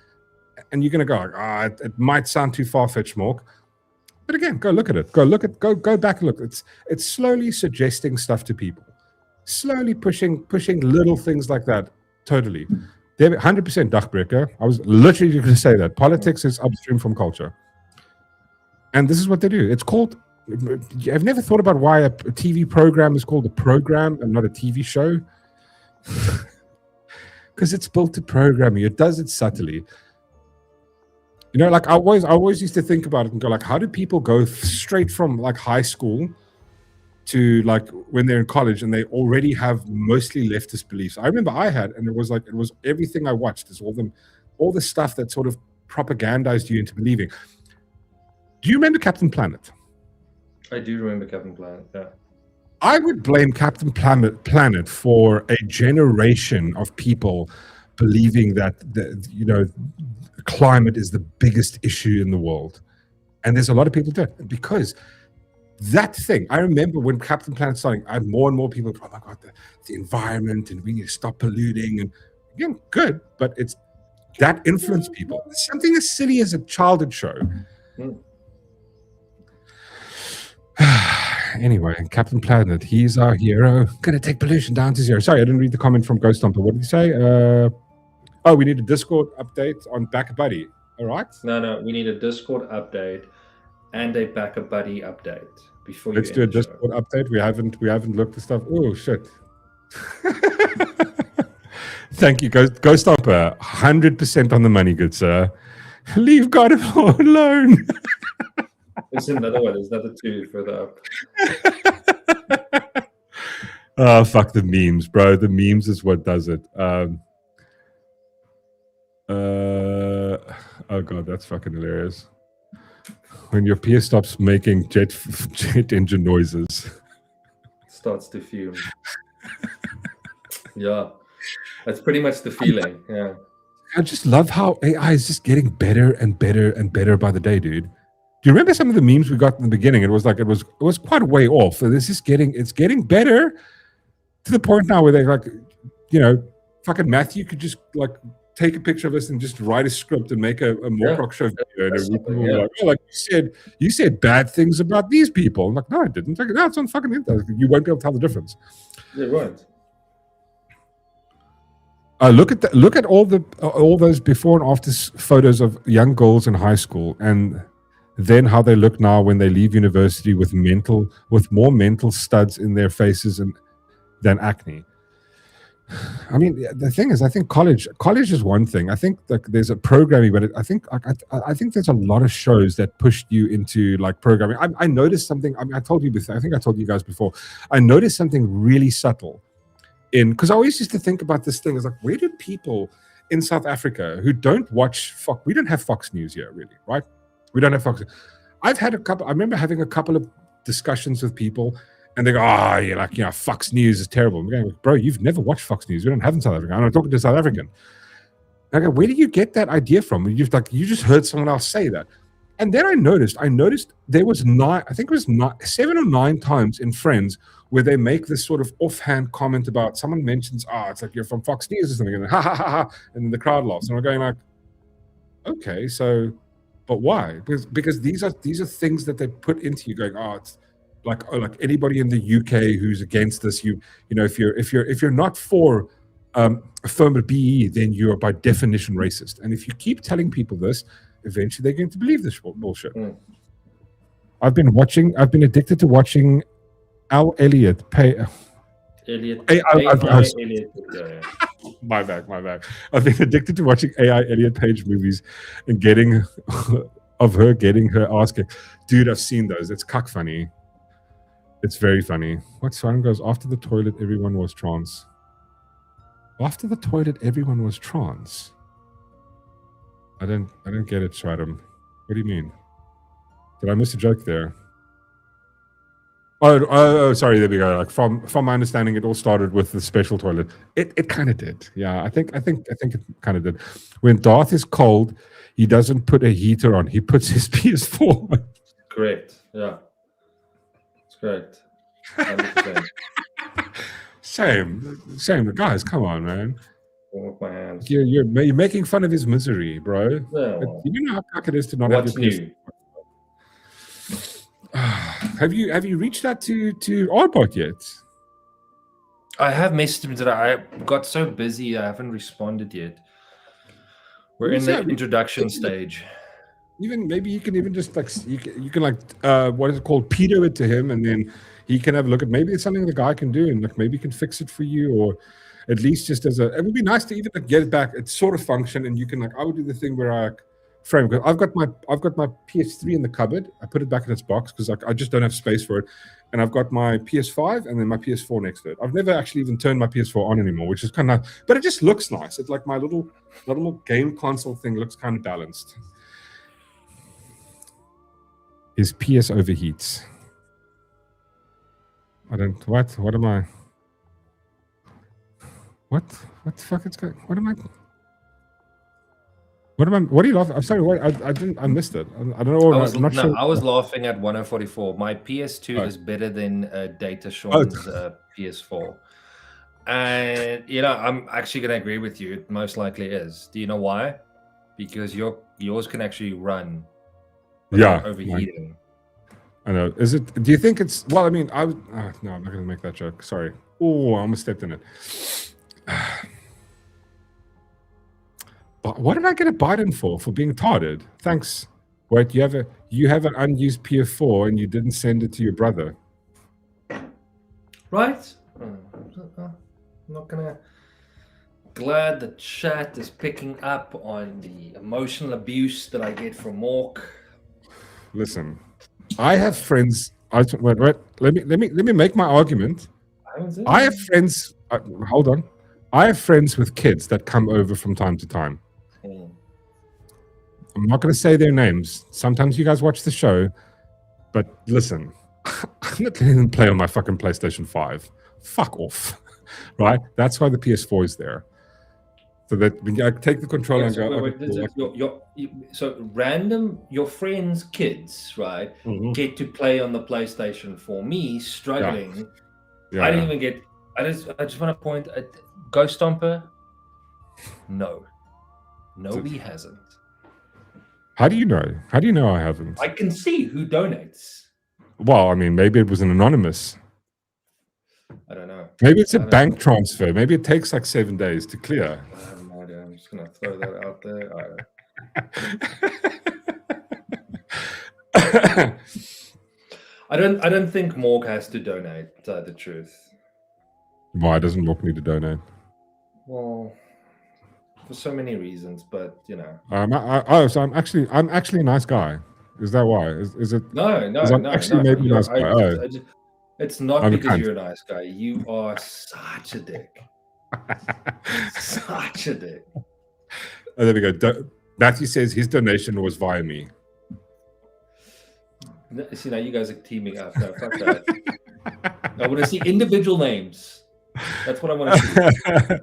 And you're going to go, it might sound too far-fetched, Mork. But again, go look at it. Go back and look. It's slowly suggesting stuff to people. Slowly pushing little things like that. Totally. They're 100% Dagbreker. I was literally going to say that. Politics is upstream from culture. And this is what they do. It's called... I've never thought about why a TV program is called a program and not a TV show. Because it's built to program you. It does it subtly. Like I always used to think about it and go like, how do people go straight from like high school to like when they're in college and they already have mostly leftist beliefs? I remember I had, and it was everything I watched is all the stuff that sort of propagandized you into believing. Do you remember Captain Planet? I do remember Captain Planet, yeah. I would blame Captain Planet for a generation of people believing that climate is the biggest issue in the world. And there's a lot of people do it because that thing. I remember when Captain Planet started, I had more and more people, oh my God, the environment, and we need to stop polluting. And again, good, but it's that influenced people. Something as silly as a childhood show. Anyway, Captain Planet, he's our hero. Gonna take pollution down to zero. Sorry, I didn't read the comment from Ghost Stomper. What did he say? Oh, we need a Discord update on Back Buddy. All right. No, we need a Discord update and a Back Buddy update before you. Let's do a Discord update. We haven't looked at stuff. Oh shit. Thank you, Ghost Stomper. 100% on the money, good sir. Leave God alone. There's another one. There's another 2 further up. Oh, fuck the memes, bro. The memes is what does it. Oh, God, that's fucking hilarious. When your PS stops making jet engine noises. Starts to fume. Yeah. That's pretty much the feeling. Yeah. I just love how AI is just getting better and better and better by the day, dude. Do you remember some of the memes we got in the beginning? It was like it was quite a way off. And it's getting better to the point now where they're like, fucking Matthew could just like take a picture of us and just write a script and make a Mork show video. And like you said bad things about these people. I'm like, no, I didn't. Like, no, it's on fucking internet. You won't be able to tell the difference. Yeah, right. Look at all those before and after photos of young girls in high school, and then how they look now when they leave university with more mental studs in their faces than acne. I mean, the thing is, I think college is one thing. I think that there's a programming, but I think there's a lot of shows that pushed you into like programming. I noticed something. I mean, I think I told you guys before. I noticed something really subtle. Because I always used to think about this thing as like, where do people in South Africa who don't watch Fox? We don't have Fox News here, really, right? We don't have Fox. I remember having a couple of discussions with people, and they go, Fox News is terrible. I'm going, bro, you've never watched Fox News. We don't have in South Africa. I'm talking to a South African. I go, where did you get that idea from? You just heard someone else say that. And then I noticed there was 7 or 9 times in Friends where they make this sort of offhand comment about someone mentions, it's like you're from Fox News or something, and then ha ha ha ha, and then the crowd laughs. And we're going like, okay, so, but why? Because these are things that they put into you, going, it's like anybody in the UK who's against this, if you're not for affirmative BE, then you are by definition racist. And if you keep telling people this, eventually they're going to believe this bullshit. I've been addicted to watching Al Elliott pay. Elliott. My bad. I've been addicted to watching AI Elliott Page movies and getting her ass kicked. Dude, I've seen those. It's cuck funny. It's very funny. What song goes after the toilet? Everyone was trans. After the toilet, everyone was trans. I don't get it, Shradam. What do you mean? Did I miss a joke there? Oh, sorry. There we go. Like from my understanding, it all started with the special toilet. It kind of did. Yeah, I think it kind of did. When Darth is cold, he doesn't put a heater on. He puts his PS4 on. Correct. Yeah, it's correct. 100%. Same. Guys, come on, man. With my hands. You're making fun of his misery, bro. Yeah, well, you know how cuck it is to not have your PS4. Have you reached out to Arbot yet? I have messaged him today. I got so busy, I haven't responded yet. We're in the introduction stage. Even maybe you can even just like you can like what is it called? Pedo it to him, and then he can have a look at maybe it's something the guy can do, and like maybe he can fix it for you, or at least just it would be nice to even like get it back. It's sort of function, and you can I would do the thing where I frame, because I've got my PS3 in the cupboard. I put it back in its box because I just don't have space for it, and I've got my PS5 and then my PS4 next to it. I've never actually even turned my PS4 on anymore, which is kind of nice, but it just looks nice. It's like my little game console thing looks kind of balanced. His PS overheats. What am I? What the fuck is going? What am I? What are you laughing? I'm sorry. What? I didn't. I missed it. I don't know. I'm not sure. I was laughing at 1044. My PS2 is better than Data Sean's PS4. And I'm actually going to agree with you. It most likely is. Do you know why? Because yours can actually run without overheating. I know. Is it? Do you think it's? Well, I mean, no, I'm not going to make that joke. Sorry. Oh, I almost stepped in it. What did I get a Biden for being tarded? Thanks. Wait, you have an unused PS4 and you didn't send it to your brother. Right? I'm not gonna. Glad the chat is picking up on the emotional abuse that I get from Mork. Listen, I have friends. Wait. Let me make my argument. I have friends. Hold on. I have friends with kids that come over from time to time. I'm not going to say their names. Sometimes you guys watch the show, but listen, I'm not letting them play on my fucking PlayStation 5. Fuck off, right? That's why the PS4 is there. So that when I take the controller and go, your friends' kids, right, get to play on the PlayStation 4. Me struggling. I didn't even get. I just want to point at Ghost Stomper. No, he hasn't. How do you know? How do you know I haven't? I can see who donates. Well, I mean, maybe it was an anonymous. I don't know. Maybe it's a bank transfer. Maybe it takes like 7 days to clear. I have no idea. I'm just gonna throw that out there. I don't think Mork has to donate. To tell the truth. Why doesn't Mork need to donate? Well, for so many reasons, but So I'm actually a nice guy. Is that why? Is it? No. Actually, maybe a nice guy. It's not I'm because kind. you're a nice guy. You are such a dick. Such a dick. Oh, there we go. Matthew says his donation was via me. See, now you guys are teaming up. No, fuck that. I want to see individual names. That's what I want to see.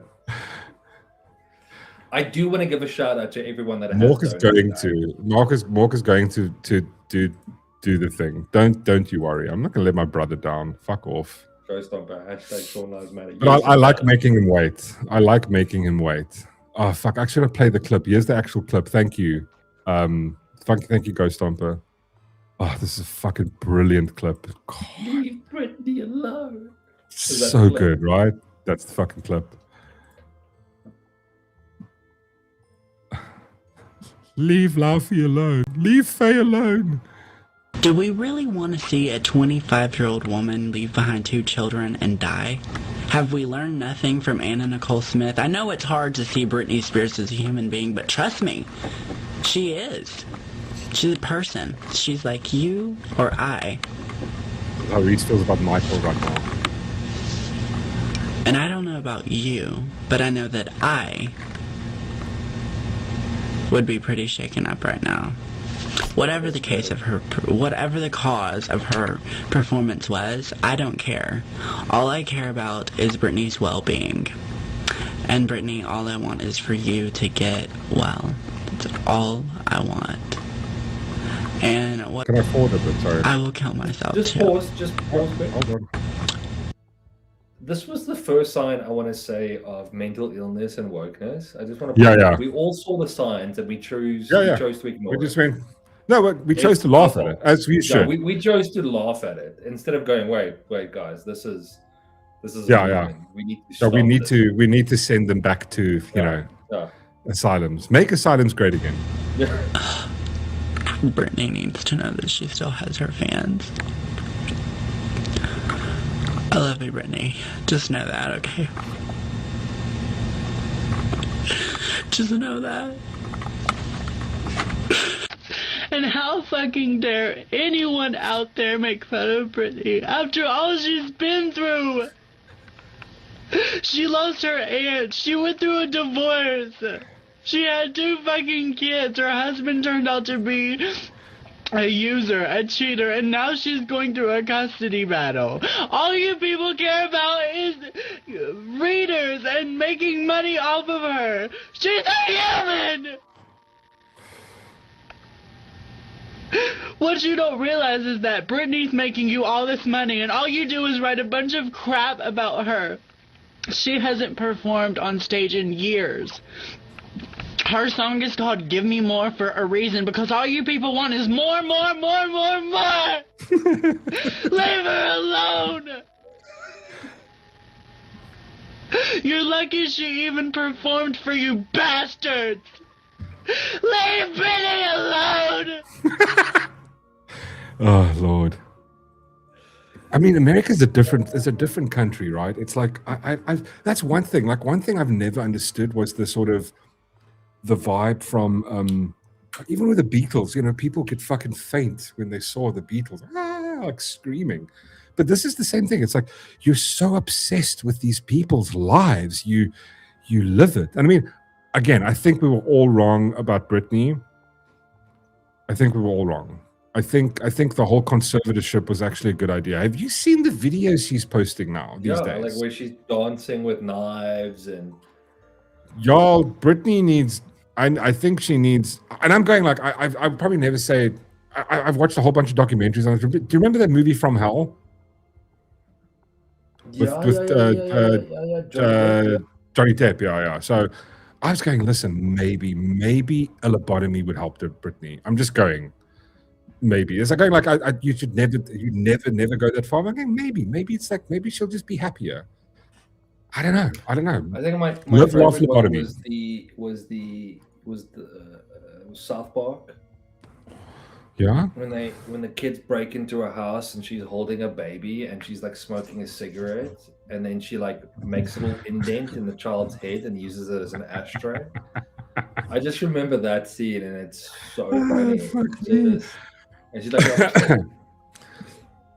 I do want to give a shout out to everyone that has Mork is going to do the thing. Don't you worry. I'm not going to let my brother down. Fuck off. Ghost Stomper, hashtag Sean Lives Matter. But I like making him wait. Oh, fuck. I should have played the clip. Here's the actual clip. Thank you. Thank you, Ghost Stomper. Oh, this is a fucking brilliant clip. God. Leave Brittany alone. So good, right? That's the fucking clip. Leave Laufey alone. Leave Faye alone. Do we really want to see a 25-year-old woman leave behind 2 children and die? Have we learned nothing from Anna Nicole Smith? I know it's hard to see Britney Spears as a human being, but trust me, she is. She's a person. She's like you or I. How Reese feels about Michael right now. And I don't know about you, but I know that I would be pretty shaken up right now. Whatever the case of her, whatever the cause of her performance was, I don't care. All I care about is Britney's well-being. And Britney, all I want is for you to get well. That's all I want. And what? Can I forward it? Sorry. I will kill myself Just too. pause a bit. Hold on. This was the first sign I want to say of mental illness and wokeness. I just want to. Yeah. We all saw the signs and we chose. Yeah. We chose to ignore. We just went. No, but we chose to laugh at it, as we should. We chose to laugh at it instead of going, wait, guys, this is. Yeah. We need to. So we need this. we need to send them back to asylums. Make asylums great again. Yeah. Britney needs to know that she still has her fans. I love you, Britney. Just know that, okay? Just know that. And how fucking dare anyone out there make fun of Britney after all she's been through? She lost her aunt. She went through a divorce. She had 2 fucking kids. Her husband turned out to be a user, a cheater, and now she's going through a custody battle. All you people care about is readers and making money off of her. She's a human! What you don't realize is that Britney's making you all this money, and all you do is write a bunch of crap about her. She hasn't performed on stage in years. Her song is called Give Me More for a reason, because all you people want is more, more, more, more, more! Leave her alone! You're lucky she even performed for you bastards! Leave Britney alone! Oh Lord. I mean, America's a different country, right? It's like that's one thing. Like one thing I've never understood was the sort of the vibe from even with the Beatles. You know, people could fucking faint when they saw the Beatles, like screaming. But this is the same thing. It's like you're so obsessed with these people's lives, you live it. And I mean, again, I think we were all wrong about Britney. I think we were all wrong. I think the whole conservatorship was actually a good idea. Have you seen the videos she's posting now these days? Like where she's dancing with knives and. Y'all, Britney needs. I think she needs. And I'm going like I probably never say it. I've watched a whole bunch of documentaries on it. Do you remember that movie From Hell? With Johnny Depp, yeah. So I was going, listen, maybe a lobotomy would help Britney. I'm just going. Maybe it's like going like you never go that far. I'm going maybe it's like maybe she'll just be happier. I don't know. I think my Live, laugh, favorite one lobotomy. was the South Park. Yeah. When the kids break into her house and she's holding a baby and she's like smoking a cigarette and then she like makes a little indent in the child's head and uses it as an ashtray. I just remember that scene and it's so funny. And she's like, oh,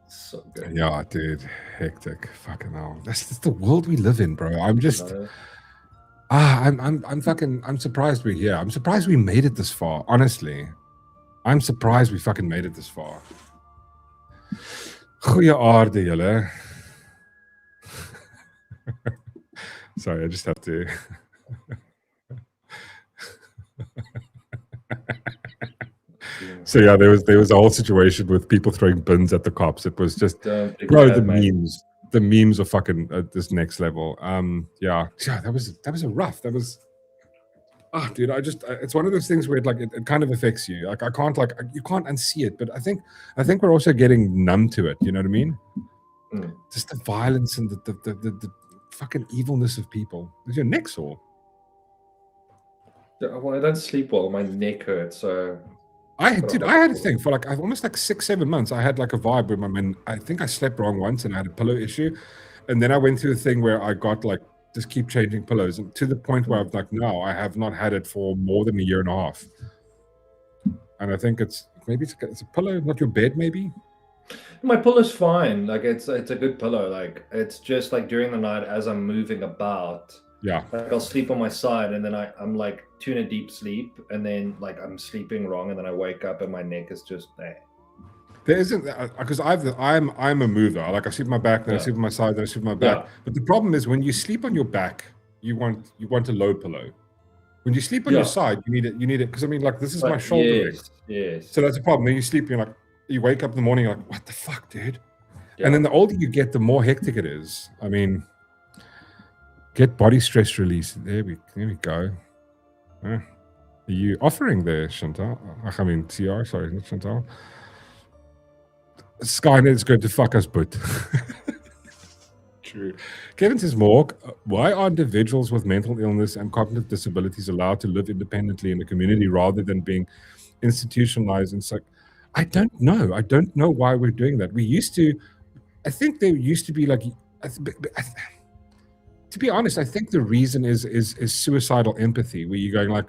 so good. Yeah, dude, hectic, fucking hell. That's the world we live in, bro. I'm just, I'm surprised we're here. I'm surprised we made it this far. Honestly, I'm surprised we fucking made it this far. Goeie aarde, julle. Sorry, I just have to. So yeah, there was a whole situation with people throwing bins at the cops. It was just, bro, the memes are fucking at this next level. Yeah, that was a rough. That was, dude, it's one of those things where it kind of affects you. Like you can't unsee it. But I think we're also getting numb to it. You know what I mean? Just the violence and the fucking evilness of people. Is your neck sore? Well, I don't sleep well. My neck hurts. So. I had a thing for almost 6-7 months. I had like a vibe where I think I slept wrong once and I had a pillow issue, and then I went through a thing where I got like just keep changing pillows, and to the point where I'm like, no, I have not had it for more than a year and a half. And I think it's a pillow, not your bed, maybe. My pillow's fine. Like it's a good pillow. Like it's just like during the night as I'm moving about. Yeah. Like I'll sleep on my side and then I'm like in a deep sleep and then like I'm sleeping wrong and then I wake up and my neck is just there. There isn't, because I'm a mover. Like I sleep on my back, then I sleep on my side, then I sleep on my back. Yeah. But the problem is when you sleep on your back, you want a low pillow. When you sleep on your side, you need it because I mean like this is my shoulder. Yes. So that's the problem. Then you sleep, you wake up in the morning, you're like, what the fuck, dude? Yeah. And then the older you get, the more hectic it is. I mean, get body stress release. There we go. Are you offering there, Chantal? I mean, TR, sorry, not Chantal. Skynet is going to fuck us, but true. Kevin says, Mork, why are individuals with mental illness and cognitive disabilities allowed to live independently in the community rather than being institutionalized? And so, I don't know. I don't know why we're doing that. I think there used to be like, to be honest, I think the reason is suicidal empathy, where you're going like,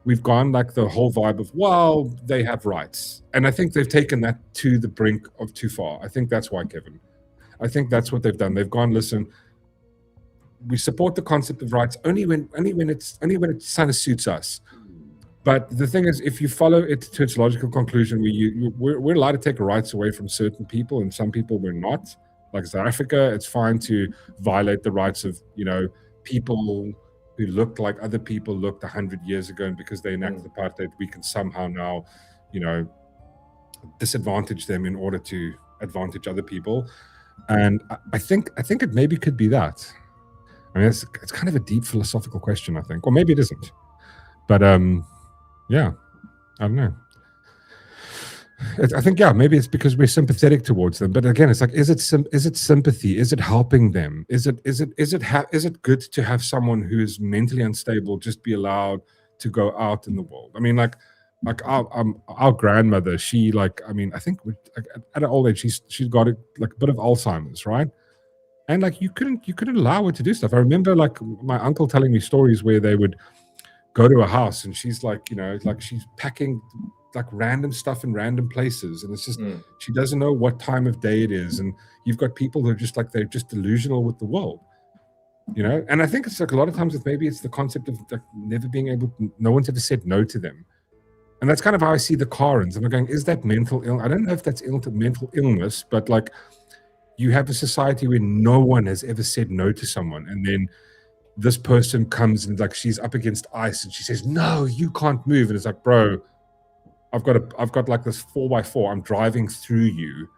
we've gone like the whole vibe of, well, they have rights. And I think they've taken that to the brink of too far. I think that's why, Kevin. I think that's what they've done. They've gone, listen, we support the concept of rights only when it kind of suits us. But the thing is, if you follow it to its logical conclusion, we're allowed to take rights away from certain people, and some people we're not. Like South Africa, it's fine to violate the rights of, people who looked like other people looked 100 years ago, and because they enacted apartheid, we can somehow now, disadvantage them in order to advantage other people. And I think it maybe could be that. I mean, it's kind of a deep philosophical question, I think, or maybe it isn't. But yeah, I don't know. I think, yeah, maybe it's because we're sympathetic towards them. But again, it's like, is it sympathy? Is it helping them? Is it good to have someone who is mentally unstable just be allowed to go out in the world? I mean, like our grandmother, she like, I mean, I think at an old age, she's got a bit of Alzheimer's, right? And like you couldn't allow her to do stuff. I remember like my uncle telling me stories where they would go to a house and she's like, like she's packing like random stuff in random places, and it's just she doesn't know what time of day it is, and you've got people who are just like, they're just delusional with the world, and I think it's like a lot of times maybe it's the concept of like never being able, no one's ever said no to them, and that's kind of how I see the Karens. And I'm going, is that mental illness? I don't know if that's mental illness, but like you have a society where no one has ever said no to someone, and then this person comes and like she's up against ice and she says, no, you can't move, and it's like, bro, I've got like this 4x4. I'm driving through you,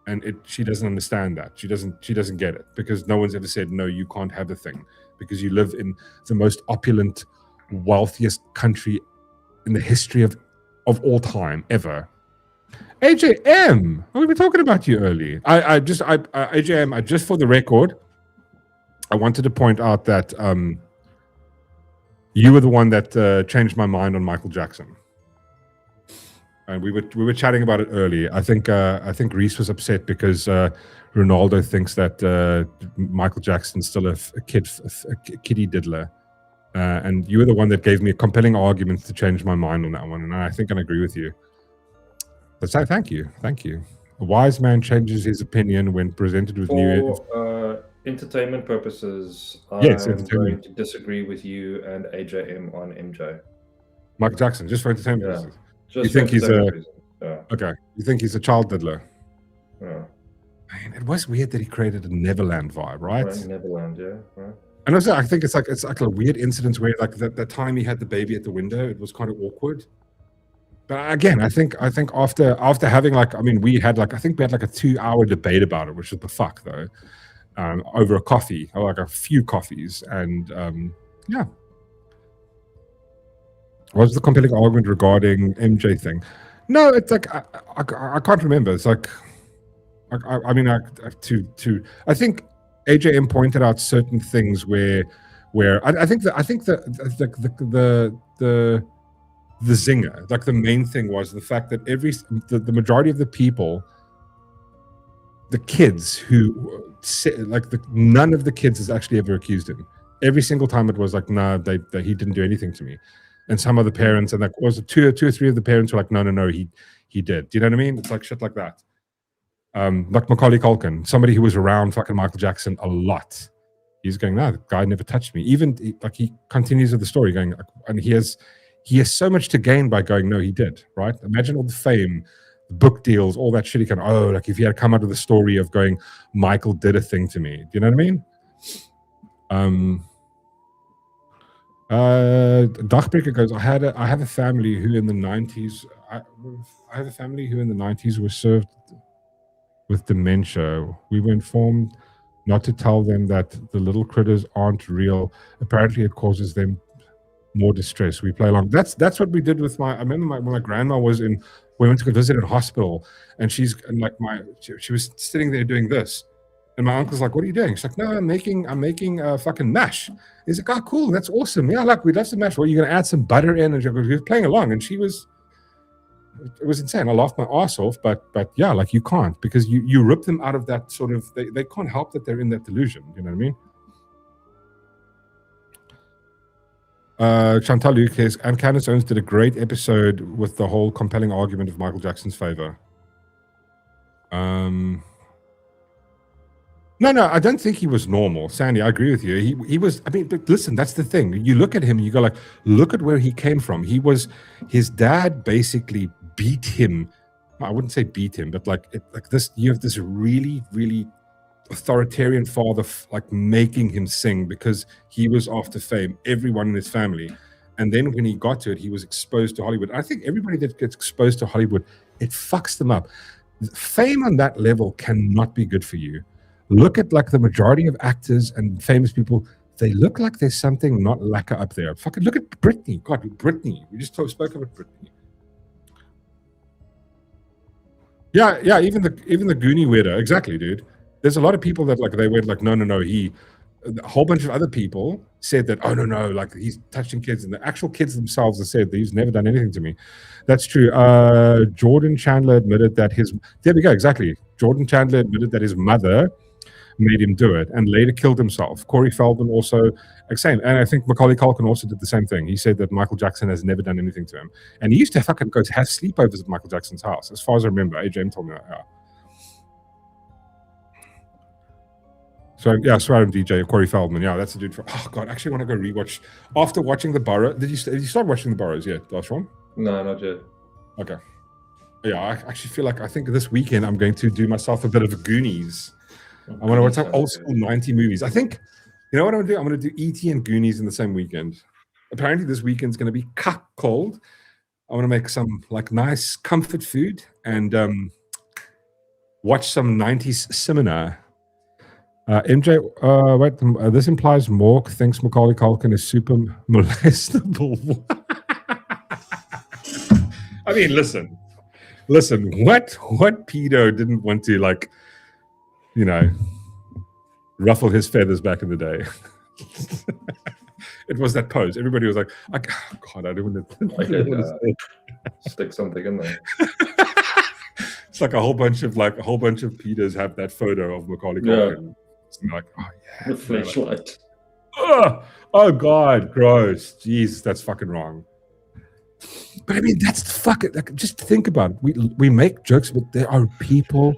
and she doesn't understand that. She doesn't get it, because no one's ever said no. You can't have a thing because you live in the most opulent, wealthiest country in the history of all time ever. AJM, we were talking about you early. AJM, just for the record, I wanted to point out that you were the one that changed my mind on Michael Jackson. And we were chatting about it early. I think Reese was upset because Ronaldo thinks that Michael Jackson's still a kiddie diddler, and you were the one that gave me a compelling argument to change my mind on that one, and I think I agree with you. But so thank you. A wise man changes his opinion when presented with new. For entertainment purposes, Yes, I'm going to disagree with you and AJM on MJ. Michael Jackson, just for entertainment purposes. You Just think he's yeah. Okay? You think he's a child diddler? Yeah. Man, it was weird that he created a Neverland vibe, right? Neverland, yeah. Right. And also, I think it's like a weird incident where like the time he had the baby at the window, it was kind of awkward. But again, I think after having like, I mean, we had like a 2-hour debate about it, which was the fuck though, over a coffee or like a few coffees, and yeah. What was the compelling argument regarding MJ thing? No, it's like I can't remember. It's like I think AJM pointed out certain things where I think the zinger, like the main thing was the fact that the majority of the people, the kids who none of the kids has actually ever accused him. Every single time it was like, nah, he didn't do anything to me. And some of the parents, and like was it two or three of the parents were like, no, he did. Do you know what I mean? It's like shit like that. Like Macaulay Culkin, somebody who was around fucking Michael Jackson a lot. He's going, no, the guy never touched me. Even he continues with the story going, and he has so much to gain by going, no, he did, right? Imagine all the fame, the book deals, all that shit. He can, like if he had come out of the story of going, Michael did a thing to me. Do you know what I mean? Dachbreaker goes, I have a family who in the 90s were served with dementia. We were informed not to tell them that the little critters aren't real. Apparently it causes them more distress. We play along. That's what we did with I remember when my grandma was we went to go visit in hospital, and she was sitting there doing this. And my uncle's like, what are you doing? She's like, no, I'm making fucking mash. He's like, oh, cool, that's awesome. Yeah, like, we'd love some mash. Well, you're going to add some butter in. And she was playing along. And it was insane. I laughed my ass off. But yeah, like, you can't, because you rip them out of that sort of, they can't help that they're in that delusion. You know what I mean? Chantal Lucas and Candace Owens did a great episode with the whole compelling argument of Michael Jackson's favor. No, I don't think he was normal. Sandy, I agree with you. He was, I mean, but listen, that's the thing. You look at him and you go like, look at where he came from. His dad basically beat him. I wouldn't say beat him, but you have this really, really authoritarian father, like making him sing because he was after fame, everyone in his family. And then when he got to it, he was exposed to Hollywood. I think everybody that gets exposed to Hollywood It fucks them up. Fame on that level cannot be good for you. Look at like the majority of actors and famous people. They look like there's something not lacquer up there. Fucking look at Britney. God, Britney. We just spoke about Britney. Yeah. Even the Goonie weirdo. Exactly, dude. There's a lot of people that like they went like no. A whole bunch of other people said that no, like he's touching kids, and the actual kids themselves have said that he's never done anything to me. That's true. Jordan Chandler admitted that there we go, exactly. Jordan Chandler admitted that his mother made him do it and later killed himself. Corey Feldman also, same. And I think Macaulay Culkin also did the same thing. He said that Michael Jackson has never done anything to him. And he used to fucking go to have sleepovers at Michael Jackson's house, as far as I remember. AJ told me that. Yeah. So yeah, Swearing DJ, Corey Feldman. Yeah, that's a dude. Oh god, I actually want to go rewatch. After watching The Burrow, did you start watching The Burrows yet, last one? No, not yet. Okay. Yeah, I actually feel like I think this weekend I'm going to do myself a bit of Goonies. I want to watch some old school 90 movies. I think, you know what I'm going to do? I'm going to do E.T. and Goonies in the same weekend. Apparently this weekend's going to be cold. I want to make some like nice comfort food and watch some 90s cinema. MJ, wait, this implies Mork thinks Macaulay Culkin is super molestable. I mean, listen, what pedo didn't want to, like, you know, ruffle his feathers back in the day? It was that pose. Everybody was like, oh, God, I don't want to stick something in there. It's like a whole bunch of pedos have that photo of Macaulay Culkin. Yeah. It's like, oh yeah, the flashlight. Oh God, gross. Jeez, that's fucking wrong. But I mean, that's the fucking. Like, just think about it. We make jokes, but there are people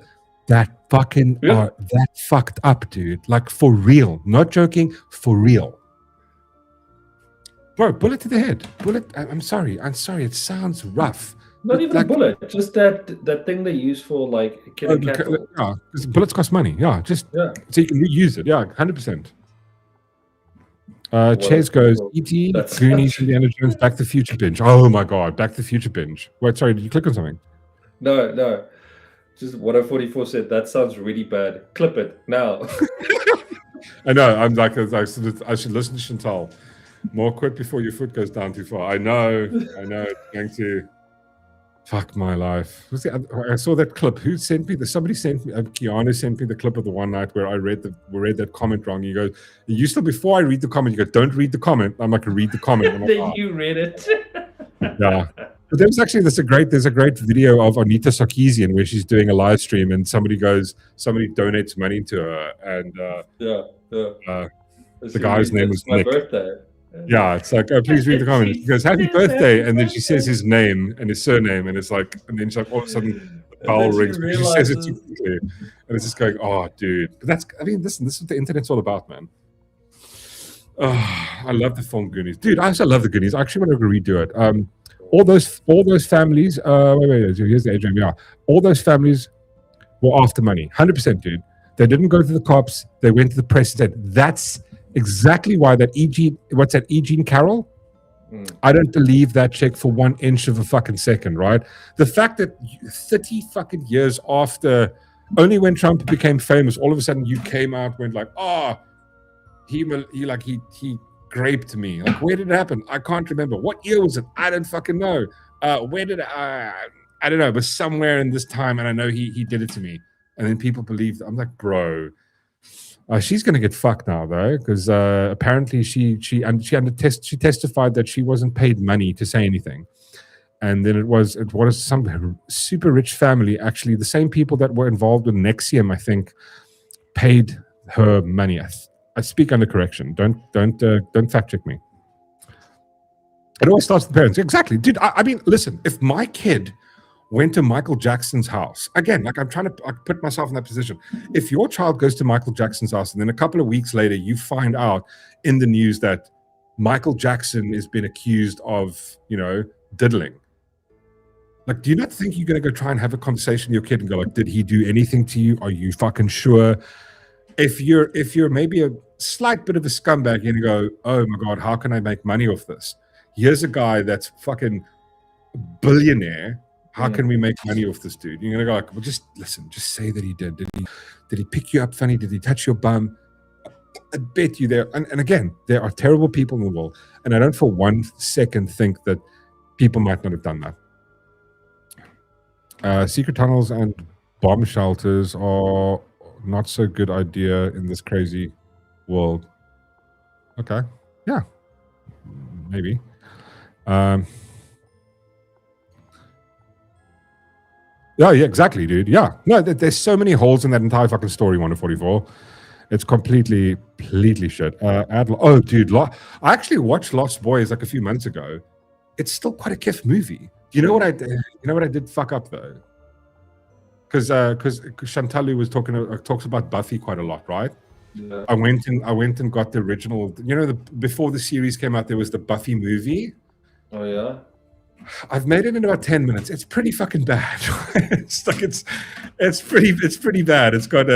that fucking are that fucked up, dude. Like for real, not joking, for real. Bro, bullet to the head. Bullet. I'm sorry. It sounds rough. Not even like, a bullet, just that thing they use for like killing cattle. Yeah, bullets cost money. Yeah, so you can reuse it. Yeah, 100%. Ches goes E.T., Goonies, Indiana Jones, Back to the Future binge. Oh my God, Back to the Future binge. Wait, sorry, did you click on something? No. Just 1044 said that sounds really bad. Clip it now. I know. I'm like I should listen to Chantal. More quit before your foot goes down too far. I know. It's going to. Fuck my life. I saw that clip. Who sent me? Somebody sent me. Keanu sent me the clip of the one night where I read that comment wrong. You go, you still before I read the comment. You go, don't read the comment. I'm like, read the comment. Then you read it. Yeah. But there's a great video of Anita Sarkeesian where she's doing a live stream and somebody donates money to her and the guy's name was Nick. Birthday. Yeah, it's like, oh, please read the comment. She goes, happy birthday. And then she says his name and his surname. And it's like, and then she's like, all of a sudden, the bell rings. But she says it too quickly. And it's just going, oh, dude. But listen, this is what the internet's all about, man. Oh, I love the film Goonies. Dude, I also love the Goonies. I actually want to redo it. All those families, wait, here's the AGM. Yeah. All those families were after money. 100%, dude. They didn't go to the cops. They went to the press and said, that's exactly why that Eugene Carroll? I don't believe that chick for 1 inch of a fucking second, right? The fact that 30 fucking years after, only when Trump became famous, all of a sudden you came out, went like, oh, he graped me. Like, where did it happen? I can't remember. What year was it? I don't fucking know. Where did I don't know, but somewhere in this time, and I know he did it to me. And then people believed. I'm like, bro. She's going to get fucked now, though, because apparently she testified that she wasn't paid money to say anything, and then it was some super rich family, actually the same people that were involved with Nexium, I think, paid her money. I speak under correction. Don't fact check me. It always starts with the parents. Exactly, dude. I mean, listen, if my kid went to Michael Jackson's house. Again, like I'm trying to put myself in that position. If your child goes to Michael Jackson's house and then a couple of weeks later you find out in the news that Michael Jackson has been accused of, diddling. Like, do you not think you're going to go try and have a conversation with your kid and go like, did he do anything to you? Are you fucking sure? If you're maybe a slight bit of a scumbag, you're going to go, oh my God, how can I make money off this? Here's a guy that's fucking billionaire, How can we make money off this dude? You're gonna go like, well, just listen, just say that he did. Did he pick you up funny? Did he touch your bum? I bet you there. And again, there are terrible people in the world, and I don't for 1 second think that people might not have done that. Secret tunnels and bomb shelters are not so good idea in this crazy world. Okay, yeah, maybe. Yeah, exactly, dude. Yeah. No, there's so many holes in that entire fucking story, 144. It's completely shit. Oh, dude. I actually watched Lost Boys like a few months ago. It's still quite a kiff movie. You know what I did? You know what I did fuck up, though? Because Chantalu was talks about Buffy quite a lot, right? Yeah. I went and got the original. You know, before the series came out, there was the Buffy movie. Oh, yeah? I've made it in about 10 minutes. It's pretty fucking bad. It's pretty bad. It's got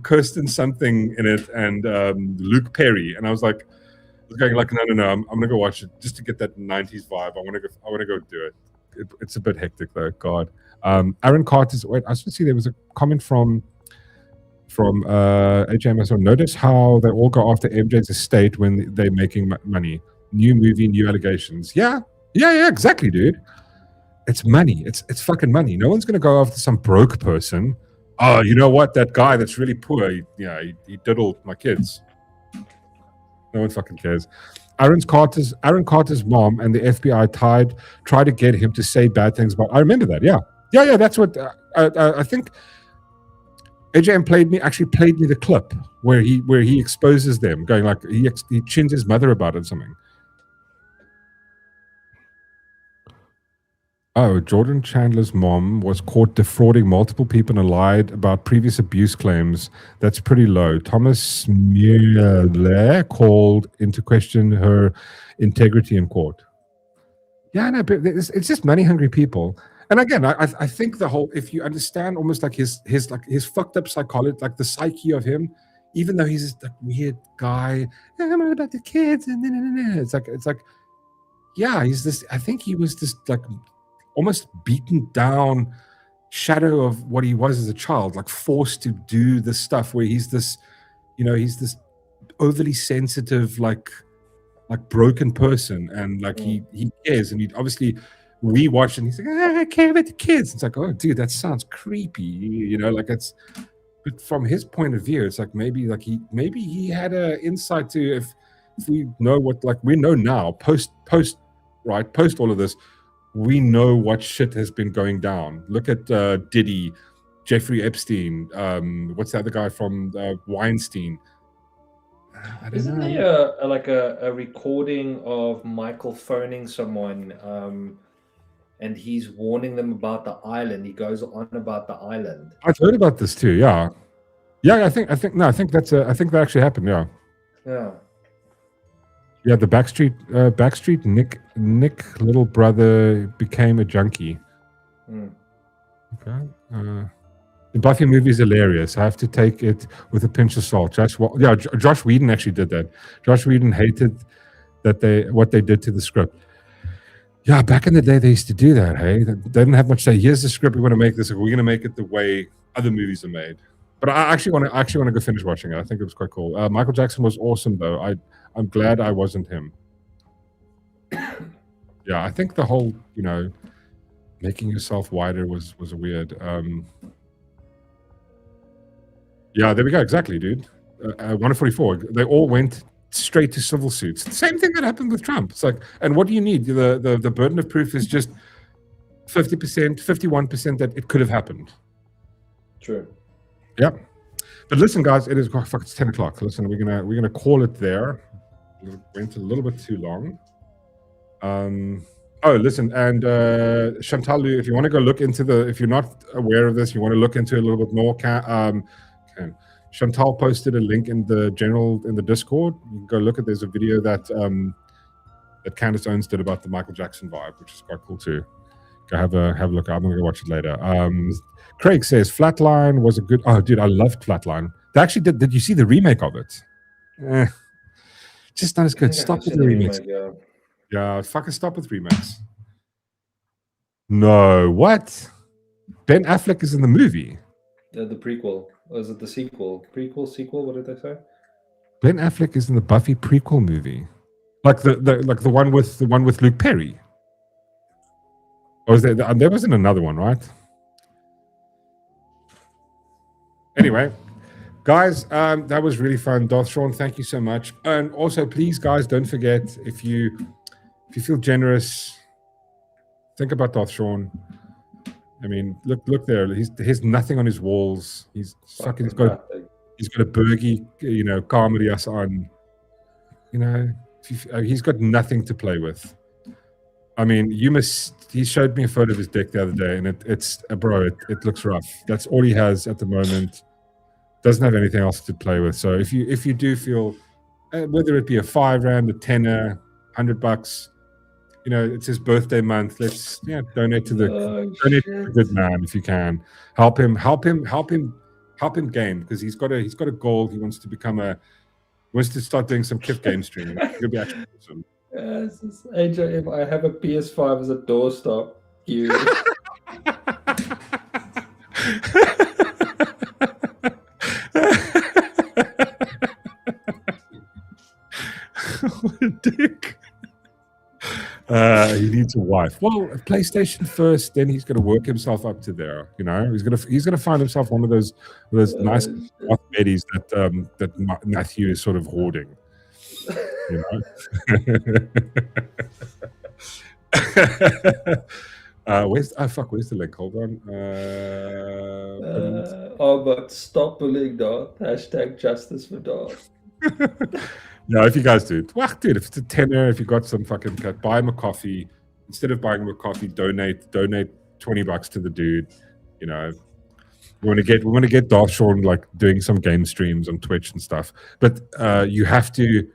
Kirsten something in it and Luke Perry. And I was going like, no. I'm gonna go watch it just to get that 90s vibe. I wanna go do it. It's a bit hectic though. God. Aaron Carter's. Wait, I was supposed to see there was a comment from HMS. Notice how they all go after MJ's estate when they're making money. New movie, new allegations. Yeah, exactly, dude. It's money. It's fucking money. No one's gonna go after some broke person. Oh, you know what? That guy that's really poor. He diddled my kids. No one fucking cares. Aaron Carter's mom and the FBI tried to get him to say bad things about. I remember that. Yeah. That's what I think. AJM played me the clip where he exposes them, going like he chins his mother about it or something. Oh, Jordan Chandler's mom was caught defrauding multiple people and lied about previous abuse claims. That's pretty low. Thomas Mueller called into question her integrity in court. Yeah, no, but it's just money-hungry people. And again, I think the whole, if you understand almost like his fucked up psychology, like the psyche of him, even though he's this like weird guy, I'm all about the kids, and it's like, yeah, he's this. I think he was this like almost beaten down shadow of what he was as a child, like forced to do this stuff where he's this overly sensitive, like broken person, and like he cares, and he obviously we watch and he's like, I care about the kids. It's like, oh dude, that sounds creepy, like it's, but from his point of view, it's like maybe he had a insight to if we know what, like we know now post all of this, we know what shit has been going down. Look at Diddy, Jeffrey Epstein, what's the other guy from Weinstein? Isn't there a recording of Michael phoning someone and he's warning them about the island? He goes on about the island. I've heard about this too. Yeah. I think that actually happened. Yeah. Yeah, the Backstreet Nick little brother became a junkie. Okay. The Buffy movie is hilarious. I have to take it with a pinch of salt. Josh Whedon actually did that. Josh Whedon hated what they did to the script. Yeah, back in the day they used to do that. Hey, they didn't have much to say. Here's the script. We're going to make this. We're going to make it the way other movies are made. But I actually want to go finish watching it. I think it was quite cool. Michael Jackson was awesome though. I'm glad I wasn't him. Yeah, I think the whole, making yourself wider was a weird. Yeah, there we go. Exactly, dude. 144. They all went straight to civil suits. Same thing that happened with Trump. It's like, and what do you need? The burden of proof is just 50%, 51% that it could have happened. True. Yeah. But listen, guys, it's 10 o'clock. Listen, we're gonna call it there. We went a little bit too long. Oh, listen, and Chantal, if you want to go look into if you're not aware of this, you want to look into it a little bit more. Chantal posted a link in the Discord. You can go look at. There's a video that Candace Owens did about the Michael Jackson vibe, which is quite cool too. Go have a look. I'm gonna go watch it later. Craig says Flatline was a good. Oh, dude, I loved Flatline. They actually did. Did you see the remake of it? Just not as good. Stop with the remakes. Yeah, fucking stop with remakes. No, what? Ben Affleck is in the movie. The prequel. Or is it the sequel? Prequel, sequel? What did they say? Ben Affleck is in the Buffy prequel movie, like the one with Luke Perry. Or was there wasn't another one, right? Anyway, guys, that was really fun. Darth Sean, thank you so much. And also, please, guys, don't forget, if you feel generous, think about Darth Sean. I mean, look there. He's nothing on his walls. He's got a Bergie, comedy us on. He's got nothing to play with. I mean, he showed me a photo of his dick the other day, and it looks rough. That's all he has at the moment. Doesn't have anything else to play with. So if you do feel, whether it be a $5, a tenner, $100, it's his birthday month. Let's donate to the good man if you can. Help him game, because he's got a goal. He wants to start doing some Kif game streaming. It'll be actually awesome. Yes, AJ, if I have a PS5 as a doorstop, you. What a dick. He needs a wife. Well, PlayStation first, then he's going to work himself up to there. He's going to find himself one of those nice Betties that Matthew is sort of hoarding. Where's the link? Hold on. But stop bullying Darth. #justice for Darth. No, if you guys do, dude, if it's a tenner, if you got some fucking cut, buy him a coffee. Instead of buying him a coffee, donate $20 to the dude. We want to get Darth Sean like doing some game streams on Twitch and stuff. But you have to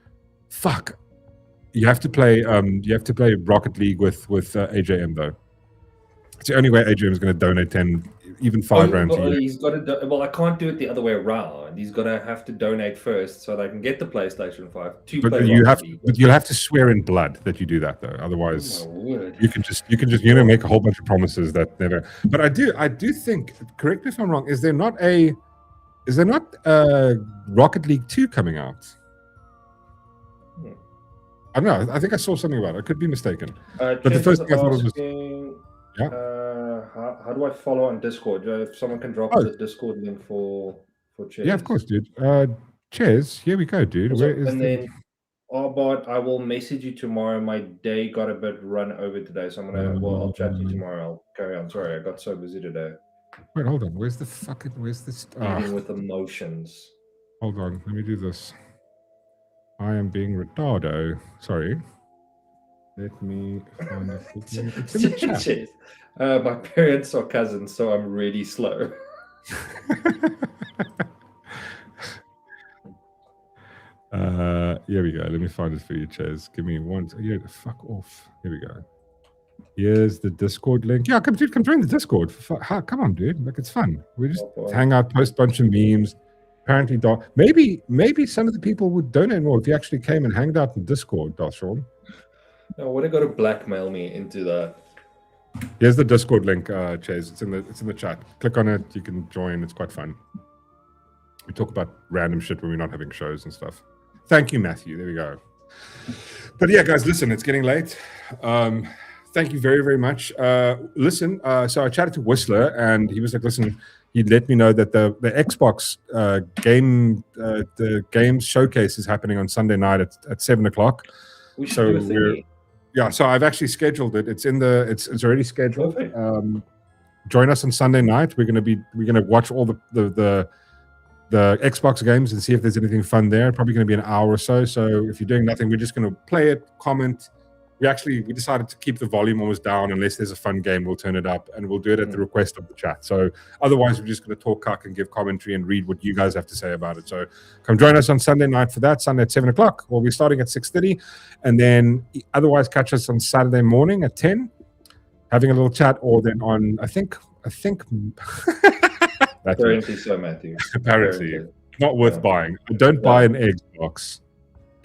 play Rocket League with AJM though. It's the only way AJM is going to donate 10, even $5 to you. He's got to. Well, I can't do it the other way around. He's got to have to donate first so that I can get the PlayStation 5 to play Rocket League. But you'll have to swear in blood that you do that though. Otherwise, you can just make a whole bunch of promises that never. But I do think. Correct me if I'm wrong. Is there not Rocket League 2 coming out? I don't know. I think I saw something about it. I could be mistaken. But the first thing I thought was. Yeah. How do I follow on Discord? If someone can drop the Discord link for Chairs. Yeah, of course, dude. Chairs. Here we go, dude. Also, then, Arbot, I will message you tomorrow. My day got a bit run over today, so I'll chat to you tomorrow. I'll carry on. Sorry, I got so busy today. Wait, hold on. Where's this? Dealing with emotions. Hold on. Let me do this. I am being retardo. Sorry. Let me find it. It's in the chat. My parents are cousins, so I'm really slow. Here we go. Let me find it for you, Chaz. Give me one. Yeah, fuck off. Here we go. Here's the Discord link. Yeah, come join the Discord. Come on, dude. Like, it's fun. We just hang out, post a bunch of memes. Apparently, maybe some of the people would donate more if you actually came and hanged out in Discord, Darth Sean. No, what are going to blackmail me into that? Here's the Discord link, Chase. It's in the chat. Click on it. You can join. It's quite fun. We talk about random shit when we're not having shows and stuff. Thank you, Matthew. There we go. But yeah, guys, listen, it's getting late. Thank you very, very much. Listen, so I chatted to Whistler, and he was like, listen, he let me know that the Xbox game showcase is happening on Sunday night at 7:00. We should do a thingy. Yeah, so I've actually scheduled it. It's already scheduled. Join us on Sunday night. We're gonna watch all the Xbox games and see if there's anything fun there. Probably gonna be an hour or so. So if you're doing nothing, we're just gonna play it, comment. We decided to keep the volume almost down unless there's a fun game. We'll turn it up, and we'll do it at the request of the chat. So otherwise, we're just going to talk cuck and give commentary and read what you guys have to say about it. So come join us on Sunday night for that. Sunday at 7:00. We'll be starting at 6:30, and then otherwise catch us on Saturday morning at 10, having a little chat, or then on I think. Apparently so, Matthew. Apparently, not worth buying. Don't buy an Xbox.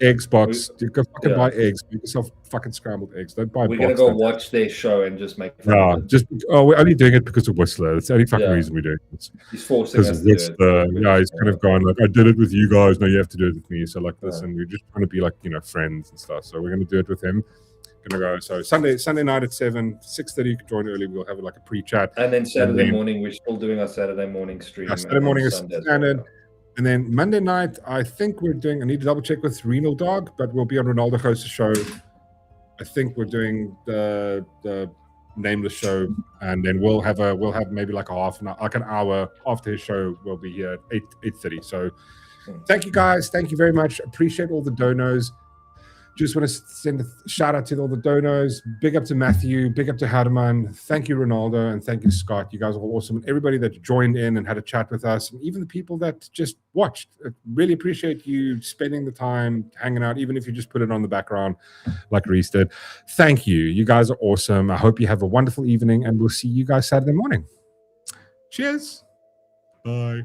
eggs box. You go fucking Yeah. buy eggs. Make yourself fucking scrambled eggs. Don't buy. We're gonna boxed go eggs. watch their show and just make fun No, of it. just we're only doing it because of Whistler. It's the only fucking reason we're doing it. He's forcing Because us to do it. Whistler, he's kind of going like, I did it with you guys. No, you have to do it with me. So like this, and we're just trying to be like friends and stuff. So we're gonna do it with him. Gonna go. So Sunday night at 6:30. You can join early. We'll have like a pre-chat. And then Saturday morning, we're still doing our Saturday morning stream. Yeah, Saturday morning is Sunday as standard. well. And then Monday night, I think we're doing. I need to double check with Renal Dog, but we'll be on Ronaldo Hosts show. I think we're doing the nameless show, and then we'll have maybe like an hour after his show. We'll be here at 8:30. So thank you guys. Thank you very much. Appreciate all the donos. Just want to send a shout out to all the donos. Big up to Matthew. Big up to Hardeman. Thank you, Ronaldo. And thank you, Scott. You guys are all awesome. And everybody that joined in and had a chat with us. And even the people that just watched. I really appreciate you spending the time hanging out, even if you just put it on the background like Reese did. Thank you. You guys are awesome. I hope you have a wonderful evening. And we'll see you guys Saturday morning. Cheers. Bye.